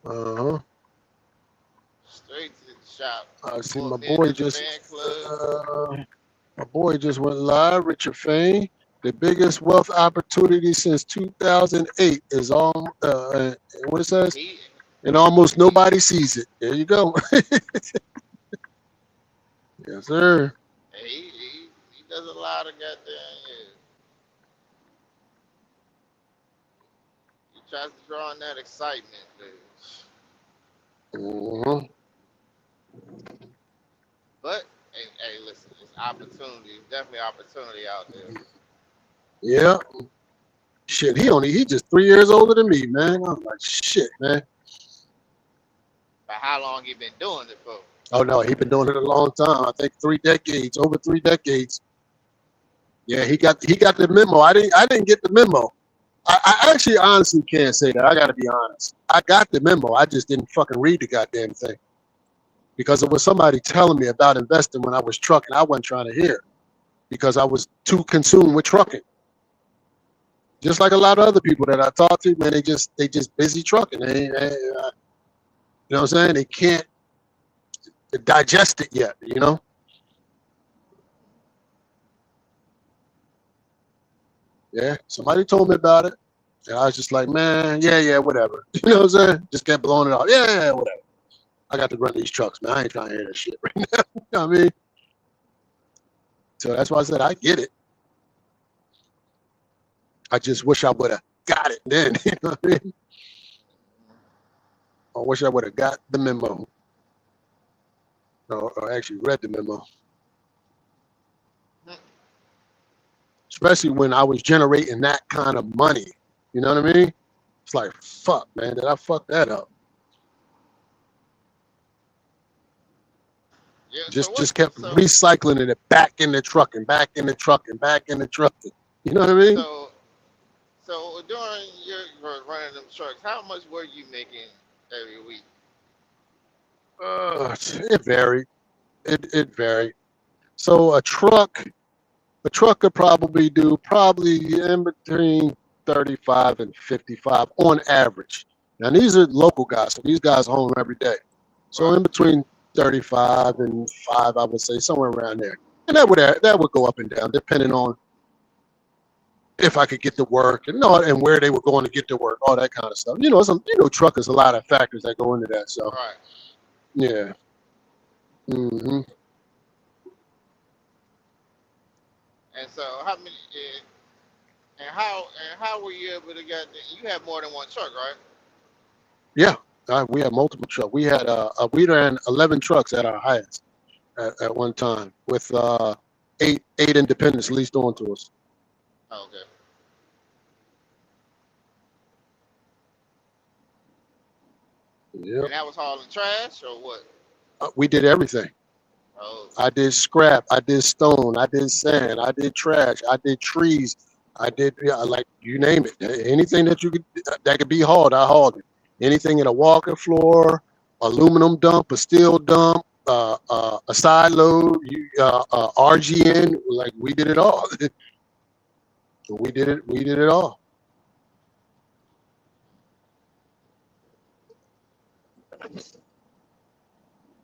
Uh huh. straight to the shop. I see Pulled me in that fan club. my boy just went live. Richard Fain, the biggest wealth opportunity since 2008 is on. What it says, He and almost he nobody sees it. There you go. Yes, sir. he does a lot of goddamn. Yeah. He tries to draw on that excitement, Mhm. but hey, listen, it's opportunity. It's definitely opportunity out there. Yeah. Shit, he just 3 years older than me, man. I'm like, shit, man. But how long he been doing it for? Oh no, he been doing it a long time. I think 3 decades, over 3 decades. Yeah, he got the memo. I didn't get the memo. I actually honestly can't say that. I gotta be honest. I got the memo. I just didn't fucking read the goddamn thing. Because it was somebody telling me about investing when I was trucking. I wasn't trying to hear because I was too consumed with trucking. Just like a lot of other people that I talk to, man, they just busy trucking. You know what I'm saying? They can't digest it yet, you know? Yeah. Somebody told me about it. And I was just like, man, yeah, whatever. You know what I'm saying? Just kept blowing it off. Yeah, whatever. I got to run these trucks, man. I ain't trying to hear that shit right now. You know what I mean? So that's why I said I get it. I just wish I would have got it then. You know what I mean? I wish I would have got the memo. Or actually read the memo. Especially when I was generating that kind of money. You know what I mean? It's like, fuck, man, did I fuck that up? Yeah. Just kept recycling it back in the trucking, back in the trucking, back in the trucking. You know what I mean? So during your running them trucks, how much were you making every week? It varied. It varied. So a truck could probably do in between 35 and 55 on average. Now these are local guys, so these guys are home every day. So Right. in between 35 and 5, I would say somewhere around there. And that would go up and down depending on if I could get to work and where they were going to get to work, all that kind of stuff. Truck is a lot of factors that go into that. So Right. yeah. Hmm. And so how many? And how were you able to get? You had more than one truck, right? Yeah. We had multiple trucks. We ran 11 trucks at our highest at one time with eight independents leased onto us. Oh, okay. Yep. And that was hauling trash or what? We did everything. Oh, I did scrap. I did stone. I did sand. I did trash. I did trees. I did like you name it. Anything that you could that could be hauled, I hauled it. Anything in a walking floor, aluminum dump, a steel dump, a side load, RGN. Like we did it all. we did it. We did it all.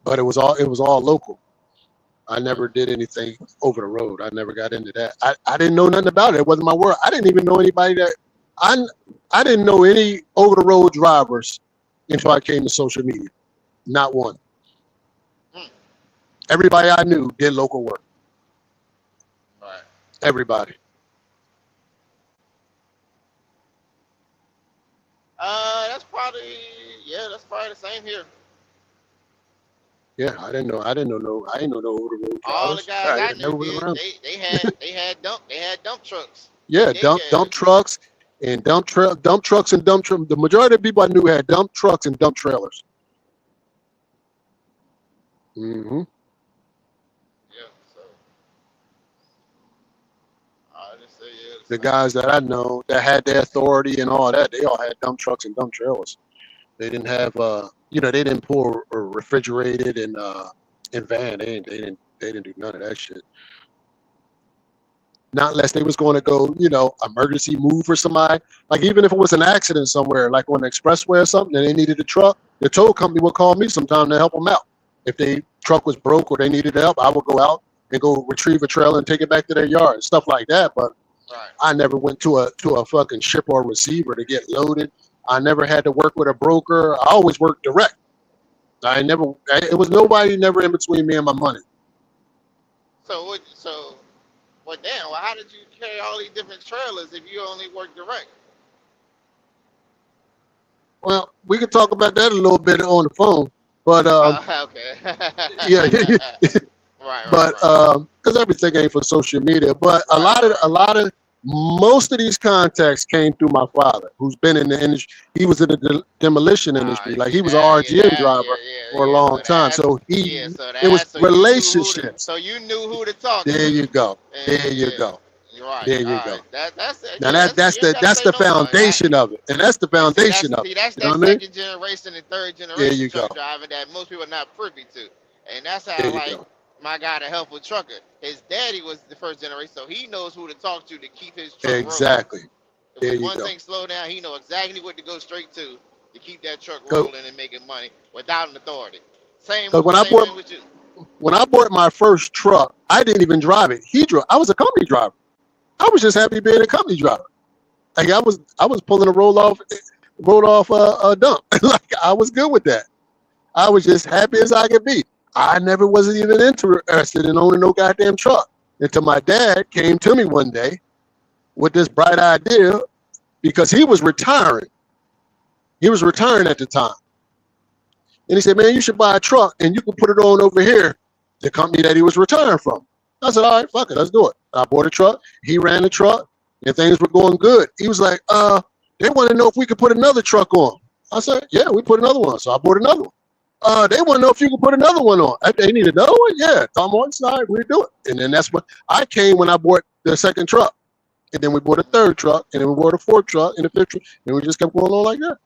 But it was all local. I never did anything over the road. I never got into that. I didn't know nothing about it. It wasn't my world. I didn't even know anybody that I didn't know any over the road drivers until I came to social media. Not one. mm, Everybody I knew did local work. right. Everybody. That's probably that's probably the same here. Yeah, I didn't know no over the road All the drivers. guys I Never knew went did. around. They had dump trucks. Yeah, They dump did. trucks and dump trucks and the majority of the people I knew had dump trucks and dump trailers. Hmm. Yeah. So I just say The guys that I know that had the authority and all that, they all had dump trucks and dump trailers. They didn't have they didn't pull a refrigerated and van. They didn't do none of that shit. Not unless they was going to go, emergency move for somebody. Like even if it was an accident somewhere, like on the expressway or something, and they needed a truck, the tow company would call me sometime to help them out. If their truck was broke or they needed help, I would go out and go retrieve a trailer and take it back to their yard and stuff like that. But right. I never went to a fucking shipper or receiver to get loaded. I never had to work with a broker. I always worked direct. It was nobody never in between me and my money. So well, damn. Well, how did you carry all these different trailers if you only work direct? Well, we could talk about that a little bit on the phone, but Okay. yeah, Right. but Right. because everything ain't for social media. But a lot of most of these contacts came through my father, who's been in the industry. He was in the demolition industry, like he was an RGM driver for a long time. So it was relationships. So you knew who to talk to. There you go. And, There you go. You're right. There you All go. right. That's it. Now Yeah, that's the foundation of it, and that's the foundation of it. That's You know that what I mean? second generation and third There generation you truck go. driver that most people are not privy to, and that's how There you like go. my guy, the helpful trucker, his daddy was the first generation, so he knows who to talk to keep his truck rolling. Exactly. There If you one go. thing slow down, he know exactly what to go straight to keep that truck So, rolling and making money without an authority. Same so same thing with you. when I bought my first truck, I didn't even drive it. He drove. I was a company driver. I was just happy being a company driver. Like I was pulling a roll off a dump. Like I was good with that. I was just happy as I could be. I never wasn't even interested in owning no goddamn truck until my dad came to me one day with this bright idea because he was retiring. He was retiring at the time. And he said, man, you should buy a truck and you can put it on over here, the company that he was retiring from. I said, all right, fuck it, let's do it. I bought a truck. He ran the truck and things were going good. He was like, they want to know if we could put another truck on. I said, yeah, we put another one. So I bought another one. They want to know if you could put another one on. They need another one? Yeah, Tom on side, we do it. And then that's what I came when I bought the second truck. And then we bought a third truck, and then we bought a fourth truck, and a fifth truck, and we just kept going on like that.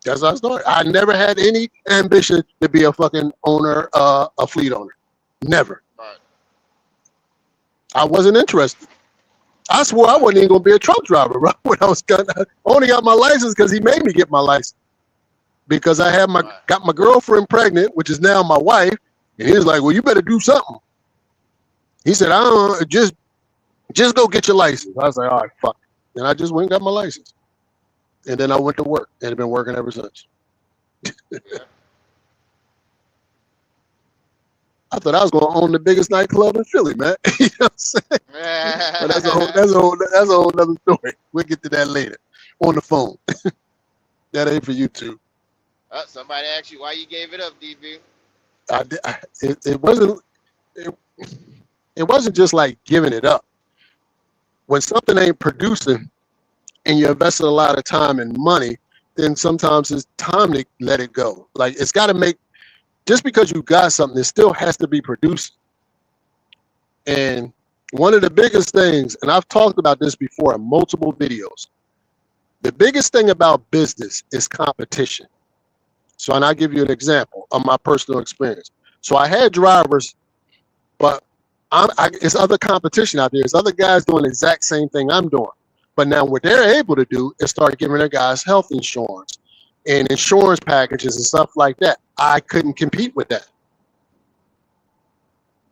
That's how I started. I never had any ambition to be a fucking owner, a fleet owner. Never. Right. I wasn't interested. I swore I wasn't even gonna be a truck driver, right? When I only got my license because he made me get my license. Because I had got my girlfriend pregnant, which is now my wife, and he was like, well, you better do something. He said, I don't just go get your license. I was like, all right, fuck. And I just went and got my license. And then I went to work and have been working ever since. Yeah. I thought I was going to own the biggest nightclub in Philly, man. You know what I'm saying? But that's a whole other story. We'll get to that later on the phone. That ain't for YouTube. Somebody asked you why you gave it up, DB. It wasn't just like giving it up. When something ain't producing and you invested a lot of time and money, then sometimes it's time to let it go. Like it's got to make, just because you got something, it still has to be produced. And one of the biggest things, and I've talked about this before in multiple videos, the biggest thing about business is competition. So, and I'll give you an example of my personal experience. So I had drivers, but it's other competition out there. There's other guys doing the exact same thing I'm doing. But now what they're able to do is start giving their guys health insurance and insurance packages and stuff like that. I couldn't compete with that.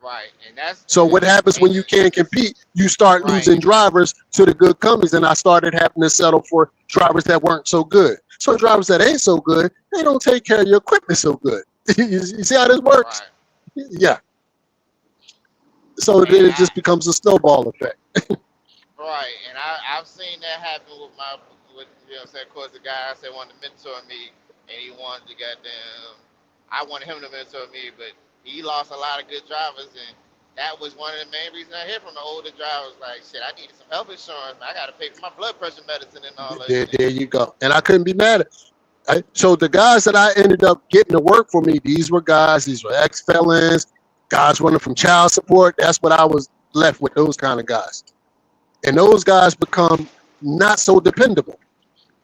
Right, and that's So what happens when you can't compete? You start Right. losing drivers to the good companies, and I started having to settle for drivers that weren't so good. So drivers that ain't so good, they don't take care of your equipment so good. You see how this works? right. Yeah. So then it just becomes a snowball effect. Right, and I've seen that happen with you know what I'm saying, of course, the guy I said wanted to mentor me, and he wanted to I wanted him to mentor me, but he lost a lot of good drivers, and that was one of the main reasons I hear from the older drivers, like, shit, I needed some health insurance, man. I got to pay for my blood pressure medicine and all that shit. There you go. And I couldn't be mad at it. So the guys that I ended up getting to work for me, these were ex-felons, guys running from child support. That's what I was left with, those kind of guys. And those guys become not so dependable.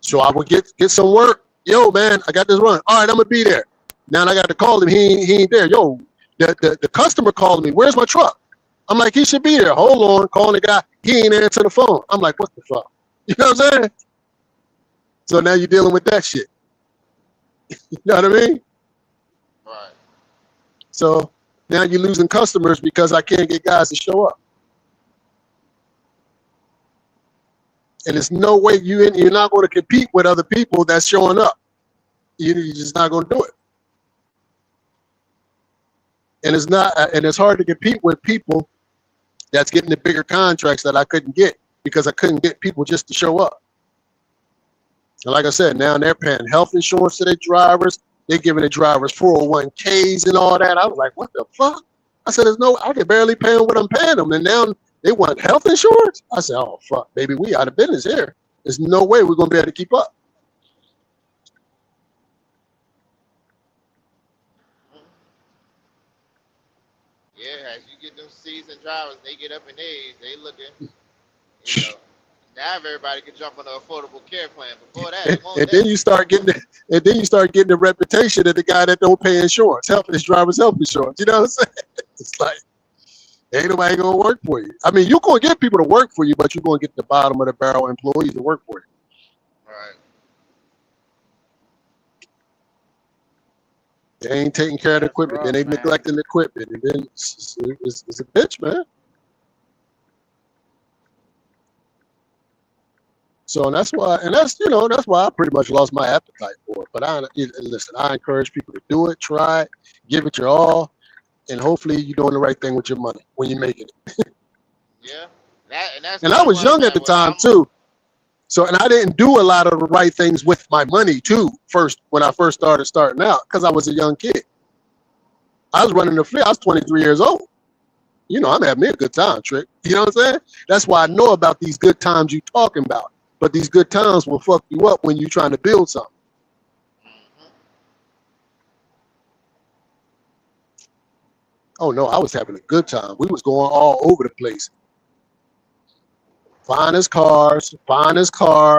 So I would get some work. Yo, man, I got this run. All right, I'm gonna be there. Now I got to call him. He ain't there. Yo, the customer called me. Where's my truck? I'm like, he should be there. Hold on, calling the guy. He ain't answering the phone. I'm like, what the fuck? You know what I'm saying? So now you're dealing with that shit. You know what I mean? Right. So now you're losing customers because I can't get guys to show up. And there's no way you're not going to compete with other people that's showing up. You're just not going to do it. And it's hard to compete with people that's getting the bigger contracts that I couldn't get because I couldn't get people just to show up. And like I said, now they're paying health insurance to their drivers. They're giving the drivers 401ks and all that. I was like, what the fuck? I said, I can barely pay them what I'm paying them. And now they want health insurance? I said, oh, fuck, baby, we out of business here. There's no way we're going to be able to keep up. Yeah, as you get them seasoned drivers, they get up in age, they looking, you know, now everybody can jump on an affordable care plan. Before that, And then you start getting the reputation of the guy that don't pay insurance, his driver's health insurance. You know what I'm saying? It's like, ain't nobody gonna work for you. I mean, you're gonna get people to work for you, but you're gonna get the bottom of the barrel employees to work for you. Right. They ain't taking care of the That's equipment, then rough, they man. neglecting the equipment, and then it's a bitch, man. So that's why I pretty much lost my appetite for it. But listen, I encourage people to do it, try it, give it your all, and hopefully you're doing the right thing with your money when you're making it. Yeah. That's And I was young at the time too. So, and I didn't do a lot of the right things with my money too, when I first starting out, because I was a young kid. I was running the fleet. I was 23 years old. You know, I'm having me a good time, Trick. You know what I'm saying? That's why I know about these good times you talking about. But these good times will fuck you up when you're trying to build something. Oh no, I was having a good time. We was going all over the place. Finest cars, finest clothes,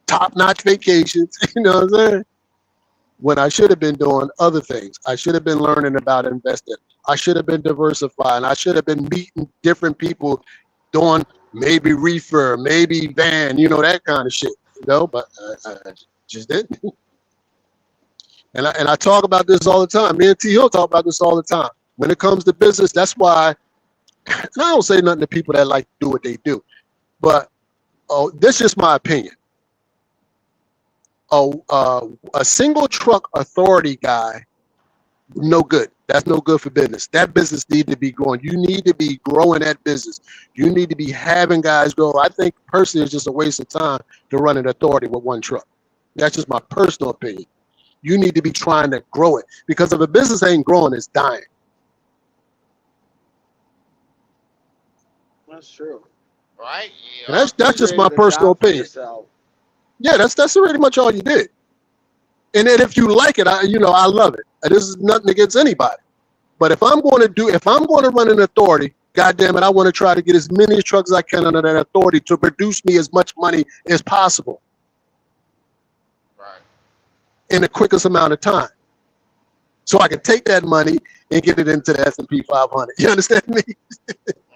top-notch vacations. You know what I'm saying? When I should have been doing other things. I should have been learning about investing. I should have been diversifying. I should have been meeting different people, doing maybe reefer, maybe van, that kind of shit. But I just didn't. And I talk about this all the time. Me and T Hill talk about this all the time. When it comes to business, that's why I don't say nothing to people that like to do what they do. But this is my opinion. A single truck authority guy, no good. That's no good for business. That business needs to be growing. You need to be growing that business. You need to be having guys grow. I think personally it's just a waste of time to run an authority with one truck. That's just my personal opinion. You need to be trying to grow it, because if a business ain't growing, it's dying. That's true. Right? And Yeah. that's just my Created a personal job for opinion. yourself. Yeah, that's pretty much all you did. And then if you like it, I love it. And this is nothing against anybody. But if I'm going to run an authority, God damn it, I want to try to get as many trucks as I can under that authority to produce me as much money as possible Right. in the quickest amount of time. So I can take that money and get it into the S&P 500. You understand me?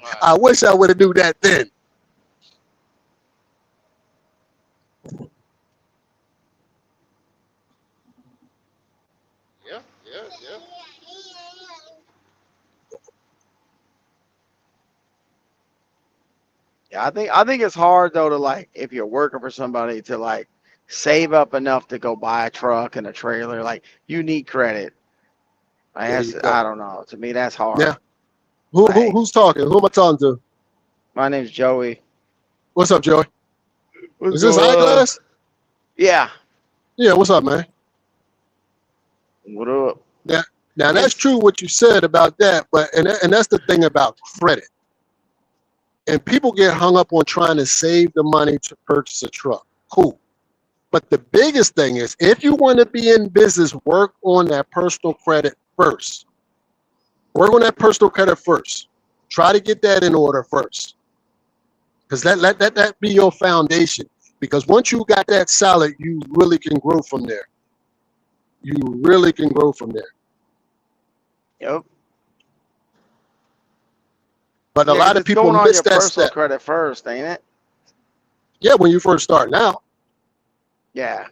Right. I wish I would have do that then. Yeah. Yeah. Yeah. Yeah, I think it's hard though to like if you're working for somebody to like save up enough to go buy a truck and a trailer. Like you need credit. I There guess you go. I don't know. To me, that's hard. Yeah. Like, Who's talking? Who am I talking to? my name's Joey. What's up, Joey? What's Is this going on? Eyeglass? Yeah. Yeah, what's up, man? What up? Now that's true what you said about that, but and that's the thing about credit. And people get hung up on trying to save the money to purchase a truck. Cool. But the biggest thing is if you want to be in business, work on that personal credit first. Work on that personal credit first. Try to get that in order first. Because let that be your foundation. Because once you got that solid, you really can grow from there. You really can grow from there. Yep. But a Yeah, lot 'cause of it's people going on miss your that personal step. credit first, ain't it? Yeah, when you first start now. Yeah.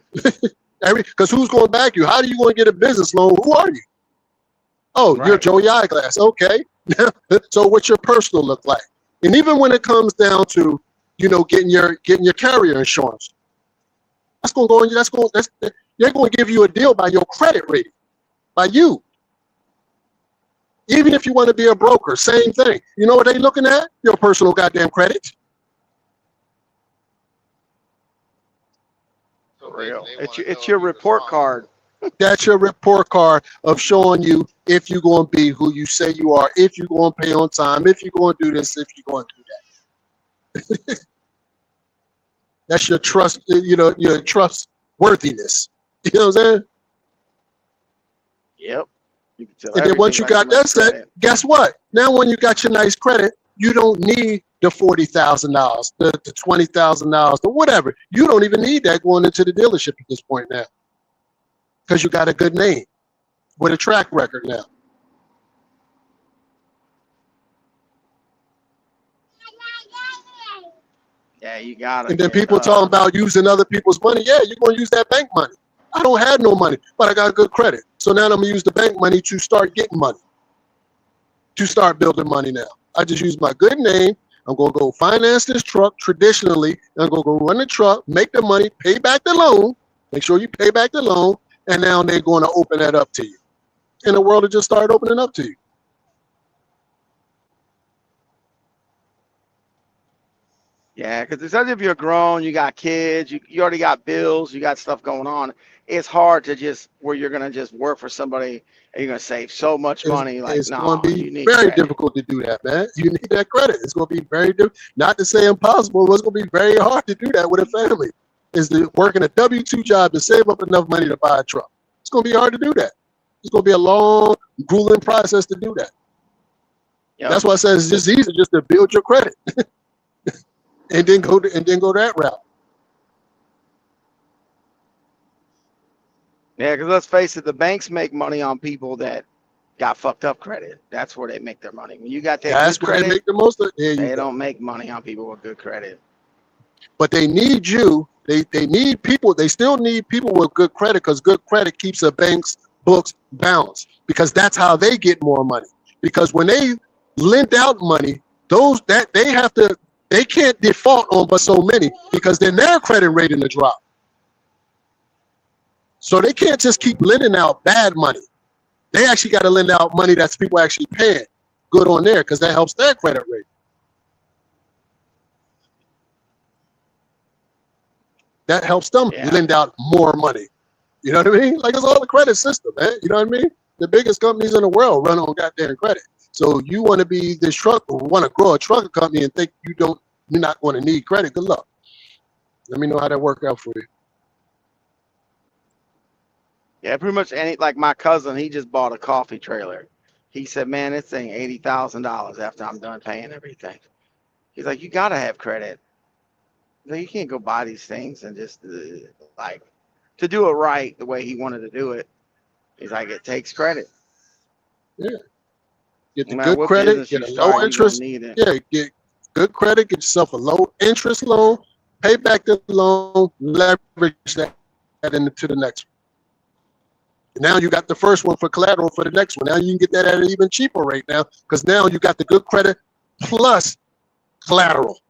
Because who's going to back you? How are you going to get a business loan? Who are you? Oh, you're Right. Joey Eyeglass. Okay. So what's your personal look like? And even when it comes down to, getting your carrier insurance, that's going to go in. They're going to give you a deal by your credit rating, by you. Even if you want to be a broker, same thing. You know what they're looking at? Your personal goddamn credit. So For real. they It's wanna it's know your if you report responsible. card. That's your report card of showing you if you're going to be who you say you are, if you're going to pay on time, if you're going to do this, if you're going to do that. That's your trust, your trustworthiness. You know what I'm saying? Yep. You can tell And then once everything you about got that somebody's set, credit. guess what? Now when you got your nice credit, you don't need the $40,000, the $20,000, or whatever. You don't even need that going into the dealership at this point now. Because you got a good name with a track record now. Yeah, you gotta And then get people talking about using other people's money. Yeah, you're going to use that bank money. I don't have no money, but I got good credit. So now I'm going to use the bank money to start getting money, to start building money now. I just use my good name. I'm going to go finance this truck traditionally. I'm going to go run the truck, make the money, pay back the loan. Make sure you pay back the loan. And now they're going to open that up to you. And the world will just start opening up to you. Yeah, because it's as if you're grown, you got kids, you already got bills, you got stuff going on. It's hard to just where you're gonna just work for somebody and you're gonna save so much money. Like, It's no, going to you be need very credit. difficult to do that, man. You need that credit. It's going to be very difficult. Not to say impossible, but it's going to be very hard to do that with a family. Is to working a W-2 job to save up enough money to buy a truck. It's going to be hard to do that. It's going to be a long, grueling process to do that. Yep. That's why I said it's just easy just to build your credit and then go that route. Yeah, because let's face it, the banks make money on people that got fucked up credit. That's where they make their money. When you got that That's good where they credit, make the most of it. There you they go. don't make money on people with good credit. But they need you. They need people. They still need people with good credit because good credit keeps a bank's books balanced because that's how they get more money. Because when they lend out money, they can't default on but so many because then their credit rating will drop. So they can't just keep lending out bad money. They actually got to lend out money that's people actually paying good on there because that helps their credit rating. That helps them Yeah. lend out more money. You know what I mean? Like it's all the credit system, man. You know what I mean? The biggest companies in the world run on goddamn credit. So you want to be this want to grow a trucking company and think you don't you're not going to need credit. Good luck. Let me know how that worked out for you. Yeah, pretty much any, like my cousin, he just bought a coffee trailer. He said, man, this thing $80,000 after I'm done paying everything. He's like, you gotta have credit. No, you can't go buy these things and just like to do it right the way he wanted to do it. He's like, it takes credit. Yeah. Get the No matter good what credit, business get you a start, low you're gonna interest. need it. Yeah, get good credit, get yourself a low interest loan, pay back the loan, leverage that into the next one. Now you got the first one for collateral for the next one. Now you can get that at an even cheaper rate now, because now you got the good credit plus collateral.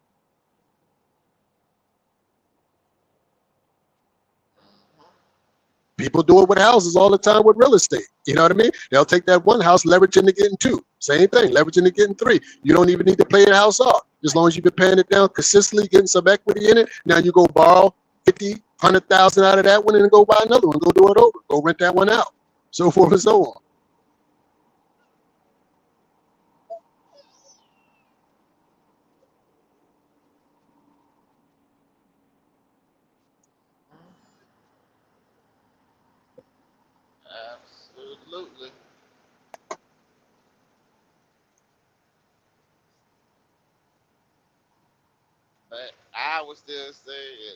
People do it with houses all the time with real estate. You know what I mean? They'll take that one house, leverage into getting two. Same thing, leverage into getting three. You don't even need to pay the house off. As long as you've been paying it down consistently, getting some equity in it. Now you go borrow 50, 100,000 out of that one and go buy another one. Go do it over. Go rent that one out. So forth and so on. Absolutely. But I would still say,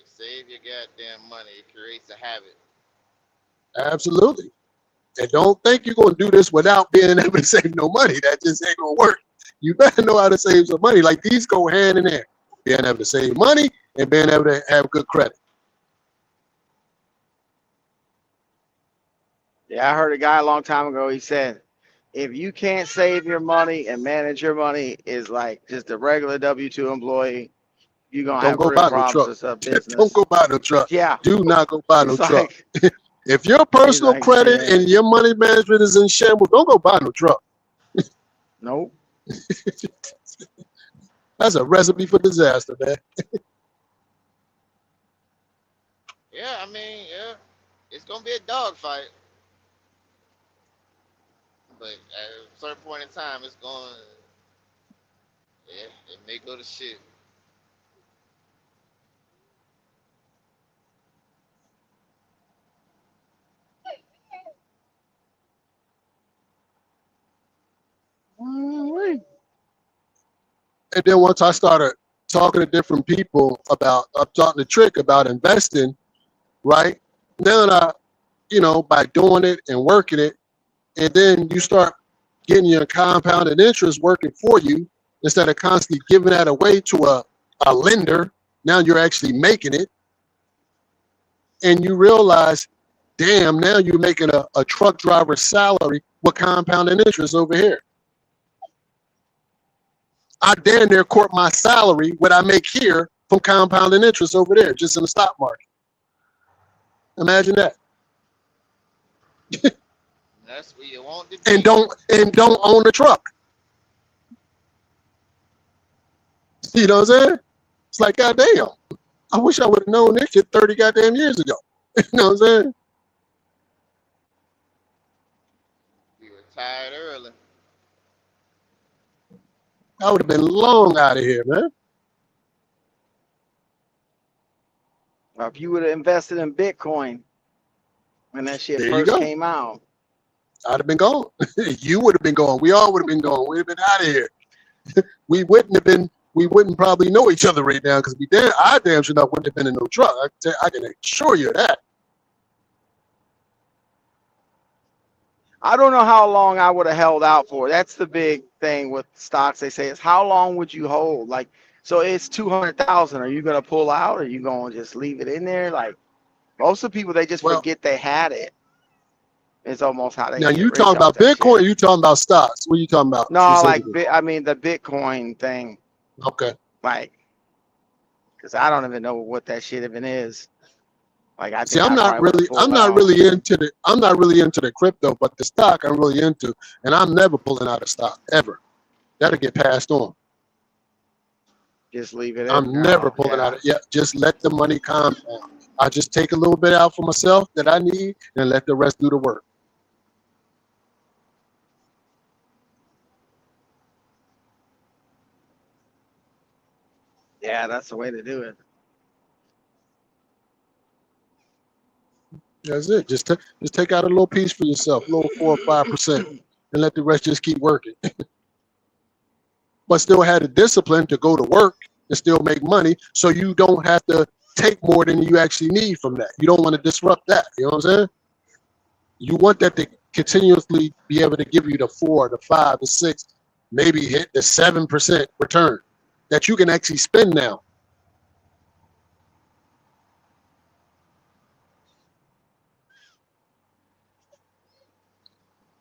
save your goddamn money. It creates a habit. Absolutely. And don't think you're going to do this without being able to save no money. That just ain't going to work. You better know how to save some money. Like these go hand in hand. Being able to save money and being able to have good credit. Yeah, I heard a guy a long time ago. He said, if you can't save your money and manage your money, is like just a regular W-2 employee, you're gonna Don't have go real buy no problems truck. with some Don't business. go buy no truck. Yeah, Do not go buy no he's truck. like, If your he's personal like, credit yeah, and your money management is in shambles, don't go buy no truck. nope. That's a recipe for disaster, man. Yeah, I mean, yeah, it's gonna be a dogfight, but at a certain point in time, it's going. Yeah, it may go to shit. And then once I started talking to different people about, I'm talking to Trick about investing, right? Then by doing it and working it, and then you start getting your compounded interest working for you instead of constantly giving that away to a lender. Now you're actually making it, and you realize, damn, now you're making a truck driver's salary with compounded interest over here. I damn near court my salary, what I make here, from compounding interest over there, just in the stock market. Imagine that. That's where you want to be. And don't own the truck. You know what I'm saying? It's like, goddamn, I wish I would have known this shit 30 goddamn years ago. You know what I'm saying? You retired early. I would have been long out of here, man. Well, if you would have invested in Bitcoin when that shit There you first go. came out, I'd have been gone. You would have been gone. We all would have been gone. We'd have been out of here. We wouldn't probably know each other right now because I damn sure not wouldn't have been in no truck. I can assure you of that. I don't know how long I would have held out for. That's the big thing with stocks. They say is how long would you hold? Like, so it's 200,000. Are you gonna pull out? Or are you gonna just leave it in there? Like most of the people, they just Well, forget they had it. It's almost how they now get you rich talking off about that Bitcoin or shit. you talking about stocks? What are you talking about No, like specifically? I mean the Bitcoin thing. Okay. Like, because I don't even know what that shit even is. Like I See, think I probably would have I'm pulled not out. really into the crypto, but the stock I'm really into, and I'm never pulling out of stock ever. That'll get passed on. Just leave it in. I'm never Oh, pulling out yeah. of. Yeah, just let the money compound. I just take a little bit out for myself that I need, and let the rest do the work. Yeah, that's the way to do it. That's it. Just take out a little piece for yourself, a little 4 or 5%, and let the rest just keep working. But still have the discipline to go to work and still make money, so you don't have to take more than you actually need from that. You don't want to disrupt that. You know what I'm saying? You want that to continuously be able to give you the 4, the 5, the 6, maybe hit the 7% return that you can actually spend now.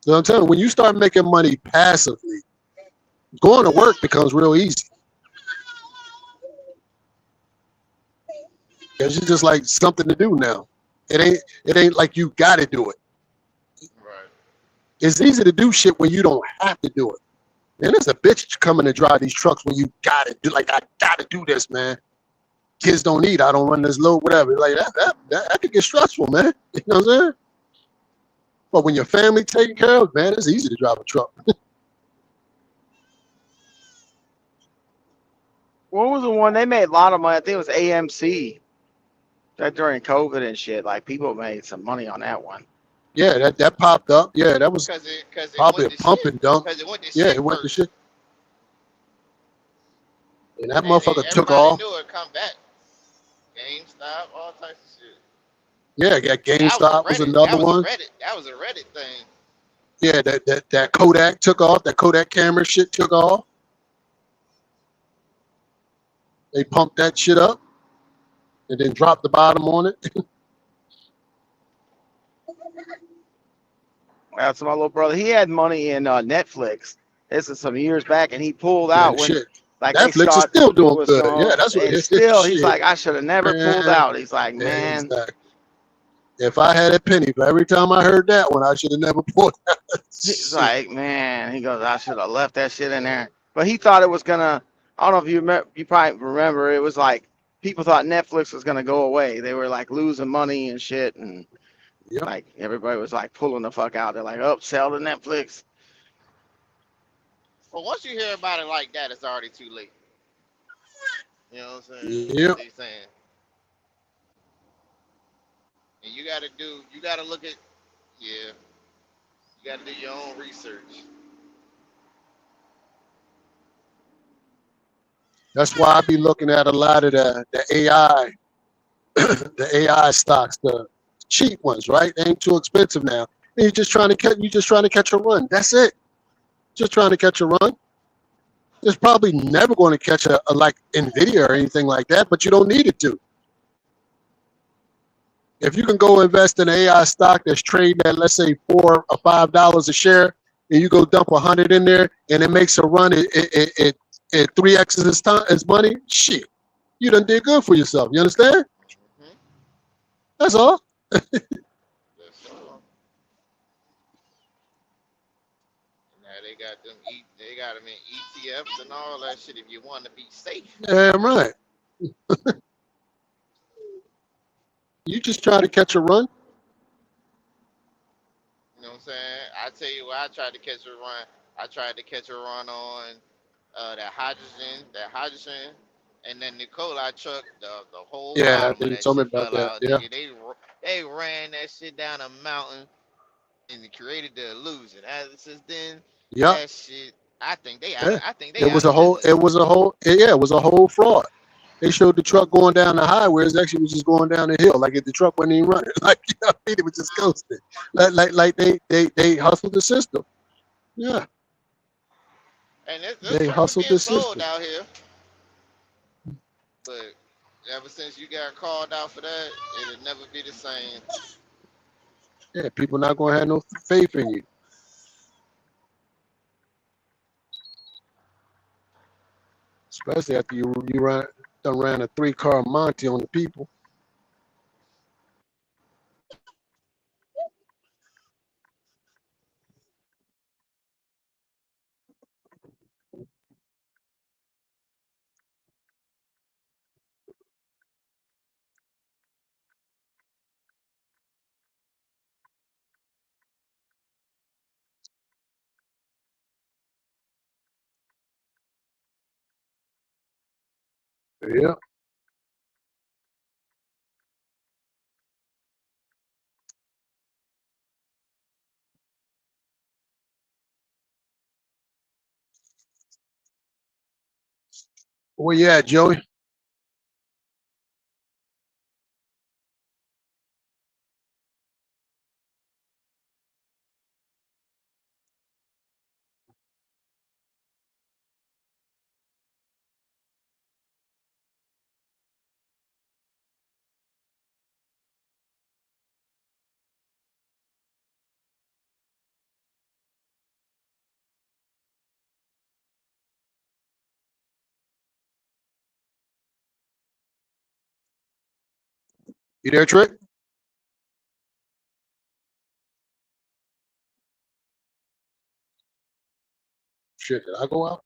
So I'm telling you, when you start making money passively, going to work becomes real easy. Because it's just like something to do now. It ain't like you gotta do it. Right. It's easy to do shit when you don't have to do it. And it's a bitch coming to drive these trucks when you gotta do, like, I gotta do this, man. Kids don't eat, I don't run this load, whatever. Like that could get stressful, man. You know what I'm saying? But when your family taken care of, man, it's easy to drive a truck. What was the one they made a lot of money? I think it was AMC. That during COVID and shit, like people made some money on that one. Yeah, that popped up. Yeah, that was Cause it probably a went to pump shit. and dump. Cause it went to Yeah, shit it went to first, shit. And that and then motherfucker took everybody off. knew it come back. GameStop, all types of shit. Yeah, GameStop was another one. That was a Reddit thing. Yeah, that Kodak took off. That Kodak camera shit took off. They pumped that shit up and then dropped the bottom on it. That's my little brother. He had money in Netflix. This is some years back, and he pulled Man, out when shit. like they Netflix is start still doing was good. Yeah, going, that's what and it is. still he's Shit, like, I should have never pulled man. out. He's like, man, Exactly. If I had a penny for every time I heard that one, I should have never pulled out. he's Shit. like, man, he goes, I should have left that shit in there. But he thought it was gonna. I don't know if you remember. You probably remember. It was like people thought Netflix was gonna go away. They were like losing money and shit, and Yep. like everybody was like pulling the fuck out. They're like, oh, sell to Netflix. But once you hear about it like that, it's already too late. You know what I'm saying? Yep. They saying, and you gotta look at, yeah, you gotta do your own research. That's why I be looking at a lot of the AI, the AI stocks, the cheap ones, right? They ain't too expensive now. And you're just trying to catch a run. That's it. Just trying to catch a run. It's probably never going to catch a like Nvidia or anything like that, but you don't need it to. If you can go invest in an AI stock that's trading at, let's say, $4 or $5 a share, and you go dump 100 in there, and it makes a run at 3x its money, shit, you done did good for yourself. You understand? Hmm. That's all. That's all. Now they got them in ETFs and all that shit. If you want to be safe, Damn right. You just try to catch a run. you know what I'm saying? I tell you what, I tried to catch a run. I tried to catch a run on that hydrogen, and then Nikola truck, the whole Yeah, bottom of you that told me shit about fell that. out, Yeah. nigga. They ran that shit down a mountain and it created the illusion. Since then, Yep. that shit, I think they out. Yeah. I think they It out was of a whole. business. It was a whole. Yeah, it was a whole fraud. They showed the truck going down the highway. It actually was just going down the hill. Like if the truck wasn't even running. Like you know what I mean? It was just coasting. Like they hustled the system. Yeah, And this they truck was hustled getting the sold system. out here, but ever since you got called out for that, it'll never be the same. Yeah, people not gonna have no faith in you, especially after you done ran a 3-car Monte on the people. Yeah. Where you at, Joey? You there, Trick? Shit, did I go out?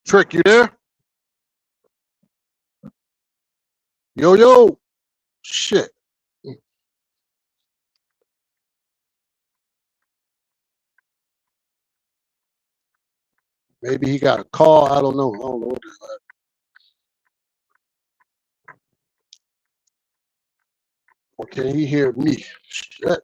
Trick, you there? Yo. Shit. Maybe he got a call. I don't know. What the- Or can he hear me? Shit.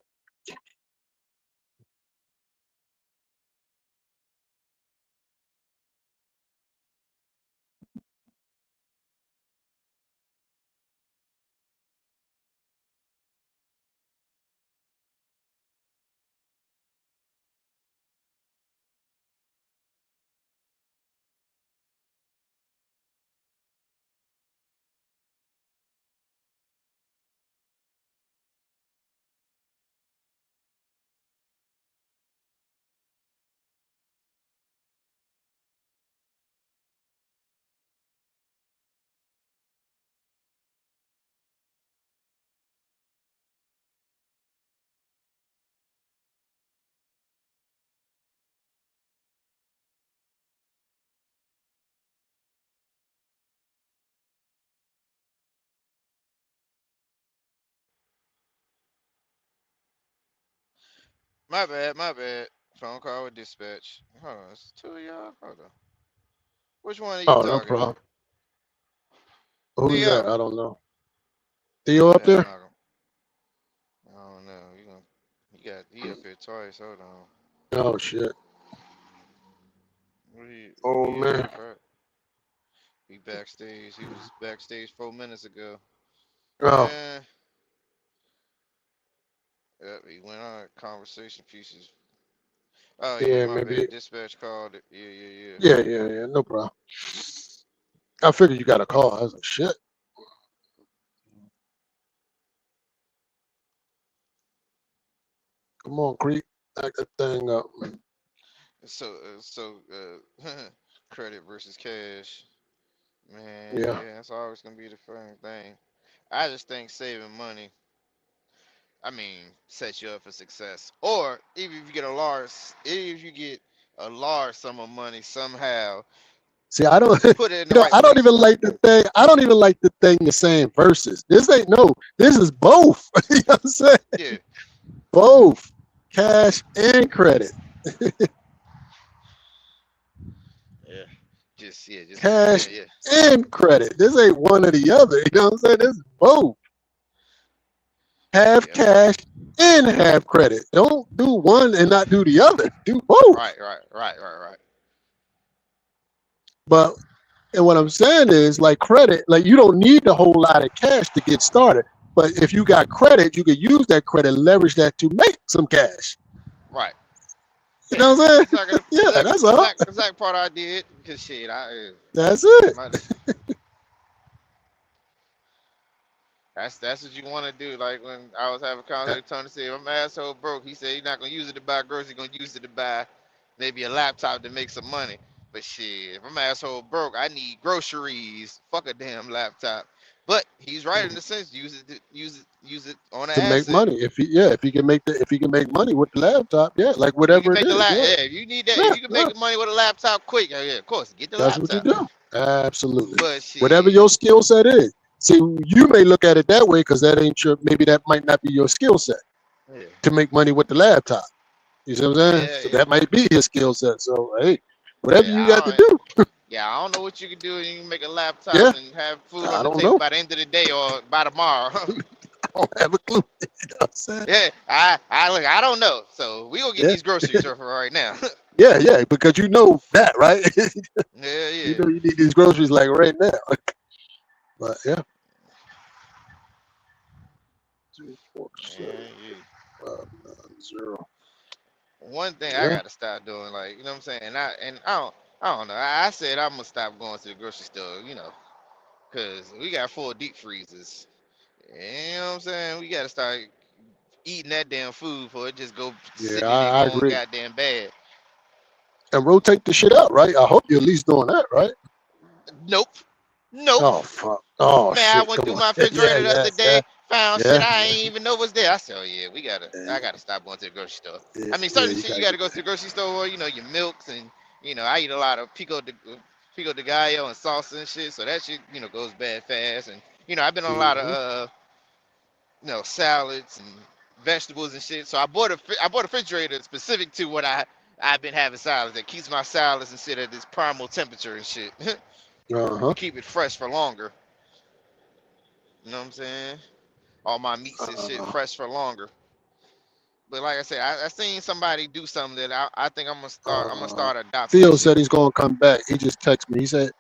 My bad, my bad. Phone call with dispatch. Hold on, it's two of y'all. Hold on. Which one are you Oh, no talking to? problem. Who's that? Theo. I don't know. Theo up Yeah, I'm there? not gonna. I don't know. He up here twice. Hold on. Oh shit. Where Oh he man. at, bro? He backstage. He was backstage 4 minutes ago. Oh Yeah. Yep, he went on conversation pieces. Oh yeah, yeah, my maybe. bad. Dispatch called it. Yeah. Yeah. No problem. I figured you got a call. I was like, shit. Come on, Creep. Back that thing up. Credit versus cash. Man, Yeah. yeah, that's always gonna be the fun thing. I just think saving money, sets you up for success. Or even if you get a large sum of money somehow, See, I don't put it in the right I don't even places. like the thing. I don't even like the thing you're saying versus. This ain't this is both. You know what I'm saying? Yeah, Both. Cash and credit. yeah. Just Cash yeah. and credit. This ain't one or the other. You know what I'm saying? This is both. Have Yep. cash and have credit. Don't do one and not do the other. Do both. Right. But and what I'm saying is, like credit, like you don't need a whole lot of cash to get started. But if you got credit, you can use that credit, leverage that to make some cash. Right. You Yeah. know what I'm saying? Exactly. Yeah, that's all. Exact part I did. Cause shit, That's it. my, that's what you want to do. Like when I was having a conversation with Tony, said, "I'm asshole broke." He said he's not gonna use it to buy groceries. He's gonna use it to buy maybe a laptop to make some money. But shit, if I'm asshole broke, I need groceries. Fuck a damn laptop. But he's right in the sense, use it on an To make asset. money. If he can make money with the laptop, yeah, like If you can whatever it make the is, yeah. if you need that, if Yeah, you can yeah. make the money with a laptop quick, yeah, of course, get the That's what you laptop. do. Absolutely. But Whatever shit, your skill set is. See, you may look at it that way because that ain't your, maybe that might not be your skill set yeah, to make money with the laptop. You see what I'm saying? So yeah. that might be his skill set. So hey, whatever Yeah, you got to do. I don't know what you can do. You can make a laptop Yeah, and have food I on the don't table know. by the end of the day or by tomorrow. I don't have a clue. You know what I'm saying? Yeah, I don't know. So we gonna get Yeah, these groceries for right now. yeah, because you know that, right? You Yeah. know you need these groceries like right now. But yeah. 2, 4, 7, Yeah, yeah. 5, 9, 0. One thing I Yeah. gotta stop doing, like, you know what I'm saying? I don't know. I said I'm gonna stop going to the grocery store, cause we got 4 deep freezers. You know what I'm saying? We gotta start eating that damn food for it just go Yeah, sitting in there I going agree. goddamn bad. And rotate the shit out, right? I hope you're at least doing that, right? Nope. Nope. Oh fuck. Oh Man, I shit. went Come through on. my Yeah, refrigerator the yeah, other yeah, day, found shit yeah, I yeah, ain't even know was there. I said, oh yeah, yeah, I gotta stop going to the grocery store. yeah, I mean, yeah, certain you shit you gotta gotta get go to that. the grocery store, your milks and I eat a lot of pico de pico de gallo and salsa and shit. So that shit, goes bad fast. And I've been on a lot of salads and vegetables and shit. So I bought a refrigerator specific to what I've been having salads that keeps my salads and shit at this primal temperature and shit. Uh-huh. Keep it fresh for longer. You know what I'm saying? All my meats and shit fresh for longer. But like I said, I seen somebody do something that I think I'm gonna start adopting. Theo said he's gonna come back. He just texted me. He said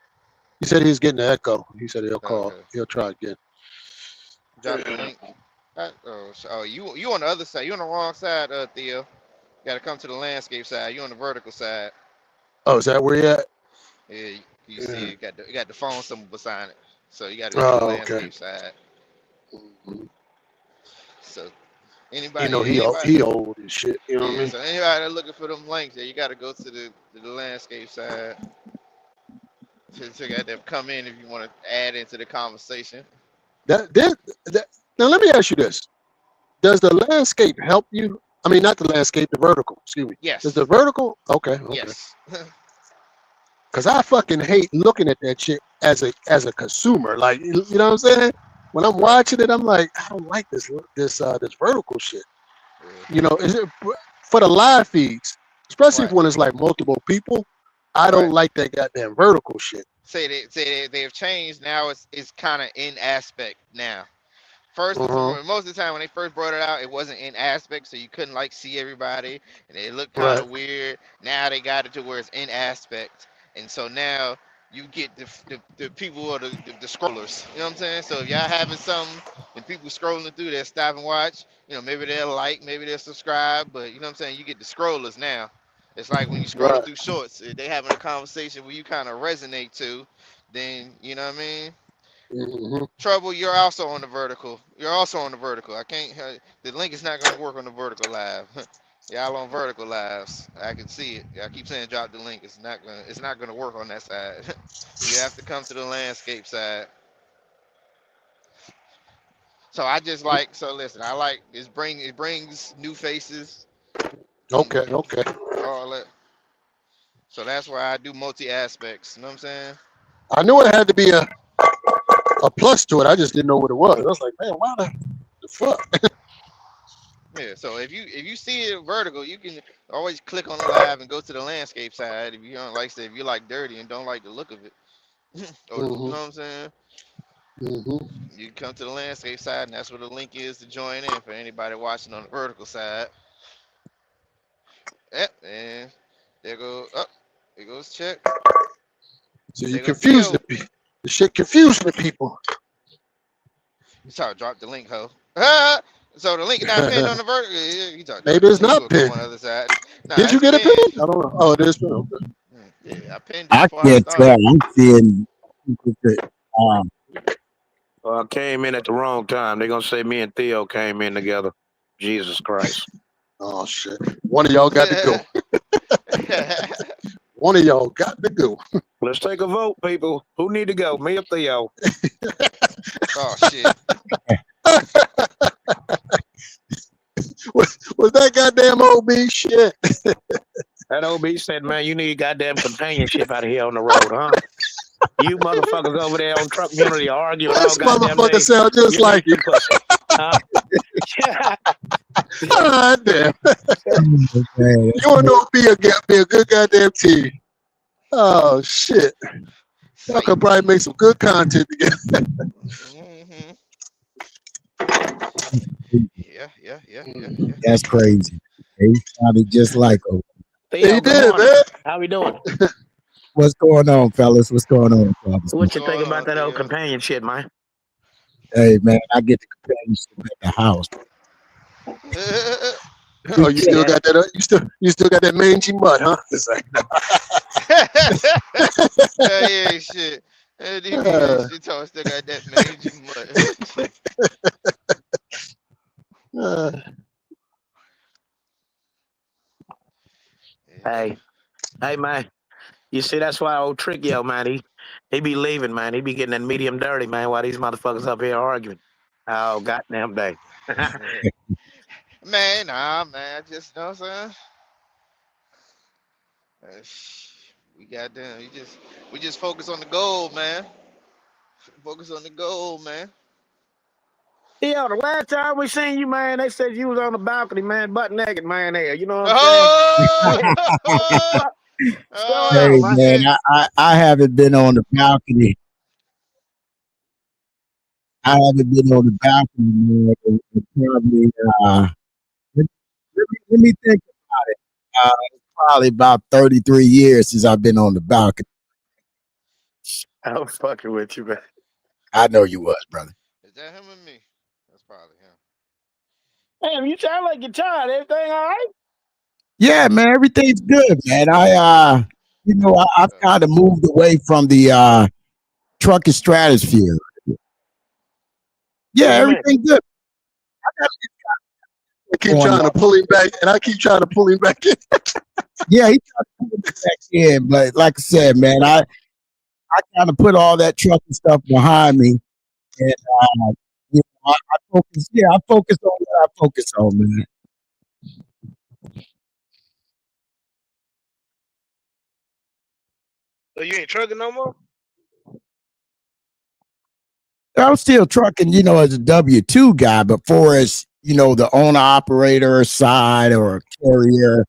he's getting an echo. He said he'll call. Okay. He'll try again. Drop the link. You on the other side. You on the wrong side, Theo. You gotta come to the landscape side. You on the vertical side. Oh, is that where you at? Yeah, you see it got the phone symbol beside it. So you gotta go to the landscape side. Mm-hmm. So anybody, he old and shit. You know what I mean? So anybody that looking for them links, you gotta go to the landscape side. To get them come in if you want to add into the conversation. Now let me ask you this: does the landscape help you? I mean, not the landscape, the vertical. Excuse me. Yes. Does the vertical? Okay. Yes. Cause I fucking hate looking at that shit as a consumer. Like, you know what I'm saying? When I'm watching it, I'm like, I don't like this vertical shit. Is it for the live feeds, especially when it's like multiple people? I don't like that goddamn vertical shit. Say they've changed now. It's kind of in aspect now. First, most of the time when they first brought it out, it wasn't in aspect, so you couldn't see everybody, and it looked kind of weird. Now they got it to where it's in aspect, and so now you get the people or the scrollers. You know what I'm saying? So if y'all having something and people scrolling through, they'll stop and watch. Maybe they'll like, maybe they'll subscribe, but you know what I'm saying? You get the scrollers now. It's like when you scroll through shorts, if they having a conversation where you kind of resonate to, then you know what I mean? Mm-hmm. Trouble, you're also on the vertical. I can't. The link is not going to work on the vertical live. Y'all on vertical lives. I can see it. I keep saying drop the link. It's not gonna work on that side. You have to come to the landscape side. So I just listen. I like it brings new faces. Okay. All that. So that's why I do multi aspects. You know what I'm saying? I knew it had to be a plus to it. I just didn't know what it was. I was like, man, why the fuck? Yeah, so if you see it vertical, you can always click on the live and go to the landscape side. If you don't if you like dirty and don't like the look of it, or you know what I'm saying, you come to the landscape side, and that's where the link is to join in for anybody watching on the vertical side. Yep, and there goes check. So you confuse the shit confusing the people. You try to drop the link, ho. So the link is not pinned on the vertical. Maybe it's not pinned. On the other side. Nah, did you get it pinned? I don't know. Oh, it is pinned. Okay. Yeah, I pinned it. I can't tell. I'm seeing. I came in at the wrong time. They're gonna say me and Theo came in together. Jesus Christ. Oh shit. One of y'all got to go. One of y'all got to go. Let's take a vote, people. Who need to go? Me or Theo? Oh shit. was that goddamn OB shit? That OB said, man, you need goddamn companionship out of here on the road, huh? You motherfuckers over there on Truck Community arguing all this goddamn motherfucker day. sound just like you. God damn. You want to be a good goddamn team. Oh shit. Y'all could probably make some good content together. Yeah. That's crazy. He sounded just like him. Theo, he did, man. How we doing? What's going on, fellas? What's going on, fellas? What you think about that old companionship, man? Hey, man, I get the companionship at the house. Oh, you still got that? You still got that mangy mud, huh? It's like, yeah, shit. She told us still got that mangy mud. Hey, man. You see, that's why old Trickio, man, he be leaving, man. He be getting that medium dirty, man, while these motherfuckers up here arguing. Oh, goddamn day. Man, nah, man. Just know what I'm saying? We goddamn. We just focus on the goal, man. Focus on the goal, man. Yo, the last time we seen you, man, they said you was on the balcony, man, butt naked, man. There, you know what I'm saying? Oh! What's going Hey on, man? man, I haven't been on the balcony. I haven't been on the balcony, man. in Probably, let me think about it. It's probably about 33 years since I've been on the balcony. I'm fucking with you, man. I know you was, brother. Is that him or me? That's probably him. Damn, you sound like you're tired. Everything all right? Yeah, man, everything's good, man. I've kind of moved away from the trucking stratosphere. Yeah, everything good. I keep trying to pull him back, and I keep trying to pull him back in. Yeah, he tried to pull me back in, but like I said, man, I kind of put all that trucking stuff behind me, and I focus. Yeah, I focus on what I focus on, man. So you ain't trucking no more? I'm still trucking, as a W-2 guy, but for as the owner operator side or carrier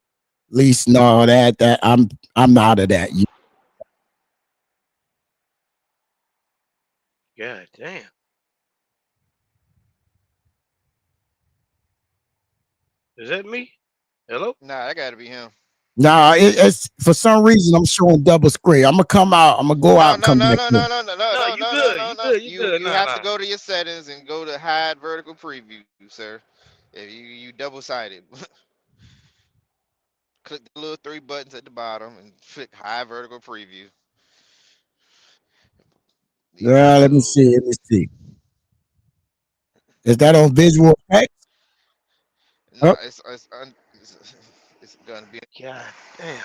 lease and all that I'm out of that. God damn. Is that me? Hello? Nah, that gotta be him. Nah, it's for some reason I'm showing double screen. I'm gonna come out. I'm gonna go out and come back in. You have to go to your settings and go to hide vertical preview, sir. If you double sided, click the little 3 buttons at the bottom and click hide vertical preview. Yeah, let me see. Is that on visual effects? No, it's gonna be. God damn.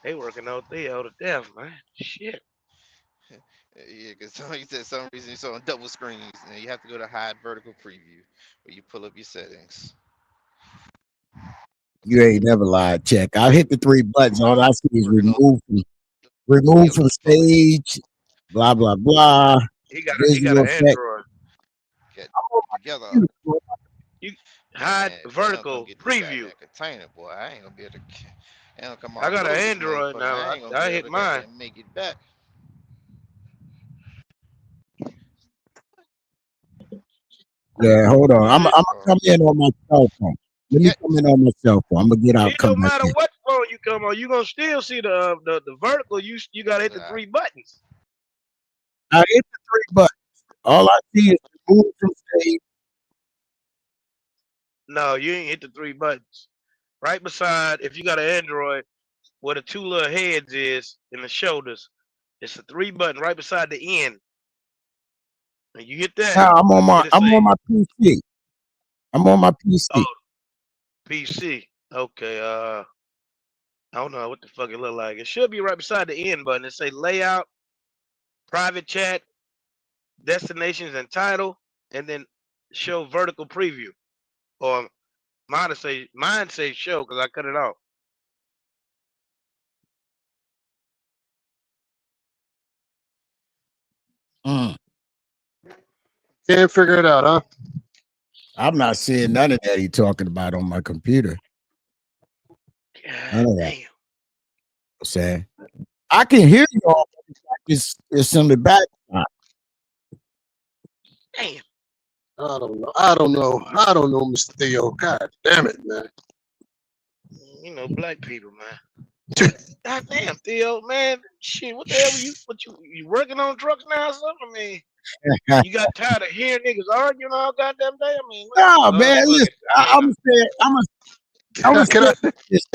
They working out Theo to death, man. Shit. Yeah, because you said some reason you saw on double screens, and you have to go to hide vertical preview where you pull up your settings. You ain't never lied, check. I hit the 3 buttons. All I see is remove from stage, blah blah blah. He got an Android. Get together. You hide vertical preview. Container, boy. I ain't gonna be able to. Come on. I got an Android now. I hit mine. Make it back. Yeah, hold on. I'm gonna come in on my cell phone. Let me come in on my cell phone. I'm gonna get out. It don't matter what phone you come on, you gonna still see the vertical. You gotta hit the 3 buttons. I hit the 3 buttons. All I see is remove from stage. No, you ain't hit the 3 buttons. Right beside, if you got an Android, where the 2 little heads is in the shoulders, it's a 3 button right beside the end. And you hit that. Now I'm on my PC. I'm on my PC. Oh, PC. Okay. I don't know what the fuck it look like. It should be right beside the end button. It say layout, private chat, destinations and title, and then show vertical preview. Or mine say show because I cut it off. Can't figure it out, huh? I'm not seeing none of that he talking about on my computer. None of that. Saying I can hear you all. It's in the background. Damn. I don't know, Mr. Theo. God damn it, man. You know, black people, man. God damn, Theo, man. Shit, what the hell you working on trucks now or something? I mean, you got tired of hearing niggas arguing all goddamn day? I mean, no, man. Listen, I'm gonna say this.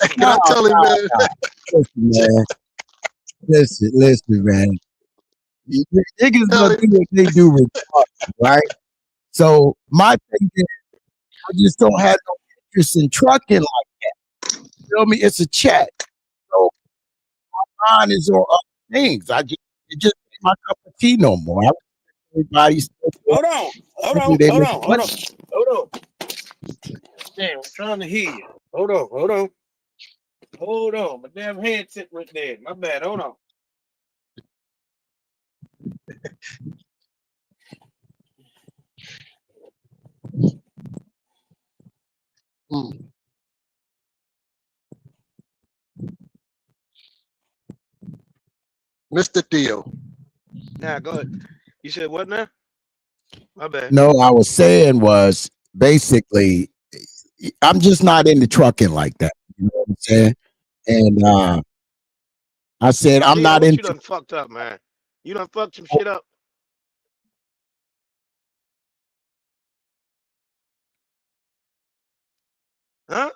Can I tell him, man? Listen, man. Niggas gonna do what they do, right? So my thing is, I just don't have no interest in trucking like that. You feel me? It's a chat. So my mind is on other things. It just ain't my cup of tea no more. Everybody's hold on. Damn, I'm trying to hear you. Hold on. Hold on, my damn headset went dead. My bad. Hold on. Mm. Mr. Theo. Now go ahead. You said what now? My bad. No, I was saying was basically, I'm just not into trucking like that. You know what I'm saying? And I said I'm Theo, not what you into. done fucked up, man? You done fucked some shit up. Huh?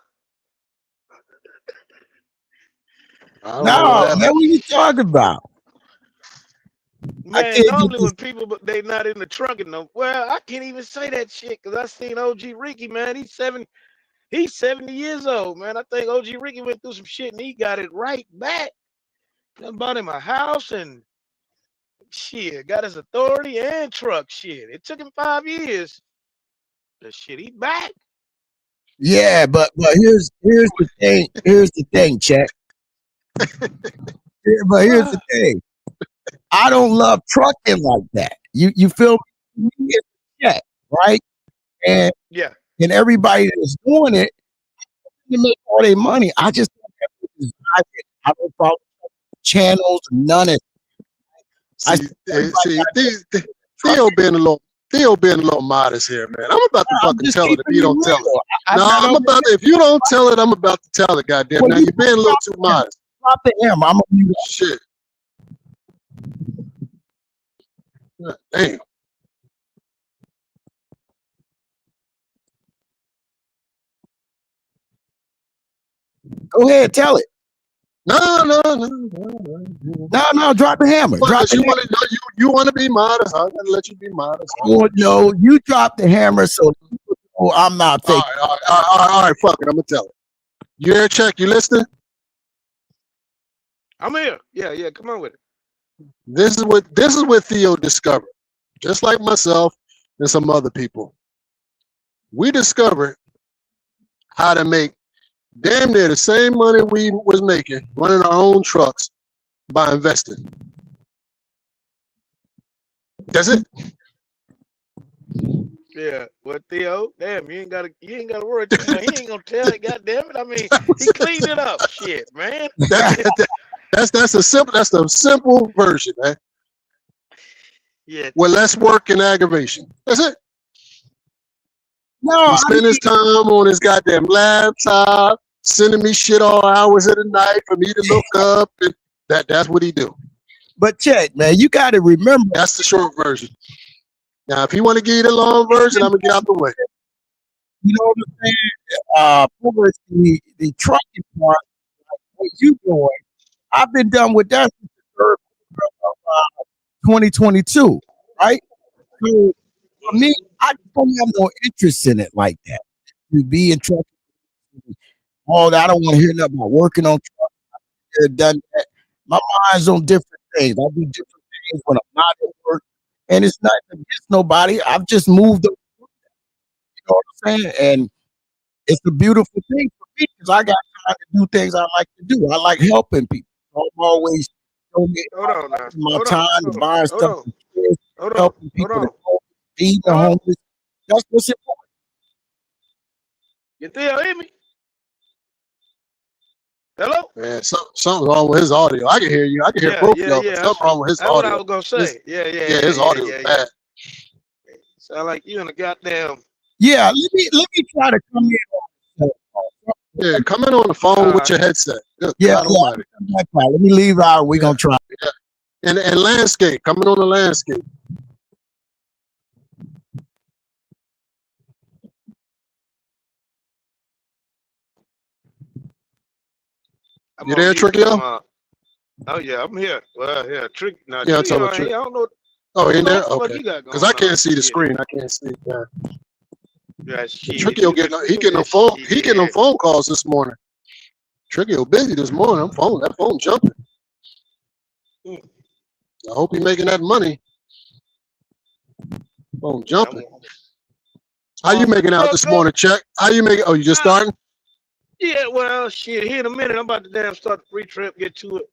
I don't know what No, happened. man, what you talking about? I Man, can't get normally this. when people but they not in the trucking no. Well, I can't even say that shit because I seen OG Ricky, man. He's 70 years old, man. I think OG Ricky went through some shit and he got it right back. Done bought him a house and shit, got his authority and truck shit. It took him 5 years. The shit, he back. Yeah, but here's the thing. Here's the thing, Chet. But here's the thing. I don't love trucking like that. You feel me? It's a check, right? And Yeah. and everybody that's doing it, you make all their money. I just don't have to desire it. I don't follow channels, none of it. I See, see everybody got Theo being a little modest here, man. I'm about to I'm fucking just tell it if keeping you it don't tell it. real. No, I'm about to, if you don't tell it, I'm about to tell it, goddamn. Well, Now you you're being a little too modest. drop the hammer. I'm gonna mute up. Shit. Damn. Go ahead, tell it. No. No, drop the hammer. Well, Drop 'cause the you hammer. want to, you want to be modest. I'm gonna let you be modest. Oh, no, you drop the hammer, so I'm not All fake. right, fuck it. I'm gonna tell it. You there, Check? You listening? I'm here. Yeah, come on with it. This is what Theo discovered. Just like myself and some other people. We discovered how to make damn near the same money we was making running our own trucks by investing. That's it. Yeah. Well, Theo, damn, you ain't gotta worry too much. He ain't gonna tell it, goddamn it. I mean, he cleaned it up. Shit, man. That's the simple version, man. Yeah. With less work and aggravation. That's it. No, He spend his time on his goddamn laptop, sending me shit all hours of the night for me to look up, and that's what he do. but check, man, you got to remember. That's the short version. Now, if you want to give you the long version, I'm gonna get out the way. You know what I'm saying? For the trucking part, like what you doing, I've been done with that since the third quarter of 2022, right? So for me, I don't have no interest in it like that. To be in trucking, all that, I don't want to hear nothing about working on trucks. I've done that. My mind's on different things. I do different things when I'm not at work, and it's not against nobody. I've just moved on. You know what I'm saying? And it's a beautiful thing for me because I got time to do things I like to do. I like helping people. So I'm always Hold on now. my time to buy stuff, Hold on. helping people, to feed the Hold on. homeless. That's what's important. You Theo hear me? Hello? Man, something's wrong with his audio. I can hear you. I can hear both of y'all. But something wrong with his That's what I audio. was gonna say. Yeah, his audio is bad. Sound like you in a goddamn. Yeah, let me try to come in. Yeah, come in on the phone with your headset. Good Yeah, God almighty. Let me leave out. We're gonna try. Yeah. And landscape, coming on the landscape. You there, Trickio? Oh yeah, I'm here. Well, yeah, Trick. No, Yeah, I'm Trickio, talking about Trick. I don't know. Oh, in there? What Okay. you got going Because I can't on? see the screen. I can't see. Yeah. Yeah, shit. Trickio getting a phone. He getting them phone calls this morning. Trickio busy this morning. That phone jumping. I hope he making that money. Phone jumping. How you making out this morning, Check? How you making? Oh, you just starting? Yeah, well, shit. Here in a minute, I'm about to damn start the free trip. Get to it.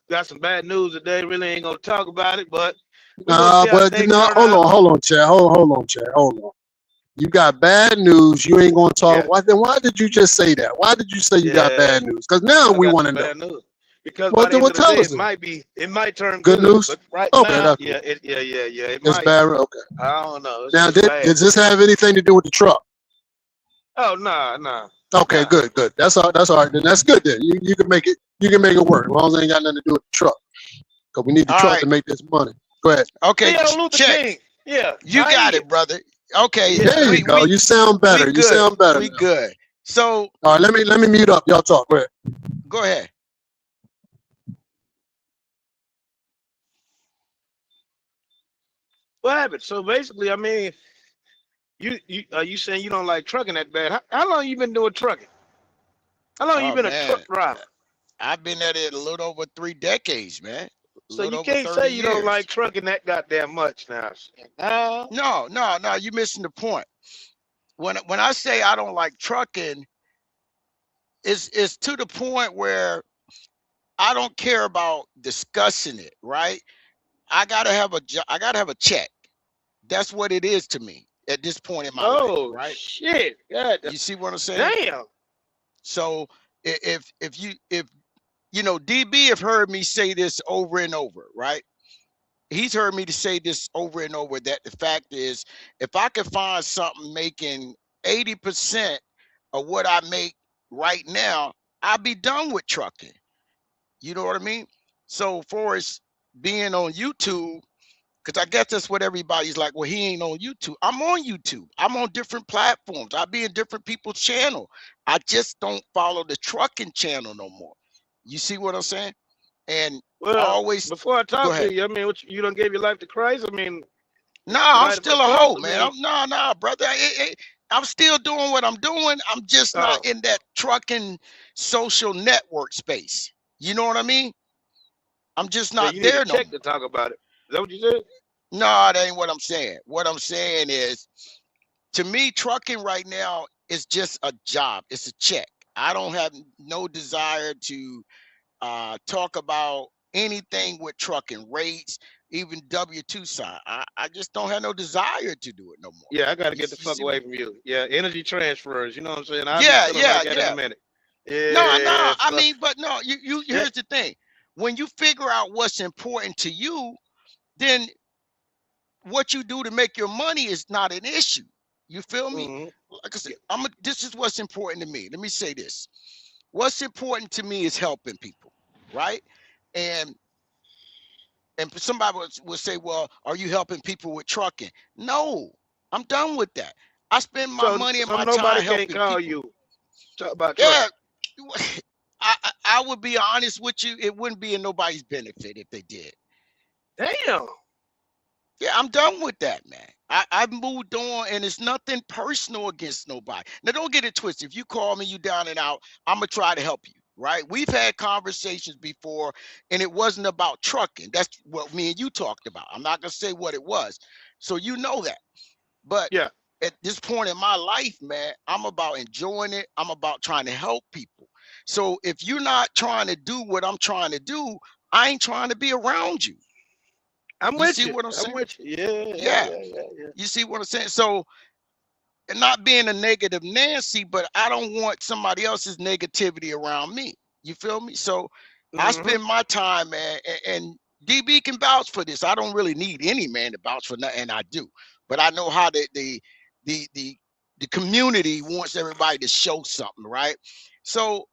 Got some bad news today. Really ain't gonna talk about it, but we're gonna see how But things no, turn out. hold on, Chad. Hold on, Chad. Hold on. You got bad news. You ain't gonna talk. Yeah. Why did you just say that? Why did you say you got Yeah, bad news? Because now I we got want some to know. bad news. Because Well, by the then end what? of the Tell day, us then. it might turn Good good. news. But right Okay, now, that's yeah, cool. it It's might. bad. Okay. I don't know. Now, It's bad. does this have anything to do with the truck? Oh nah. Okay, good. That's all. That's all right. Then that's good. Then you can make it. You can make it work. As long as it ain't got nothing to do with the truck. Because we need the All truck right. to make this money. Go ahead. Okay. Theo Luther Check. King. Yeah, You I got hear it, brother. Okay. you. There Yeah. you go. You sound better. We You good. sound better We now. good. So All right. Let me mute up. Y'all talk. Go ahead. go ahead. What happened? So basically, I mean, you saying you don't like trucking that bad? How long you been doing trucking? How long you Oh been a man, truck driver? I've been at it a little over 3 decades, man. A So little you over can't 30 say you don't like years. trucking that goddamn much now. No, you're missing the point. When I say I don't like trucking, it's to the point where I don't care about discussing it, right? I gotta have I gotta have a check. That's what it is to me at this point in my life, Oh right? shit! God, You see what I'm saying? damn. So if you know, DB have heard me say this over and over, right? He's heard me to say this over and over that the fact is, if I could find something making 80% of what I make right now, I'd be done with trucking. You know what I mean? So for us being on YouTube, because I guess that's what everybody's like, well, he ain't on YouTube. I'm on YouTube. I'm on different platforms. I be in different people's channel. I just don't follow the trucking channel no more. You see what I'm saying? And I Well, always before I go talk ahead. to you, I mean, you don't gave your life to Christ. I mean, No, you I'm died for still the a cross. hoe, I man. mean, No, brother. I'm still doing what I'm doing. I'm just not oh, in that trucking social network space. You know what I mean? I'm just so not you need a there no check more. to talk about it. Is that what you said? No, that ain't what I'm saying. What I'm saying is, to me, trucking right now is just a job. It's a check. I don't have no desire to talk about anything with trucking rates, even W-2 sign. I just don't have no desire to do it no more. Yeah, I got to You get the fuck see? away from you. Yeah, energy transfers. You know what I'm saying? I'll be feeling like that in a Yeah. minute. No. Yeah, I fuck. mean, but no. You. Yeah. Here's the thing: when you figure out what's important to you, then what you do to make your money is not an issue. You feel me? Mm-hmm. Like I said, Yeah. this is what's important to me. Let me say this. What's important to me is helping people, right? And somebody will say, well, are you helping people with trucking? No, I'm done with that. I spend my money and So my nobody time can't helping call people. you talk about Yeah, trucking. I would be honest with you. It wouldn't be in nobody's benefit if they did. Damn. Yeah, I'm done with that, man. I've moved on, and it's nothing personal against nobody. Now, don't get it twisted. If you call me, you down and out, I'm gonna try to help you. Right? We've had conversations before, and it wasn't about trucking. That's what me and you talked about. I'm not gonna say what it was, so you know that. But Yeah. at this point in my life, man, I'm about enjoying it. I'm about trying to help people. So if you're not trying to do what I'm trying to do, I ain't trying to be around you. I'm You with see you. what I'm I'm saying? with you. Yeah. Yeah. You see what I'm saying? So, and not being a negative Nancy, but I don't want somebody else's negativity around me. You feel me? So I Mm-hmm. spend my time, man, and DB can vouch for this. I don't really need any man to vouch for nothing, and I do. But I know how the community wants everybody to show something, right? So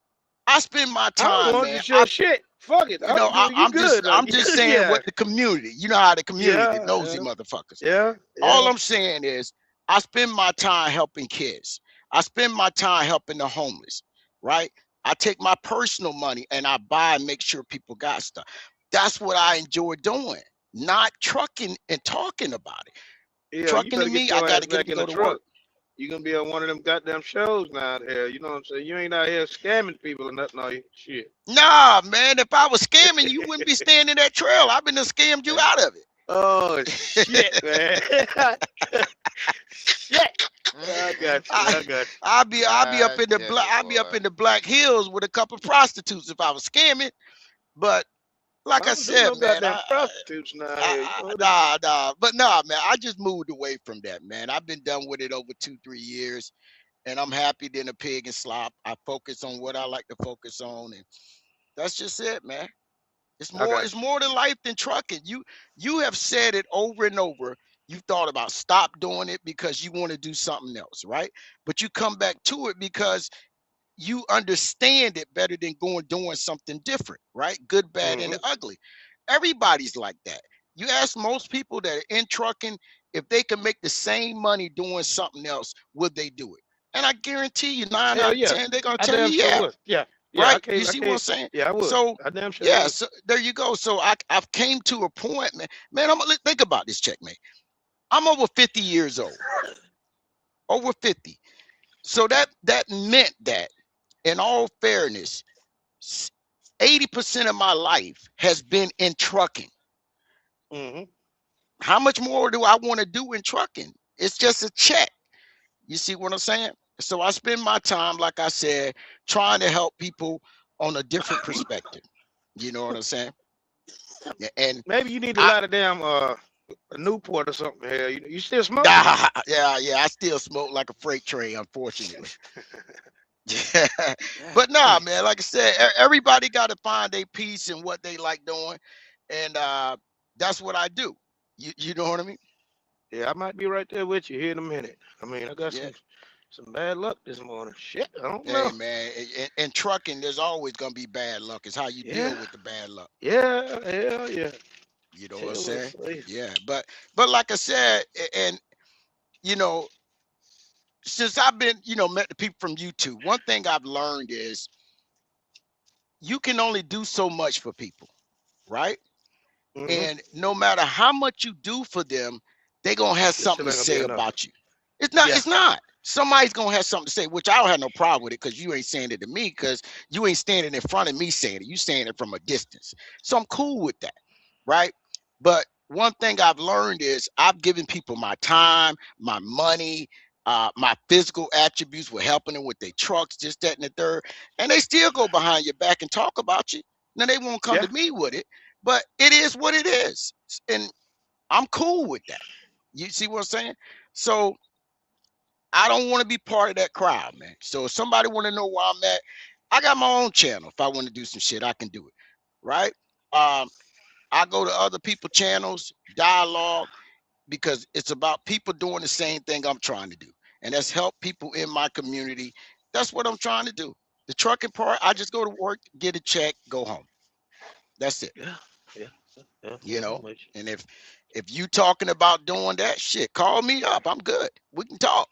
I spend my I don't time, want you man. to show shit. Fuck it. You know, You good. I'm just saying Yeah. what the community, you know how the community, Yeah. nosy motherfuckers. Yeah. All Yeah. I'm saying is I spend my time helping kids. I spend my time helping the homeless, right? I take my personal money and I buy and make sure people got stuff. That's what I enjoy doing, not trucking and talking about it. Yeah. You Trucking to better get me, I your got ass to get up back and in go the to truck. work. You're gonna be on one of them goddamn shows now out here. You know what I'm saying? You ain't out here scamming people or nothing, are you? Shit. Nah, man, if I was scamming, you wouldn't be standing that trail. I've been to scammed you out of Oh shit, it. man. Shit. I got you. I I got I'll be up I in the tell you, I'll be up boy. in the Black Hills with a couple prostitutes if I was scamming. But you. like I I don't do said, no man, goddamn prostitutes now here. You know that? nah. But nah, man, I just moved away from that, man. I've been done with it over 2, 3 years, and I'm happy than a pig and slop. I focus on what I like to focus on, and that's just it, man. I got It's more than life than trucking. You have said it over and over. You thought about stop doing it because you want to do something else, right? But you come back to it because you understand it better than going doing something different, right? Good, you. bad, and the ugly. Everybody's like that. You ask most people that are in trucking if they can make the same money doing something else, would they do it? And I guarantee you, nine Hell out of yeah. ten, they're gonna I tell you, damn sure yeah, would. Yeah. Yeah. right. You I see what I'm can't. saying? Yeah, I would. So I damn sure yeah, would. so there you go. So I've came to a point, man. Man, think about this, checkmate. I'm over 50 years old. Over 50. So that meant that, in all fairness, 80% of my life has been in trucking. Mm-hmm. How much more do I want to do in trucking? It's just a check. You see what I'm saying? So I spend my time, like I said, trying to help people on a different perspective. You know what I'm saying? And Maybe you need to I, light a damn a Newport or something here. You still smoke? yeah, I still smoke like a freight train, unfortunately. Yeah. But nah, man, like I said, everybody got to find their peace in what they like doing. And that's what I do. You know what I mean? Yeah, I might be right there with you here in a minute. I mean, I got Yeah. some bad luck this morning. Shit, I don't Hey know. man, in trucking, there's always gonna be bad luck. It's how you Yeah, deal with the bad luck. yeah, hell yeah. You know what I'm Hell saying? yeah. Yeah. But like I said, and you know, since I've been, met the people from YouTube, one thing I've learned is you can only do so much for people, right? Mm-hmm. And no matter how much you do for them, they're gonna have It something still to ain't gonna be say enough. about you. It's not, Yeah. it's not. Somebody's gonna have something to say, which I don't have no problem with it because you ain't saying it to me, because you ain't standing in front of me saying it. You saying it from a distance. So I'm cool with that, right? But one thing I've learned is I've given people my time, my money, my physical attributes with helping them with their trucks, just that and the third, and they still go behind your back and talk about you. Now they won't come Yeah. to me with it, but it is what it is, and I'm cool with that. You see what I'm saying? So I don't want to be part of that crowd, man. So if somebody want to know where I'm at, I got my own channel. If I want to do some shit, I can do it, right? Um, I go to other people channels, dialogue, because it's about people doing the same thing I'm trying to do, and that's help people in my community. That's what I'm trying to do. The trucking part, I just go to work, get a check, go home. That's it. Yeah. Yeah. Yeah. You know. I'm with you. And if you talking about doing that shit, call me up. I'm good. We can talk.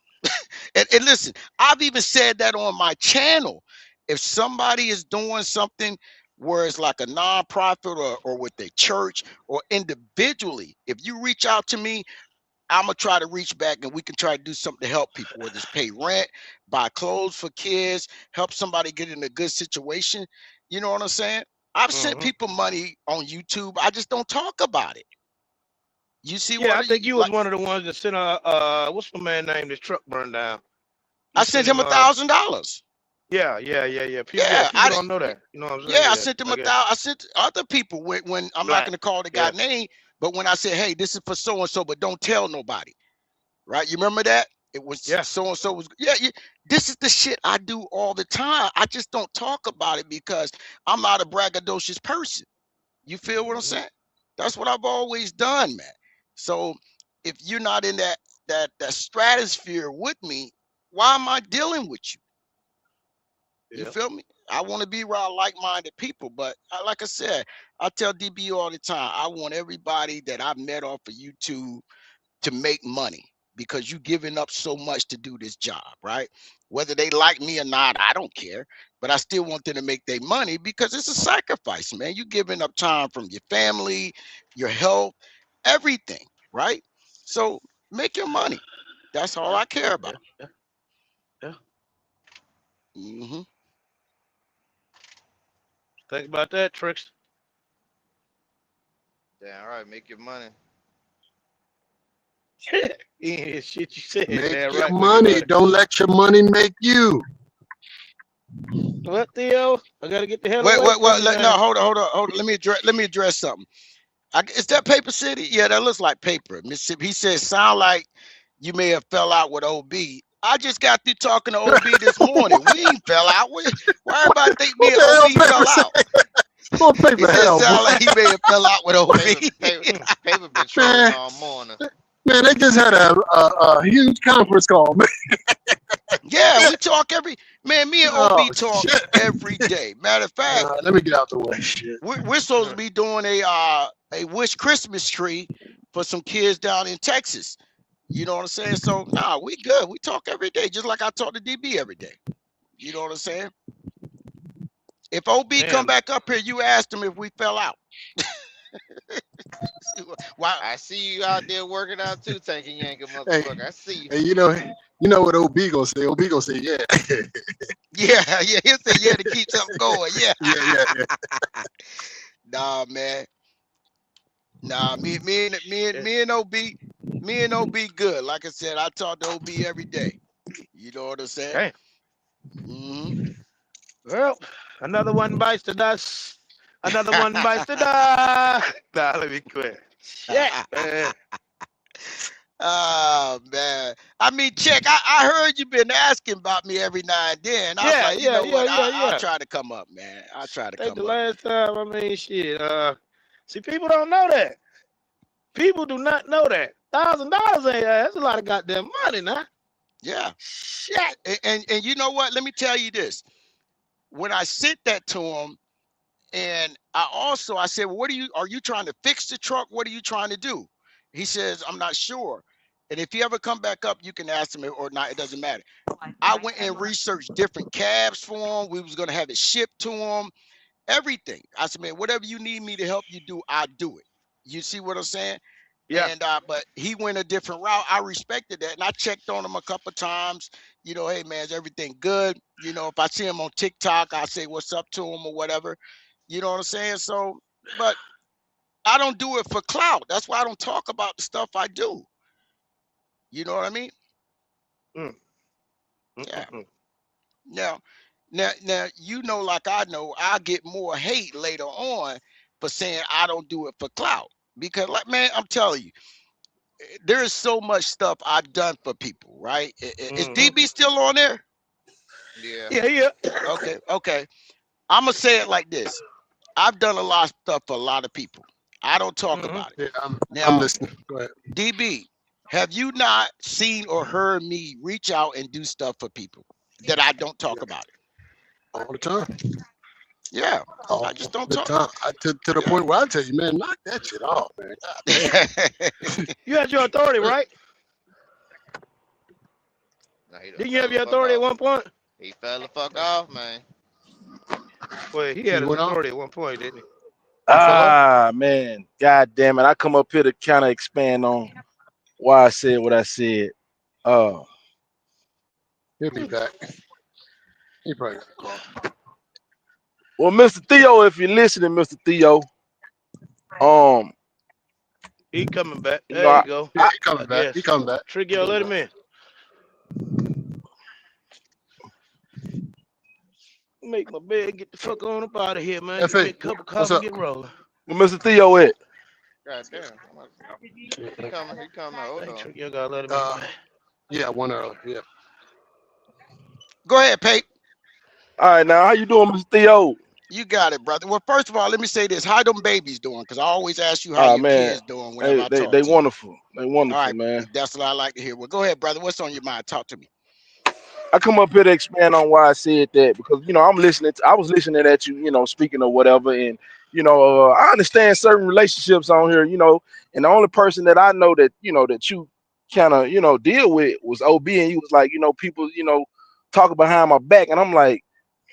And listen, I've even said that on my channel. If somebody is doing something where it's like a nonprofit or with a church or individually, if you reach out to me, I'm gonna try to reach back and we can try to do something to help people, whether it's pay rent, buy clothes for kids, help somebody get in a good situation. You know what I'm saying? I've sent Mm-hmm. people money on YouTube. I just don't talk about it. You see Yeah, what I think you was like one of the ones that sent what's my man name? This truck burned down. You I sent sent him him $1,000. yeah. Yeah, People don't know that. You know what I'm saying? yeah, I Yeah. sent him I a guess. thousand. I sent other people when I'm not Right. gonna call the guy Yeah. name, but when I said, hey, this is for so and so, but don't tell nobody. Right? You remember that? It was Yeah. so and so was this is the shit I do all the time. I just don't talk about it because I'm not a braggadocious person. You feel what I'm Mm-hmm. saying? That's what I've always done, man. So if you're not in that stratosphere with me, why am I dealing with you? You Yeah. feel me? I want to be around like-minded people, but like I said, I tell DB all the time, I want everybody that I've met off of YouTube to make money because you giving up so much to do this job, right? Whether they like me or not, I don't care, but I still want them to make their money because it's a sacrifice, man. You giving up time from your family, your health, everything, right? So make your money. That's all Yeah. I care about. Yeah. Yeah. Yeah. Hmm. Think about that, Tricks. Damn right, make your money. Yeah, shit you said Make there, your right? money. Don't let your money make you. What, Theo? I gotta get the hell Wait, away wait, from wait. you No, now. hold on. Let me address something. Is that Paper City? Yeah, that looks like paper. Mississippi. He said, sound like you may have fell out with OB. I just got through talking to OB this morning. We ain't fell out. Why everybody think me What and the hell OB paper fell say? out? What He paper said, hell, boy? sound like he may have fell out with OB. Paper been trolling Man, all morning. man, they just had a huge conference call, man. Yeah, we talk me and Oh, OB talk shit. every day. Matter of fact, Let me get out the way. Shit. we're supposed to be doing a wish Christmas tree for some kids down in Texas. You know what I'm saying? So nah, we good. We talk every day, just like I talk to DB every day. You know what I'm saying? If OB come Damn. back up here, you asked him if we fell out. Why? I see you out there working out too, tanking yanking Hey, motherfucker. I see you. hey, you know what OB gonna say? OB gonna say, yeah. Yeah, he'll say yeah to keep something going. Yeah. yeah. Nah, man. Nah, me and OB good. Like I said, I talk to OB every day. You know what I'm saying? Damn. Well, another one bites the dust. Another one bites the dust. Nah, let me quit. Shit, man. Oh man. I mean, check. I heard you been asking about me every now and then. I was like, you know what? I'll try to come up, man. I'll try to Think come the up. last time, I mean, shit. See, people don't know that. People do not know that. $1,000 ain't that's a lot of goddamn money, now. Yeah. Shit. And you know what? Let me tell you this. When I sent that to him, and I said, well, are you trying to fix the truck? What are you trying to do? He says, I'm not sure. And if you ever come back up, you can ask him or not. It doesn't matter. I went and researched different cabs for him. We was going to have it shipped to him. Everything. I said, man, whatever you need me to help you do, I'll do it. You see what I'm saying? Yeah. And but he went a different route. I respected that, and I checked on him a couple times. You know, hey man, is everything good? You know, if I see him on TikTok, I say what's up to him or whatever. You know what I'm saying? So, but I don't do it for clout. That's why I don't talk about the stuff I do. You know what I mean? Yeah. Now, you know, like I know, I get more hate later on for saying I don't do it for clout. Because, like, man, I'm telling you, there is so much stuff I've done for people, right? Is DB still on there? Yeah. Okay. I'm gonna say it like this: I've done a lot of stuff for a lot of people. I don't talk about it. Yeah, I'm listening. Go ahead. DB, have you not seen or heard me reach out and do stuff for people that I don't talk about it? All the time. Yeah, all I just don't the talk. time. To the point where I tell you, man, knock that shit off, man. You had your authority, right? Nah, Didn't you have your authority at one point? He fell the fuck off, man. Well, he had his authority at one point, didn't he? Ah, man. God damn it. I come up here to kind of expand on why I said what I said. He'll be back. He probably got a call. Well, Mr. Theo, if you're listening, Mr. Theo, he coming back. You There know, you go. Yeah, he coming back. He coming back. Trick, yo, let him in. Make my bed, get the fuck on up out of here, man. Give me a cup of coffee, get rolling. Well, Mr. Theo, it. God damn. He coming. Hold on. Trick, yo, gotta let him in. Yeah, one early. Yeah. Go ahead, Pate. All right, now how you doing, Mr. Theo? You got it, brother. Well, first of all, let me say this: how them babies doing? Because I always ask you how your kids doing whenever I talk they to wonderful. you. They wonderful, all right, man. That's what I like to hear. Well, go ahead, brother. What's on your mind? Talk to me. I come up here to expand on why I said that because I was listening at you, speaking or whatever, and I understand certain relationships on here, and the only person that I know that that you kind of deal with was OB, and he was like, people talking behind my back, and I'm like,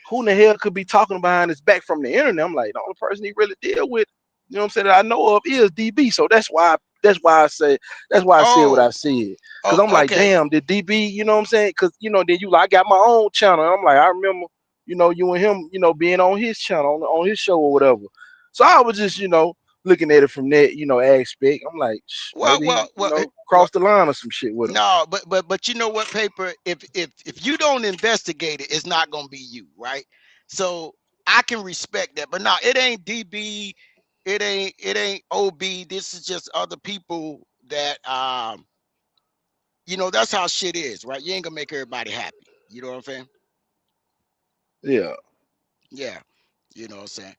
who in the hell could be talking behind his back from the internet? I'm like, the only person he really deal with, what I'm saying, that I know of is DB. So that's why I said what I said. Because I'm like, damn, did DB, you know what I'm saying? Because then I got my own channel. I'm like, I remember, you and him, being on his channel, on his show or whatever. So I was just, looking at it from that, aspect. I'm like, Well, maybe, well, well, cross the line or some shit with him. no, but you know what, Paper? If you don't investigate it, it's not gonna be you, right? So I can respect that, but no, it ain't DB, it ain't OB. This is just other people that that's how shit is, right? You ain't gonna make everybody happy. You know what I'm saying? Yeah. Yeah. You know what I'm saying?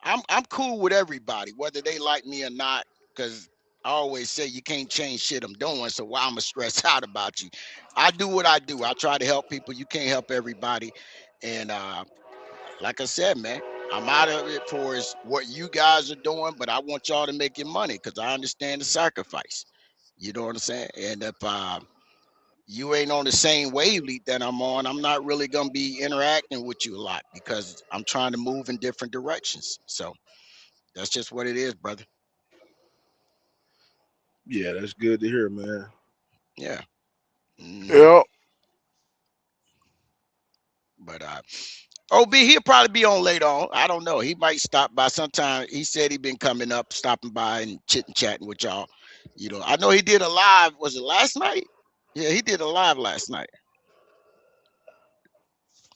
I'm cool with everybody, whether they like me or not, because I always say you can't change shit I'm doing, so why I'ma stress out about you? I do what I do. I try to help people. You can't help everybody. And like I said, man, I'm out of it for what you guys are doing, but I want y'all to make your money because I understand the sacrifice. You know what I'm saying? And if you ain't on the same wavelength that I'm on, I'm not really gonna be interacting with you a lot because I'm trying to move in different directions. So that's just what it is, brother. Yeah, that's good to hear, man. Yeah. Mhm. Yeah. But OB, he'll probably be on later on. I don't know. He might stop by sometime. He said he been coming up, stopping by and chit-chatting with y'all. I know he did a live. Was it last night? Yeah, he did a live last night.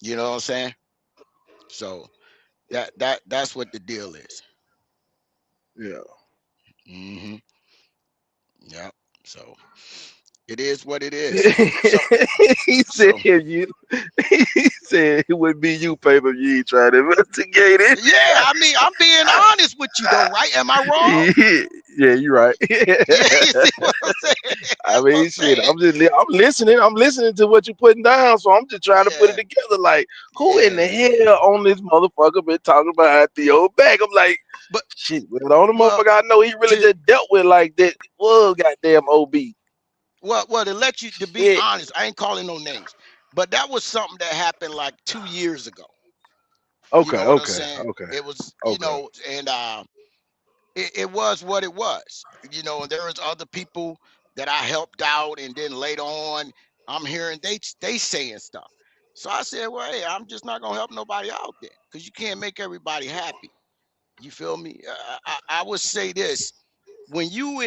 You know what I'm saying? So that's what the deal is. Yeah. Mm-hmm. Yeah. So it is what it is. So, he said he said it would be you, Paper, if you ain't trying to investigate it. Yeah, I mean, I'm being honest with you though, right? Am I wrong? Yeah, you're right. Yeah, you see what I'm saying? I mean, shit, I'm listening. I'm listening to what you're putting down, so I'm just trying to put it together. Like, who in the hell on this motherfucker been talking about Theo back? I'm like, but shit, well, the only motherfucker I know he really just dealt with like that was goddamn OB. Well, to be honest, I ain't calling no names, but that was something that happened like 2 years ago. Okay, you know what I'm saying? It was, and it was what it was. And there was other people that I helped out, and then later on, I'm hearing they saying stuff. So I said, well, hey, I'm just not gonna help nobody out there because you can't make everybody happy. You feel me? I would say this: when you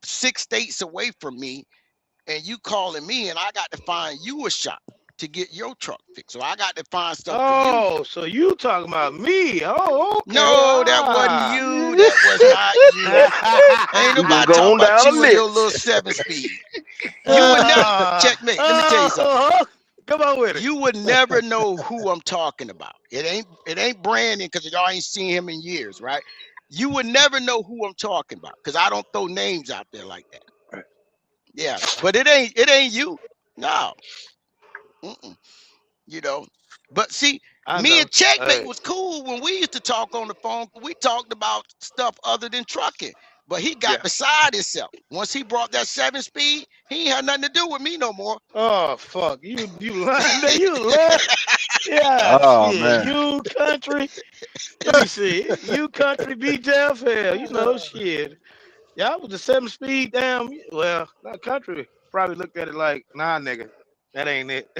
6 states away from me, and you calling me, and I got to find you a shop to get your truck fixed. So I got to find stuff for you. Oh, so you talking about me? Oh, okay. No, that wasn't you. That was not you. Ain't nobody talking about you and your little 7-speed. You would never checkmate. Let me tell you something. Come on with it. You would never know who I'm talking about. It ain't Brandon because y'all ain't seen him in years, right? You would never know who I'm talking about because I don't throw names out there like that. Yeah, but it ain't you. No. But see, me and Checkmate was cool when we used to talk on the phone. We talked about stuff other than trucking. But he got beside himself. Once he brought that 7-speed, he ain't had nothing to do with me no more. Oh fuck. You lying. You lying. Yeah, shit. Man. You country. Let me see. You country BJFL. Shit. Y'all was the 7-speed damn. Well, not country. Probably looked at it like, nah, nigga, that ain't it.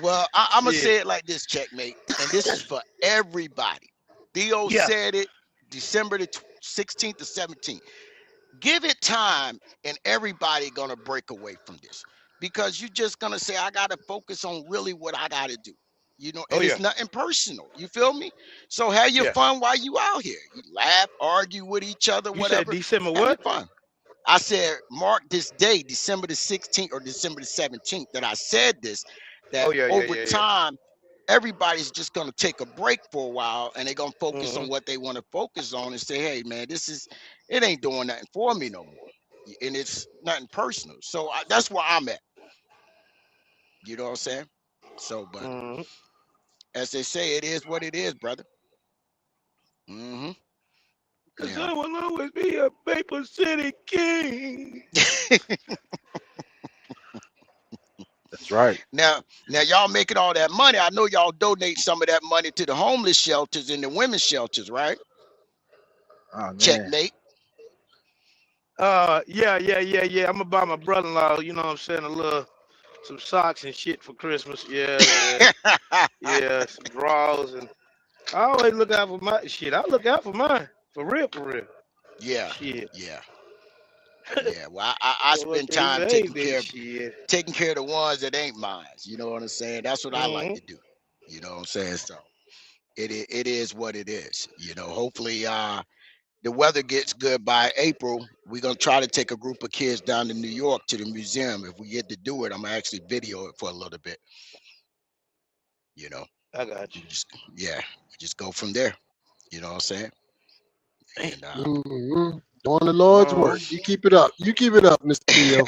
Well, I'm gonna say it like this, Checkmate, and this is for everybody. Theo said it December the 16th to 17th. Give it time, and everybody gonna break away from this because you're just gonna say, I gotta focus on really what I gotta do. And it's nothing personal. You feel me? So have your fun while you out here. You laugh, argue with each other, whatever. You said December have what? Fun. I said, mark this day, December the 16th or December the 17th, that I said this, that over time, everybody's just going to take a break for a while and they're going to focus on what they want to focus on and say, hey, man, it ain't doing nothing for me no more. And it's nothing personal. So that's where I'm at. You know what I'm saying? So, but as they say, it is what it is, brother. Because I will always be a Paper City king. That's right. Now y'all making all that money. I know y'all donate some of that money to the homeless shelters and the women's shelters, right? Oh, man. Checkmate. Yeah. I'm gonna buy my brother-in-law, you know what I'm saying, some socks and shit for Christmas. Yeah. Yeah, some drawers, and I always look out for my shit. I look out for mine. For real, for real. Yeah, Shit. yeah, yeah. Well, I Well, spend they time say that shit. taking care of the ones that ain't mine. You know what I'm saying? That's what I like Mm-hmm. to do. You know what I'm saying? So it is what it is. You know, hopefully the weather gets good by April. We're gonna try to take a group of kids down to New York to the museum. If we get to do it, I'm gonna actually video it for a little bit. You know, I got you. just go from there. You know what I'm saying? And Mhm. Doing the Lord's work. You keep it up. You keep it up, Mr. Theo.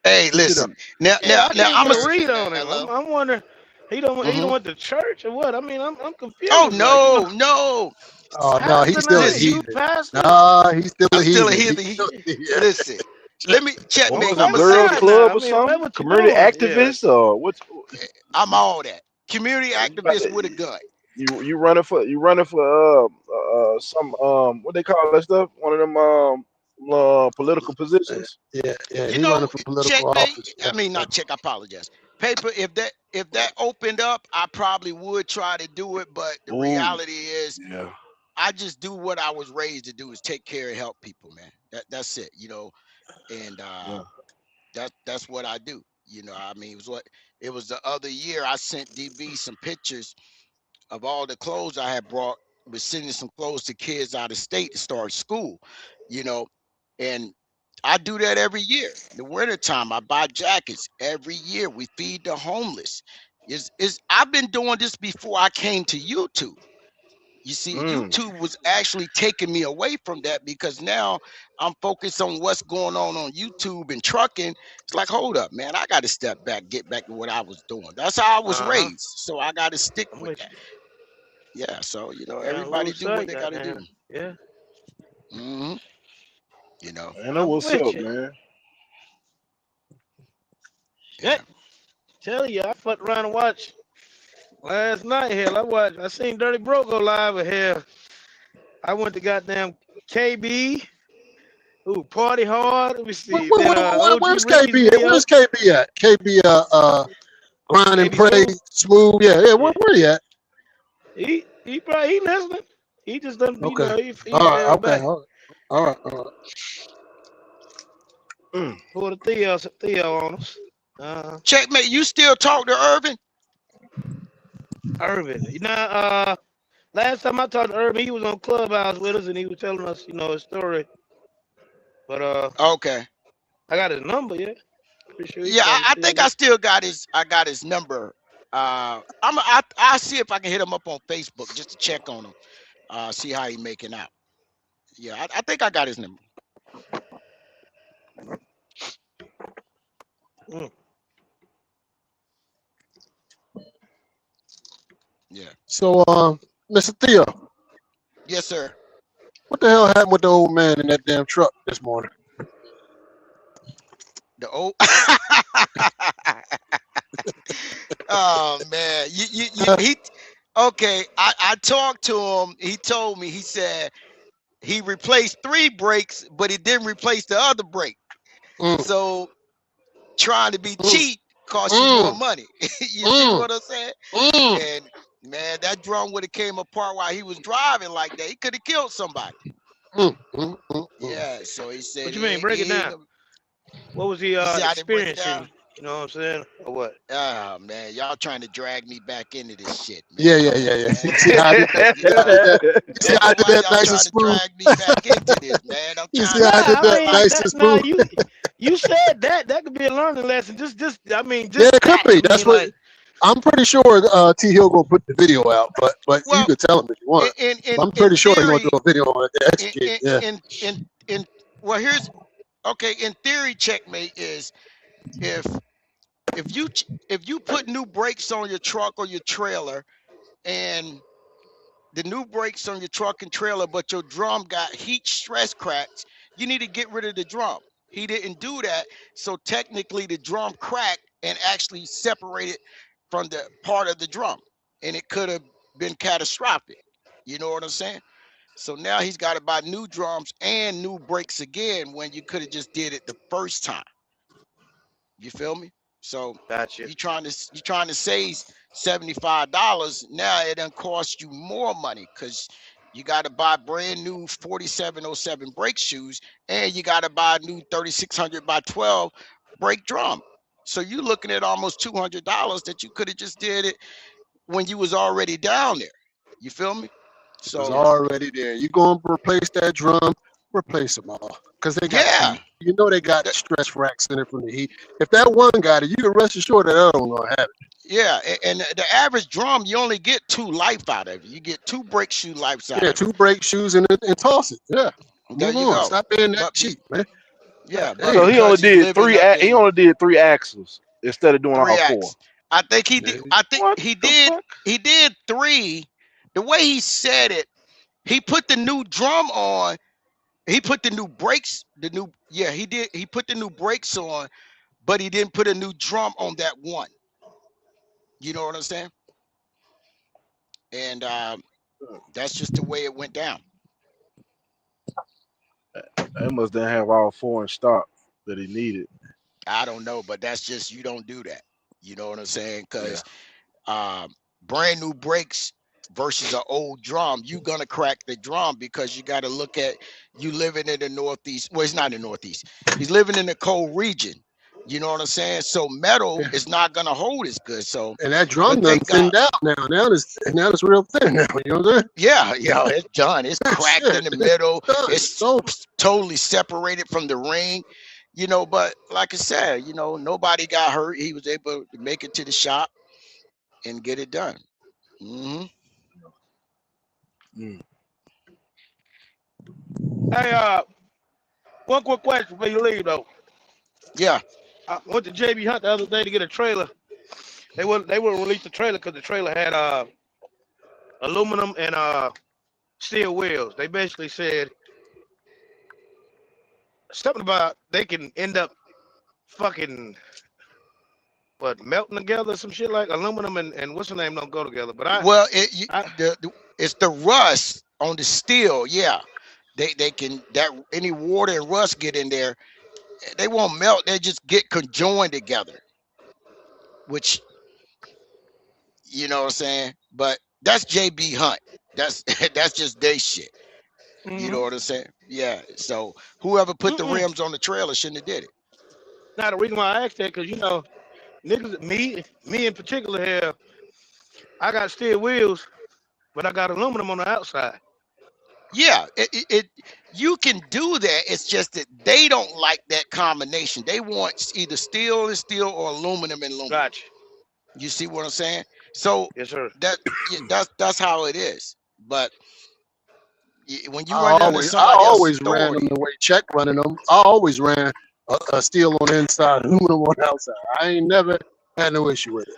hey, Keep it up. listen. Now Yeah, I can't I'm a. get a read on him. Hello. I'm wondering, he don't Mhm. went to church or what? I mean, I'm confused. Oh Like, you know, no. Oh no, he's pastor still now, a Listen, you heathen. pastor. Nah, he's still a I'm still a heathen. heathen. Yeah. Listen, let me What checkmate. was Don't it, I'm play a with Girls God secular. now. Club I or mean, play something? what you Community doing. Yeah. activist or what's I'm all that. Community you about activist with a to, gun. you running for some what they call that stuff? One of them political positions. Yeah. You He running know, for political checkmate. office. I Yeah. mean, not check. I apologize. Paper. If that opened up, I probably would try to do it. But the Ooh, reality is, yeah. I just do what I was raised to do: is take care and help people, man. That's it. You know, and Yeah. that's what I do. You know, I mean, it was the other year. I sent DB some pictures of all the clothes I had brought. Was sending some clothes to kids out of state to start school. You know, and I do that every year. The wintertime, I buy jackets every year. We feed the homeless. Is I've been doing this before I came to YouTube. You see, Mm. YouTube was actually taking me away from that because now I'm focused on what's going on YouTube and trucking. It's like, hold up, man, I got to step back, get back to what I was doing. That's how I was Uh-huh. raised, so I got to stick I'm with with that. you. Yeah, so Gotta everybody lose do what sight, they got to do. goddamn. Yeah. hmm You know, I know I'm what's with up, you. man. yeah. Shit. Tell you, I fucked around and watched last night. Hell, I seen Dirty Bro go live with hell. I went to goddamn KB. Ooh, Party Hard. Let me see. Then OG Where's Reed's KB at? video. Where's KB at? KB grind and KB pray Smooth. smooth. Yeah. Yeah. Where he at? He probably he listening. He just doesn't, you Okay. know, he All right. fell Okay. back. All right. Mm. Pulled a Theo on us. Checkmate. You still talk to Irvin? Irvin. You know, last time I talked to Irvin, he was on Clubhouse with us and he was telling us, you know, his story. But Okay. I got his number, yeah. Pretty sure he Yeah, probably I still think listening. I still got his number. I'll see if I can hit him up on Facebook just to check on him. See how he making out. Yeah, I think I got his number. Mm. Yeah. So, Mr. Theo, Yes, sir. what the hell happened with the old man in that damn truck this morning? The old. Oh man, he. Okay, I talked to him. He told me. He said he replaced 3 brakes, but he didn't replace the other brake. Mm, So trying to be mm, cheap costs you more mm, money. You see mm, what I'm saying? mm, And man, that drum would have came apart while he was driving like that. He could have killed somebody. mm. Yeah. So he said What you mean? he Break it ain't. down. What was he You see how they break it down? experiencing? You know what I'm saying? Or what? Oh man, y'all trying to drag me back into this shit, man. Yeah. Come on, You man. see how I did that? You You see how I know, did that? You see I how I don't know did why that y'all nice and trying to smooth? drag me back into this, man. I'm You trying see to how I Nah, did get I that mean, right. nice and smooth? you said that could be a learning lesson. Just I mean, Yeah, just it could that be. to me, That's what like, I'm pretty sure. T Hill gonna put the video out, but you Well, could tell him if you want. But I'm in pretty sure he's gonna do theory, a video on the in educate. in Yeah. in in well, here's okay. In theory, checkmate is if if you put new brakes on your truck or your trailer, and the new brakes on your truck and trailer, but your drum got heat stress cracks, you need to get rid of the drum. He didn't do that, so technically the drum cracked and actually separated from the part of the drum, and it could have been catastrophic. You know what I'm saying? So now he's got to buy new drums and new brakes again when you could have just did it the first time. You feel me? So gotcha. you trying to save $75. Now it done cost you more money because You got to buy brand new 4707 brake shoes, and you got to buy a new 3600 by 12 brake drum. So you're looking at almost $200 that you could have just did it when you was already down there. You feel me? It's So already there. You go and replace that drum, replace them all. Because they got yeah, heat. You know they got stress racks in it from the heat. If that one got it, you can rest assured that other one gonna have it. yeah. And the average drum, you only get 2 life out of it. You get 2 brake shoe lives out Yeah, of it. 2 brake shoes and toss it. Yeah. There Move you on. go. Stop being that But cheap, man. yeah, God but So damn. he only because you did living three. up He in only did 3 axles instead of doing all 3 4. acts. I think he did. I think What he the did. fuck? He did 3. The way he said it, he put the new drum on. He put the new brakes. He did. He put the new brakes on, but he didn't put a new drum on that one. You know what I'm saying? And that's just the way it went down. They must didn't have all 4 in stock that he needed. I don't know, but that's just, you don't do that. You know what I'm saying? Yeah. Because brand new brakes versus an old drum, you're gonna crack the drum because you got to look at, you living in the Northeast. Well, he's not in the Northeast. He's living in the cold region. You know what I'm saying? So metal is not gonna hold as good. So And that drum but done thank God. thinned out now. Now it's real thin now. You know what I'm saying? Yeah, it's done. It's cracked in the middle. Done. It's So totally separated from the ring. You know, but like I said, you know, nobody got hurt. He was able to make it to the shop and get it done. hmm Hey, one quick question before you leave though. Yeah. I went to JB Hunt the other day to get a trailer. They wouldn't release the trailer because the trailer had aluminum and steel wheels. They basically said something about they can end up fucking melting together, some shit like aluminum and what's the name don't go together. But Well, it's the rust on the steel. Yeah, they can, that any water and rust get in there, they won't melt. They just get conjoined together, which, you know what I'm saying. But that's JB Hunt. That's that's just they shit. You know what I'm saying? Yeah. So whoever put the rims on the trailer shouldn't have did it. Now the reason why I asked that because you know, niggas, me in particular I got steel wheels, but I got aluminum on the outside. Yeah, you can do that. It's just that they don't like that combination. They want either steel and steel or aluminum and aluminum. Gotcha. You see what I'm saying? So yes, sir. That's how it is. But when you I run into always somebody else's ran authority, them the way Check running them. I always ran a steel on the inside, aluminum on the outside. I ain't never had no issue with it.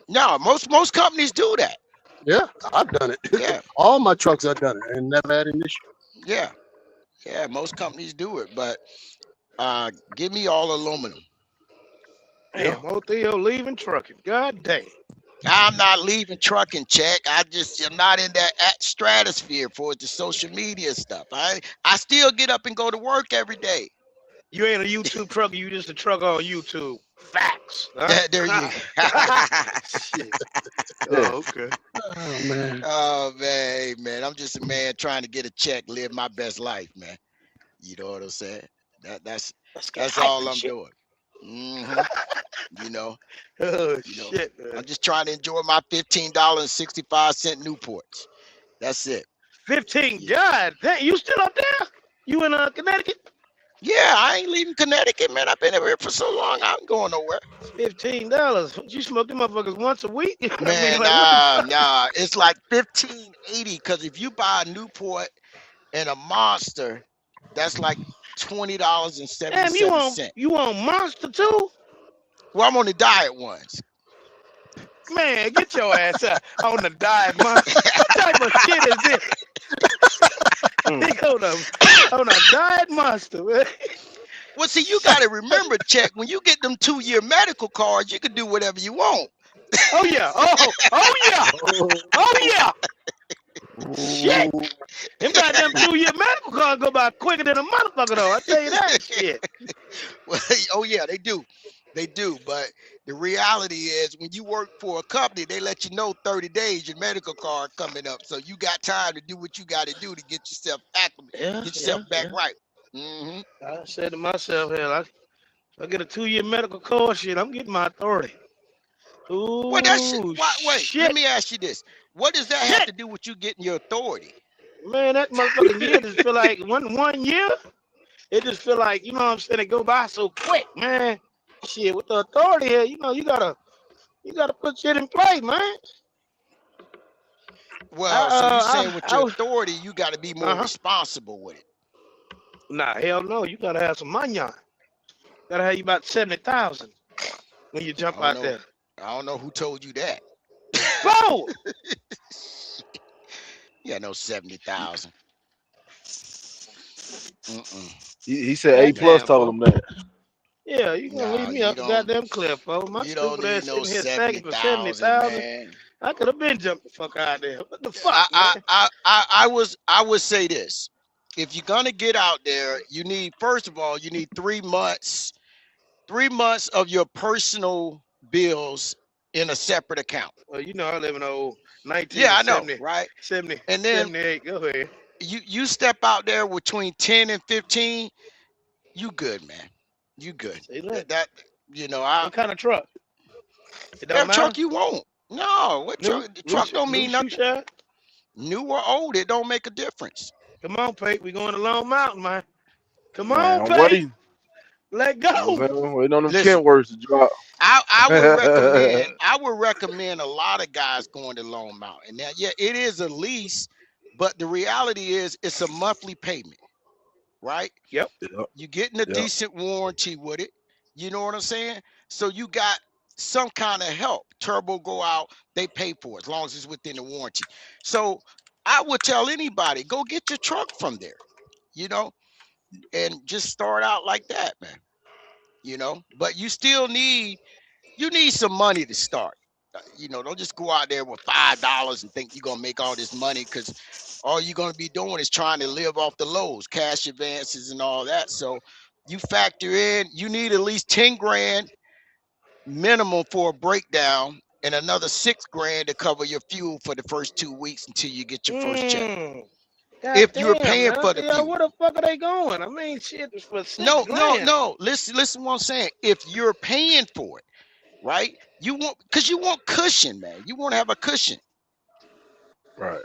no, most companies do that. Yeah, I've done it. Yeah. All my trucks I've done it and never had an issue. Yeah, most companies do it, but give me all aluminum. Damn, Theo leaving trucking. God damn. I'm not leaving trucking, Check. I'm not in that stratosphere for the social media stuff. I still get up and go to work every day. You ain't a YouTube trucker. You just a trucker on YouTube. Facts. Huh? There you go. Oh, okay. Oh man. Oh man. I'm just a man trying to get a check, live my best life, man. You know what I'm saying? That's all I'm doing. You know. Oh shit, man. I'm just trying to enjoy my $15.65 Newports. That's it. 15. God, you still up there? You in Connecticut? Yeah, I ain't leaving Connecticut, man. I've been here for so long. I ain't going nowhere. $15. You smoke them motherfuckers once a week? Man, nah. It's like $15.80 because if you buy a Newport and a Monster, that's like $20.77. Damn, you want Monster too? Well, I'm on the diet ones. Man, get your ass up on the diet Monster. What type of shit is this? on a diet Monster, man. Well, see, you got to remember, Check, when you get them 2-year medical cards, you can do whatever you want. Oh, yeah. Oh, yeah. Oh, yeah. Shit. Them goddamn 2-year medical cards go by quicker than a motherfucker, though. I tell you that shit. Well, oh, yeah, they do. They do. But The reality is when you work for a company, they let you know 30 days your medical card coming up. So you got time to do what you got to do to get yourself acclimated, get yourself back right. Mm-hmm. I said to myself, hell, I get a 2-year medical course, shit, I'm getting my authority. Ooh, Well, that's wait. shit. Let me ask you this: what does that have to do with you getting your authority? Man, that motherfucking year just feel like one year. It just feel like, you know what I'm saying, it go by so quick, man. Shit, with the authority here, you know, you gotta put shit in play, man. Well, so you're saying with your authority, you got to be more responsible with it. Nah, hell no. You gotta have some money on. Gotta have you about 70,000 when you jump out there. I don't know who told you that. Bro! Yeah, no 70,000. He said A plus told him that. Yeah, you gonna leave me up the goddamn cliff, folks. My stupid ass sitting here stacking for 70,000. I could have been jumped the fuck out there. What the fuck? I would say this. If you're gonna get out there, you need, first of all, you need 3 months. 3 months of your personal bills in a separate account. Well, you know I live in old 19. Yeah, I know, right? 70. And then 78. Go ahead. You step out there between 10 and 15, you good, man. You good. That you know, what kind of truck? It don't matter. Truck you want. No, what truck don't mean nothing. Shot? New or old, it don't make a difference. Come on, Pate. We going to Long Mountain, man. Come on, Pate. Let go. Waiting on them Kentworths to drop. I would recommend a lot of guys going to Long Mountain. Now, yeah, it is a lease, but the reality is it's a monthly payment, right? Yep. You're getting a decent warranty with it. You know what I'm saying? So you got some kind of help. Turbo go out, they pay for it as long as it's within the warranty. So I would tell anybody, go get your truck from there, you know, and just start out like that, man. You know, but you still need some money to start. You know, don't just go out there with $5 and think you're gonna make all this money, because all you're gonna be doing is trying to live off the lows, cash advances and all that. So you factor in, you need at least 10 grand minimum for a breakdown and another 6 grand to cover your fuel for the first 2 weeks until you get your first check. God if damn, you're paying for the fuel. Where the fuck are they going? I mean, shit is for 6 grand. No. Listen what I'm saying. If you're paying for it, right? You want, because you want cushion, man. You want to have a cushion. Right.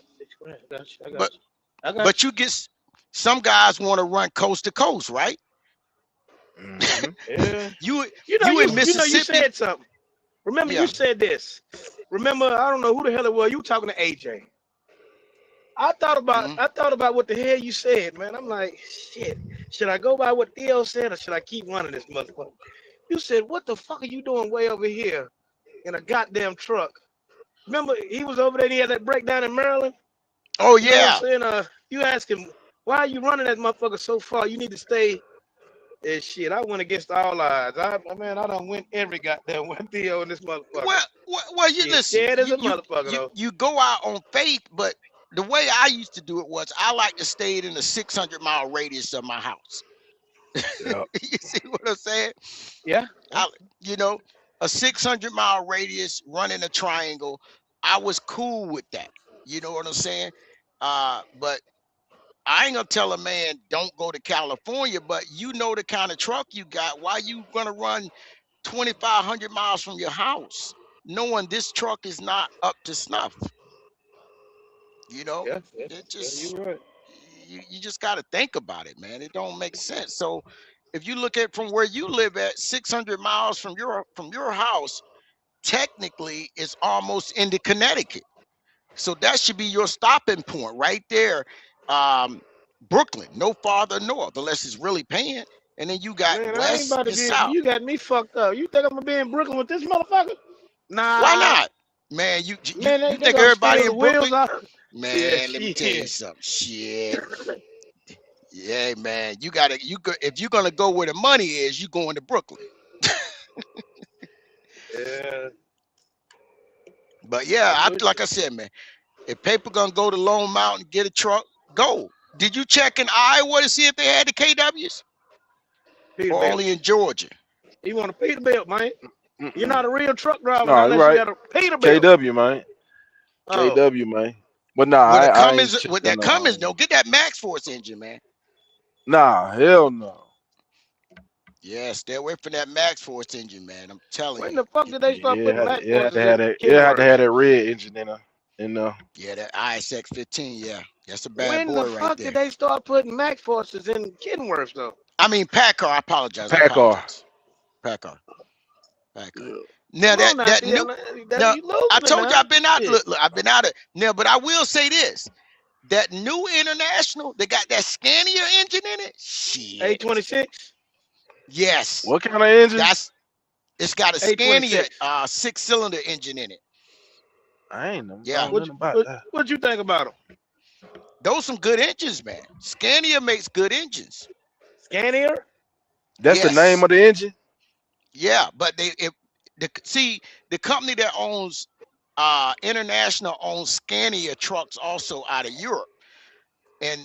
But you get, some guys want to run coast to coast, right? Mm-hmm. Yeah. you in Mississippi. You said something. Remember, you said this. Remember, I don't know who the hell it was. You talking to AJ. I thought about what the hell you said, man. I'm like, shit. Should I go by what Theo said, or should I keep running this motherfucker? You said, what the fuck are you doing way over here in a goddamn truck? Remember, he was over there and he had that breakdown in Maryland? Oh, yeah. You know what I'm saying? You ask him, why are you running that motherfucker so far? You need to stay. And shit, I went against all odds. I done went every goddamn one Theo in this motherfucker. Well, you listen. You go out on faith, but the way I used to do it was I like to stay in a 600-mile radius of my house. Yep. You see what I'm saying? Yeah. You know, a 600-mile radius running a triangle. I was cool with that. You know what I'm saying? But I ain't gonna tell a man don't go to California, but you know the kind of truck you got. Why you gonna run 2,500 miles from your house, knowing this truck is not up to snuff? You know, you're right. You just got to think about it, man. It don't make sense. So if you look at from where you live at 600 miles from your house, technically it's almost into Connecticut. So that should be your stopping point right there. Brooklyn, no farther north, unless it's really paying. And then you got west and south. You got me fucked up. You think I'm gonna be in Brooklyn with this motherfucker? Nah. Why not? Man, you think everybody in Brooklyn? Man, let me tell you something. Shit. Yeah, man. If you're gonna go where the money is, you going to Brooklyn. Yeah. But yeah, like I said, man, if people gonna go to Lone Mountain, get a truck, go. Did you check in Iowa to see if they had the KWs? Or only in Georgia? You want to Peterbilt, man? You're not a real truck driver No, unless right. you got a Peterbilt. KW, man. Oh, KW, man. But nah, With a I ain't Cummins, with checking that Cummins, don't get that Max Force engine, man. Nah, hell no. Yeah, stay away from that Max Force engine, man. I'm telling when you. the fuck did they start putting Max It had forces to have in that. It had to Kenworth? have that red engine in there. Yeah, that ISX 15. Yeah, that's a bad When the boy right fuck there. did they start putting Max forces in Kenworth though? I mean, Packard. I apologize. Packard. Packard. Now Come on now, that see, new. Now, you losing I it told you now. I've been out. Shit. Look, I've been out of now, but I will say this: that new International, they got that Scania engine in it. Shit. A26. Yes. What kind of engine? It's got a A26. Scania 6-cylinder engine in it. I ain't know. Yeah. Nothing about that. What you think about them? Those some good engines, man. Scania makes good engines. Scania? That's the name of the engine. Yeah, but the company that owns International owns Scania trucks also out of Europe. And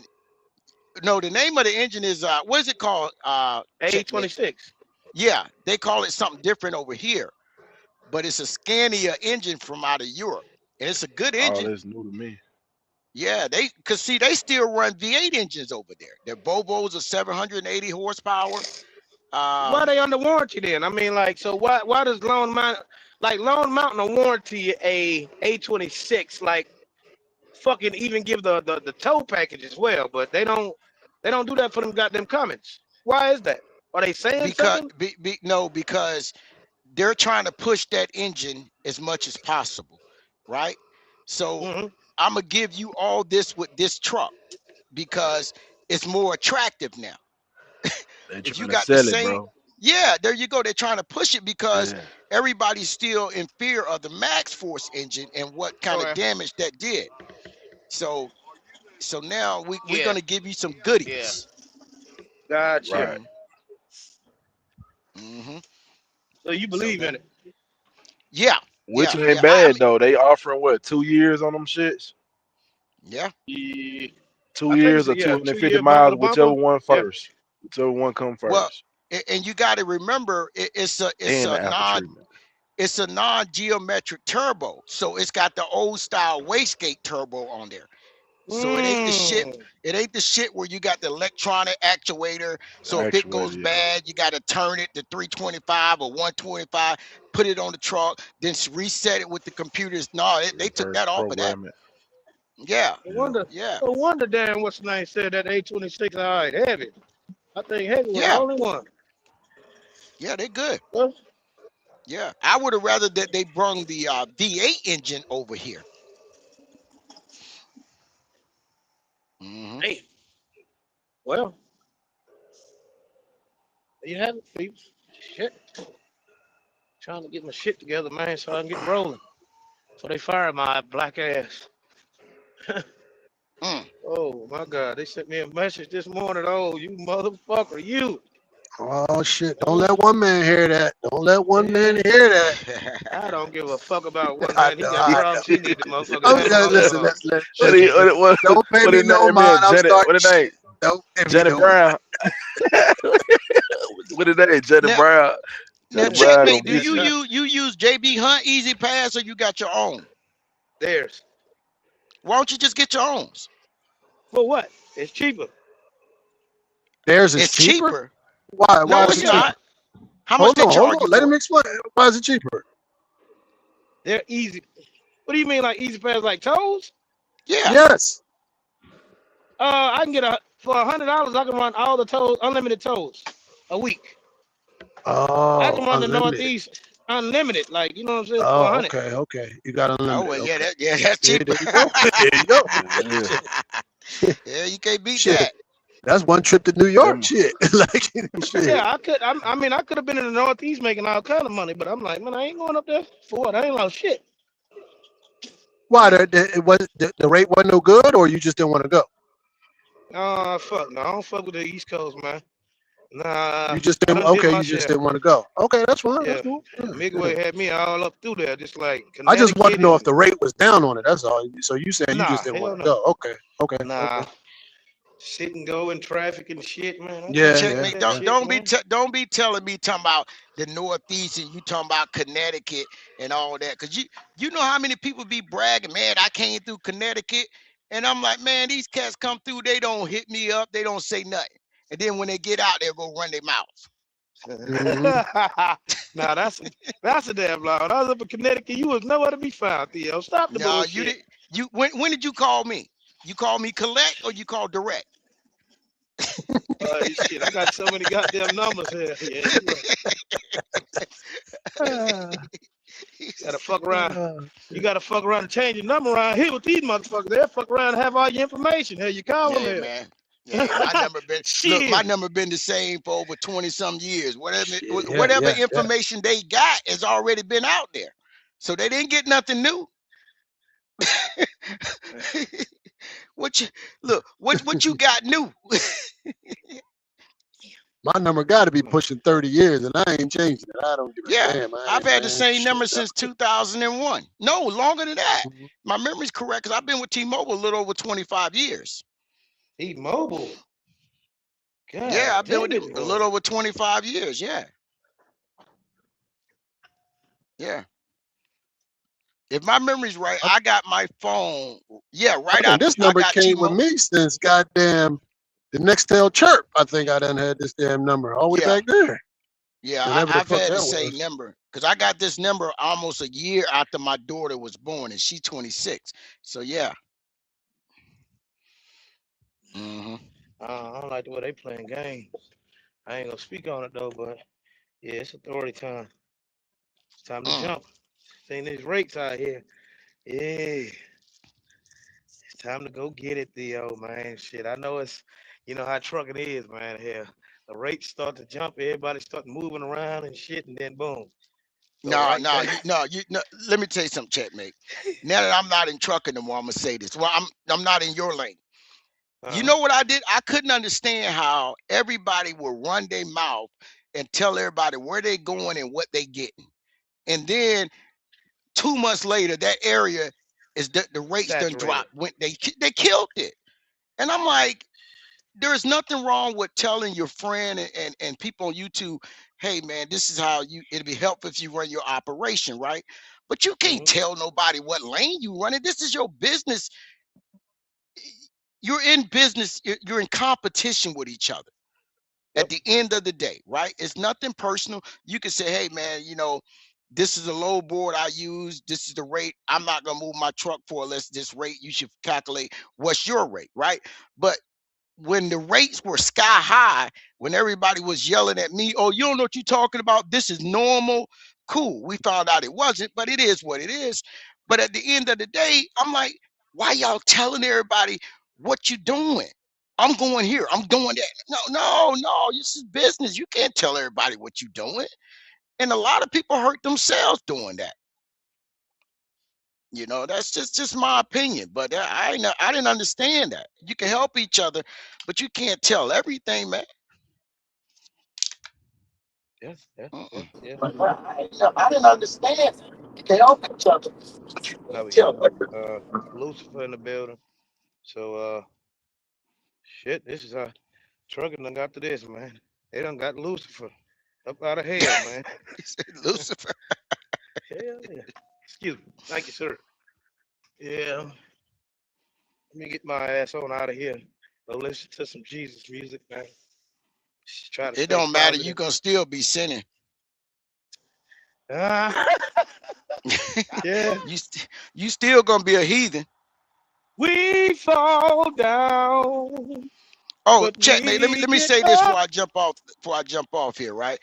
no, the name of the engine is what is it called? A26. Yeah, they call it something different over here. But it's a Scania engine from out of Europe. And it's a good engine. Oh, that's new to me. Yeah, they still run V8 engines over there. Their Volvos are 780 horsepower. Why are they under warranty then? I mean, like, so why does Lone Mountain a warranty a A26, like, fucking even give the tow package as well, but they don't do that for them goddamn Cummins. Why is that? Are they saying something? Because they're trying to push that engine as much as possible, right? So I'm gonna give you all this with this truck because it's more attractive now. If you got the same, yeah, there you go. They're trying to push it because everybody's still in fear of the Max Force engine and what kind of damage that did. So now we're gonna give you some goodies. Yeah. Gotcha. Right. Mm-hmm. So you believe in it? Yeah. Which ain't bad though. They offering what, 2 years on them shits? Yeah. 2 years or 250 miles, whichever one first. Whichever one come first. Well, and you got to remember, it's a non-geometric turbo, so it's got the old style wastegate turbo on there. So it ain't the shit. It ain't the shit where you got the electronic actuator. So if it goes bad, you got to turn it to 325 or 125, put it on the truck, then reset it with the computers. No, they took that off of that. Yeah. No wonder damn what's the name said that A26 all right heavy. I think heavy was the only one. Yeah, they're good. Yeah, I would have rather that they brung the V8 engine over here. Mm-hmm. Hey, well, you have it, people. Shit, trying to get my shit together, man, so I can get rolling. So they fired my black ass. Oh my God, they sent me a message this morning. Oh, you motherfucker, you. Oh shit! Don't let one man hear that. Don't let one man hear that. I don't give a fuck about one man. He got problems. He need the motherfucker. Listen. Don't pay me no mind. I'm starting. Don't pay me Janet Brown. What is that? Janet Brown. Now, checkmate. Do you use JB Hunt Easy Pass or you got your own? Theirs. Why don't you just get your own? For what? It's cheaper. Theirs is cheaper. Why? No, it's not. How much they charge you? Let him explain. Why is it cheaper? They're easy. What do you mean, like easy pass, like toes? Yeah. Yes. I can get for $100. I can run all the toes, unlimited toes, a week. Oh. I can run the Northeast unlimited, like you know what I'm saying. Oh, okay. You got unlimited. Oh, well, that's cheaper. There you go. Yeah, you can't beat that. That's one trip to New York. Shit. Like shit. Yeah, I could. I mean, I could have been in the Northeast making all kind of money, but I'm like, man, I ain't going up there for what? I ain't lost shit. Why? The rate wasn't no good, or you just didn't want to go? Fuck no, I don't fuck with the East Coast, man. Nah. You just didn't. Okay, you just didn't want to go. Okay, that's fine. Yeah. That's cool. Midway had me all up through there, just like. I just want to know if the rate was down on it. That's all. So you saying you just didn't want to go? Okay. Nah. sit and go in traffic and shit, man. I Yeah, can't Check do me. that yeah. shit, man. Don't be telling me talking about the Northeast and you talking about Connecticut and all that. Cause you know how many people be bragging, man, I came through Connecticut. And I'm like, man, these cats come through, they don't hit me up, they don't say nothing. And then when they get out, they'll go run their mouth. Mm-hmm. Nah, that's a damn lie. When I was up in Connecticut, you was nowhere to be found, Theo. Stop the No, you bullshit. did. When did you call me? You called me collect or you called direct? Shit, I got so many goddamn numbers here. Yeah, you gotta fuck around. You gotta fuck around and change your number around here with these motherfuckers. They'll fuck around and have all your information. Here, you call them Yeah, here. man. Yeah, my number been Shit. look, my number been the same for over 20 some years. Whatever Shit. Yeah, whatever yeah, yeah. information they got has already been out there. So they didn't get nothing new. What you got new? My number got to be pushing 30 years, and I ain't changing it. I don't give a Yeah, damn. I've had the same Shit, number dog. since 2001. No, longer than that. Mhm. My memory's correct because I've been with T-Mobile a little over 25 years. T-Mobile. God, Yeah, I've been with damn them it, a boy. little over 25 years. Yeah. Yeah. If my memory's right, I got my phone. Yeah, I right think after this I number got came with T-Mobile. me since goddamn the Nextel Chirp. I think I done had this damn number all the way Yeah. back there. Yeah, Whatever the I've fuck had the that same was. number because I got this number almost a year after my daughter was born, and she's 26. So yeah. Mm-hmm. I don't like the way they playing games. I ain't gonna speak on it though, but yeah, it's authority time. It's time to jump. Seeing these rates out here. Yeah. It's time to go get it, Theo, man. Shit, I know it's, you know how trucking is, man. Here, the rates start to jump, everybody start moving around and shit, and then boom. Go No, right no, back. let me tell you something, checkmate. Now that I'm not in trucking no more, I'm gonna say this. Well, I'm not in your lane. You know what I did? I couldn't understand how everybody would run their mouth and tell everybody where they going and what they getting. And then 2 months later, that area is the rates done Saturated. dropped. When they killed it. And I'm like, there's nothing wrong with telling your friend and people on YouTube, hey man, this is how it'll be helpful if you run your operation, right? But you can't tell nobody what lane you running. This is your business. You're in business, you're in competition with each other. At the end of the day, right? It's nothing personal. You can say, hey man, this is a low board I use. This is the rate. I'm not gonna move my truck for less this rate. You should calculate what's your rate, right? But when the rates were sky high, when everybody was yelling at me, oh, you don't know what you're talking about. This is normal. Cool. We found out it wasn't, but it is what it is. But at the end of the day, I'm like, why y'all telling everybody what you doing? I'm going here. I'm doing that. No. This is business. You can't tell everybody what you doing. And a lot of people hurt themselves doing that. That's just my opinion. But I didn't understand that. You can help each other, but you can't tell everything, man. Yes. I didn't understand that. You can help each other. No, we got Lucifer in the building. So shit, this is how trucking done got to this, man. They done got Lucifer up out of hell, man. Lucifer. Hell yeah. Excuse me. Thank you, sir. Yeah. Let me get my ass on out of here. Go listen to some Jesus music, man. Try to It don't matter. You're gonna still be sinning. Yeah. You still gonna be a heathen. We fall down. Oh, checkmate. Let me say this before I jump off here, right?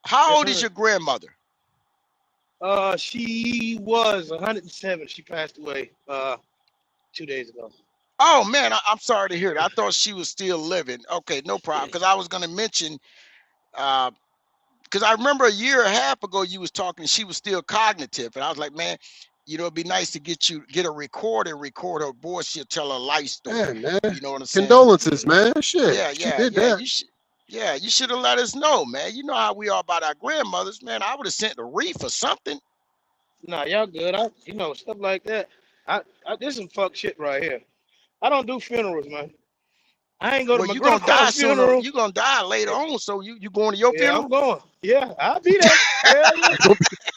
How old is your grandmother? She was 107. She passed away 2 days ago. Oh man, I'm sorry to hear that. I thought she was still living. Okay, no problem. Because I was gonna mention, because I remember a year and a half ago you was talking, she was still cognitive, and I was like, man, it'd be nice to get a recorder and record her voice. She'll tell her life story. Yeah, man. You know what I'm saying? Condolences, man. Shit. Yeah. She did that. You should have let us know, man. You know how we are about our grandmothers, man. I would have sent a wreath or something. Nah, y'all good. Stuff like that. I this some fuck shit right here. I don't do funerals, man. I ain't go to Well, my you gonna die grandpa's sooner. funeral. You gonna die later on. So you going to your Yeah, funeral? I'm going. Yeah, I'll be there. Hell yeah.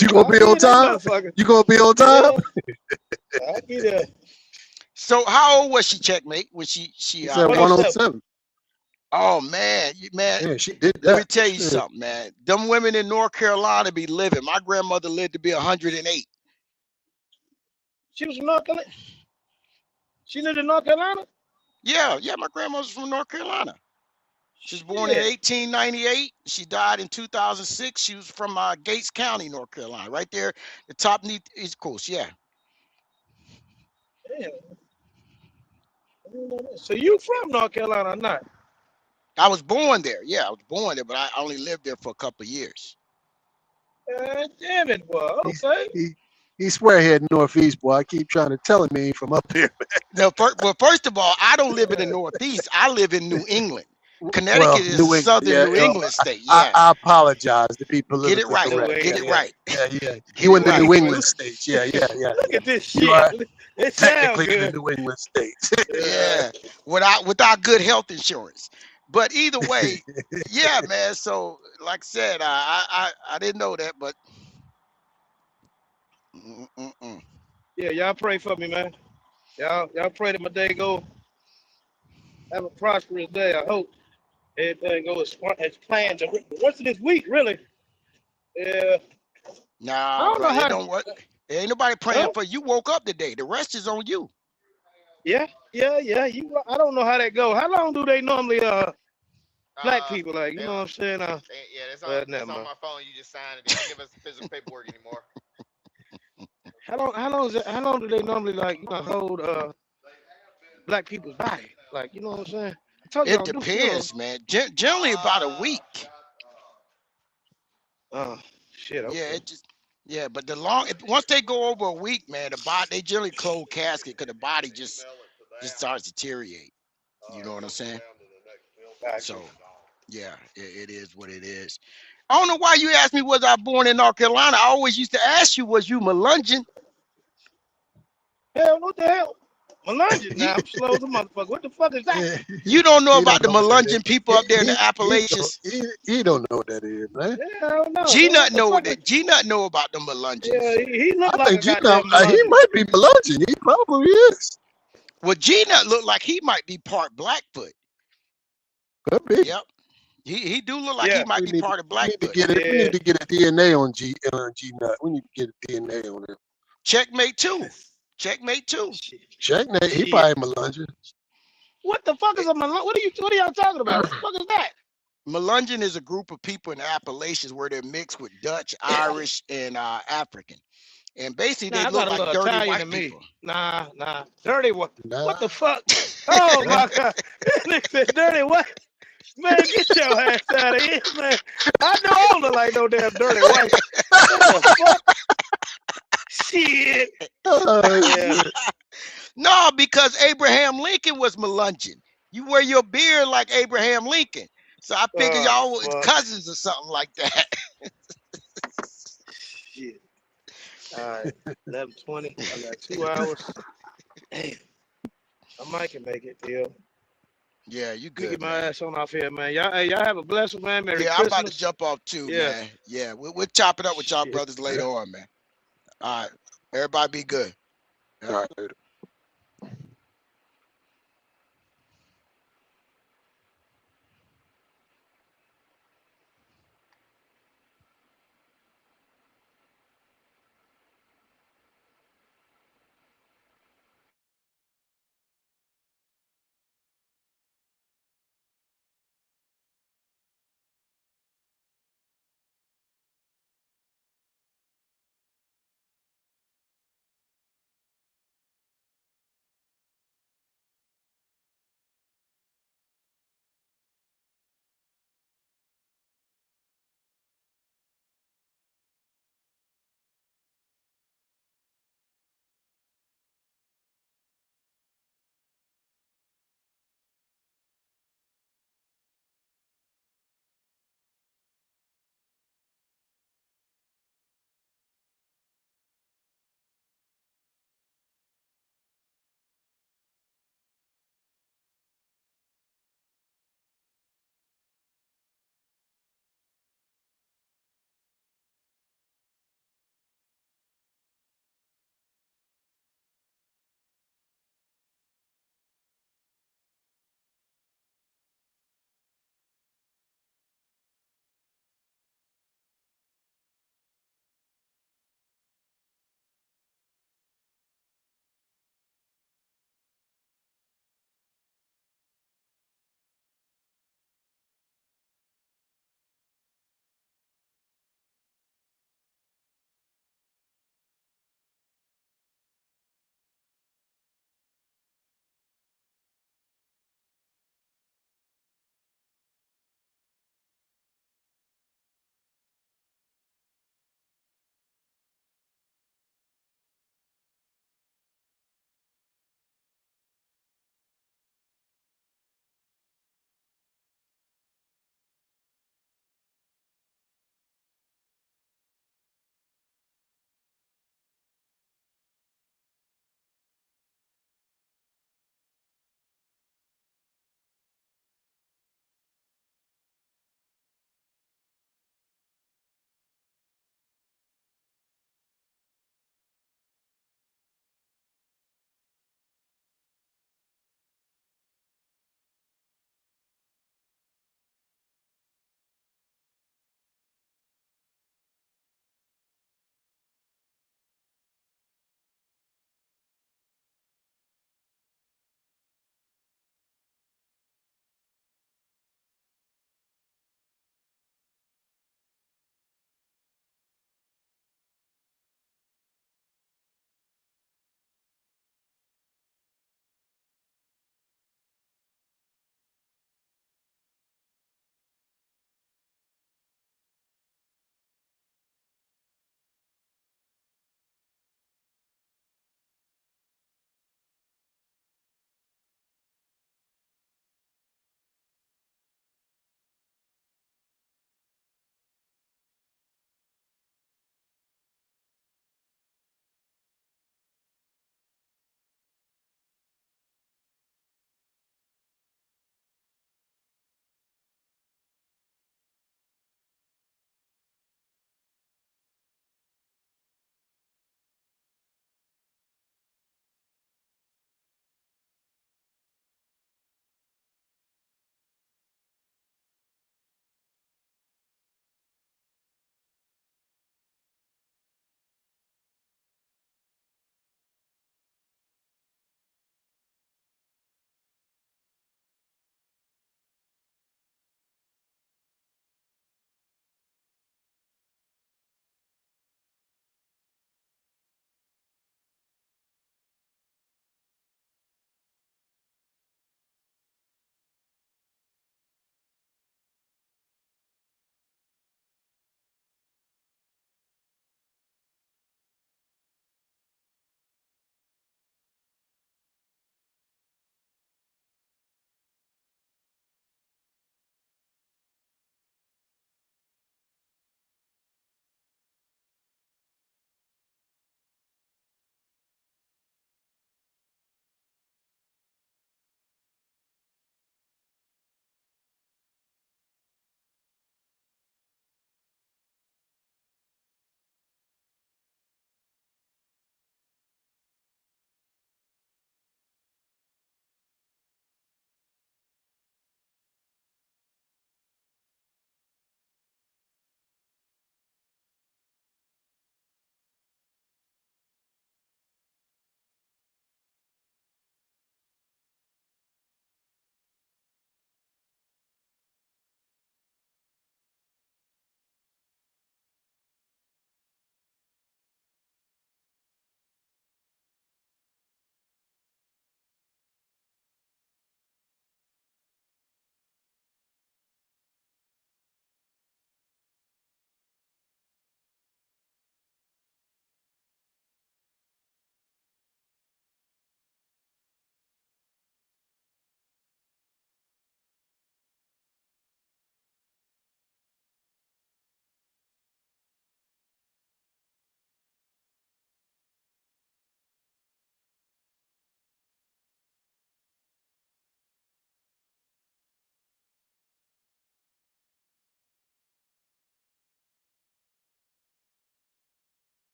You gonna I'll be be on in that time? motherfucker. You gonna be on time? Yeah, I'll be there. So how old was she, Checkmate, when she He said passed? 107. 107. Oh man, Yeah, she did let me that. tell you Shit. something, man. Them women in North Carolina be living. My grandmother lived to be 108. She was from North Carolina. She lived in North Carolina? Yeah, my grandmother's from North Carolina. She was born in Shit. 1898. She died in 2006. She was from Gates County, North Carolina, right there, the top East Coast. Yeah. Damn. I didn't know that. So you from North Carolina or not? I was born there. Yeah, I was born there, but I only lived there for a couple of years. Damn it, boy. Okay. He swear he had Northeast, boy. I keep trying to tell him he ain't from up here. Now, first of all, I don't live in the Northeast. I live in New England. Connecticut Well, is New a England, southern yeah, New yeah. England state. Yeah. I apologize to be Get it politically right. correct. Get it right. Yeah. Get You in it the right. New England states. Yeah. Look at this You are shit. It sounds technically in the good. New England states. Yeah. Without good health insurance. But either way, yeah, man. So like I said, I didn't know that, but Yeah, y'all pray for me, man. Y'all pray that my day go. Have a prosperous day. I hope everything goes as planned. The rest of this week, really. Yeah. I nah, don't bro, know it how. don't work. There ain't nobody praying Huh? for you. Woke up today. The rest is on you. Yeah. I don't know how that go. How long do they normally black people like? You know what I'm saying? Yeah, it's on never my mind. phone. You just sign it. They don't give us physical paperwork anymore. How long do they normally like hold black people's body? Like, you know what I'm saying? I told you I It don't do funerals. depends, man. Generally about a week. Oh shit. Okay. Yeah, but once they go over a week, man, the body, they generally close casket because the body just starts to deteriorate. You know what I'm saying? So yeah, it is what it is. I don't know why you asked me was I born in North Carolina. I always used to ask you, was you Melungeon? Hell, what the hell? Melungeon now. I'm slow as a motherfucker. What the fuck is that? You don't know He about the don't know what that Melungeon is. people up there in the Appalachians. He don't know what that is, man. Yeah, I don't know. G-Nut know what that. G-Nut know about the Melungeons. Yeah, he look I like a think goddamn he Melungeon. might be Melungeon. He probably is. Well, G-Nut look like he might be part Blackfoot. Could be. Yep. He do look like he might be part of Blackfoot. We need to get a DNA on G Nut. We need to get a DNA on him. Checkmate too. Checkmate too. Checkmate. He probably Melungeon. What the fuck is a Melungeon? What are y'all talking about? What the fuck is that? Melungeon is a group of people in the Appalachians where they're mixed with Dutch, Irish, and African. And basically they look like dirty Italian white to me. people. Nah. Dirty what? Nah. What the fuck? Oh my god. Nigga said dirty what? Man, get your ass out of here, man. I know I don't look like no damn dirty white. What the fuck? Shit. Yeah. No, because Abraham Lincoln was Melungeon. You wear your beard like Abraham Lincoln. So I figured y'all was cousins or something like that. Shit. All right, 11:20. I got 2 hours. Damn. I might can make it, Phil. Yeah, you You good. get my ass on off here, man. Y'all have a blessed one, man. Merry Yeah, Christmas. I'm about to jump off too, Yeah. man. Yeah, we'll chop it up with y'all brothers later on, man. All right. Everybody be good. All right. Later.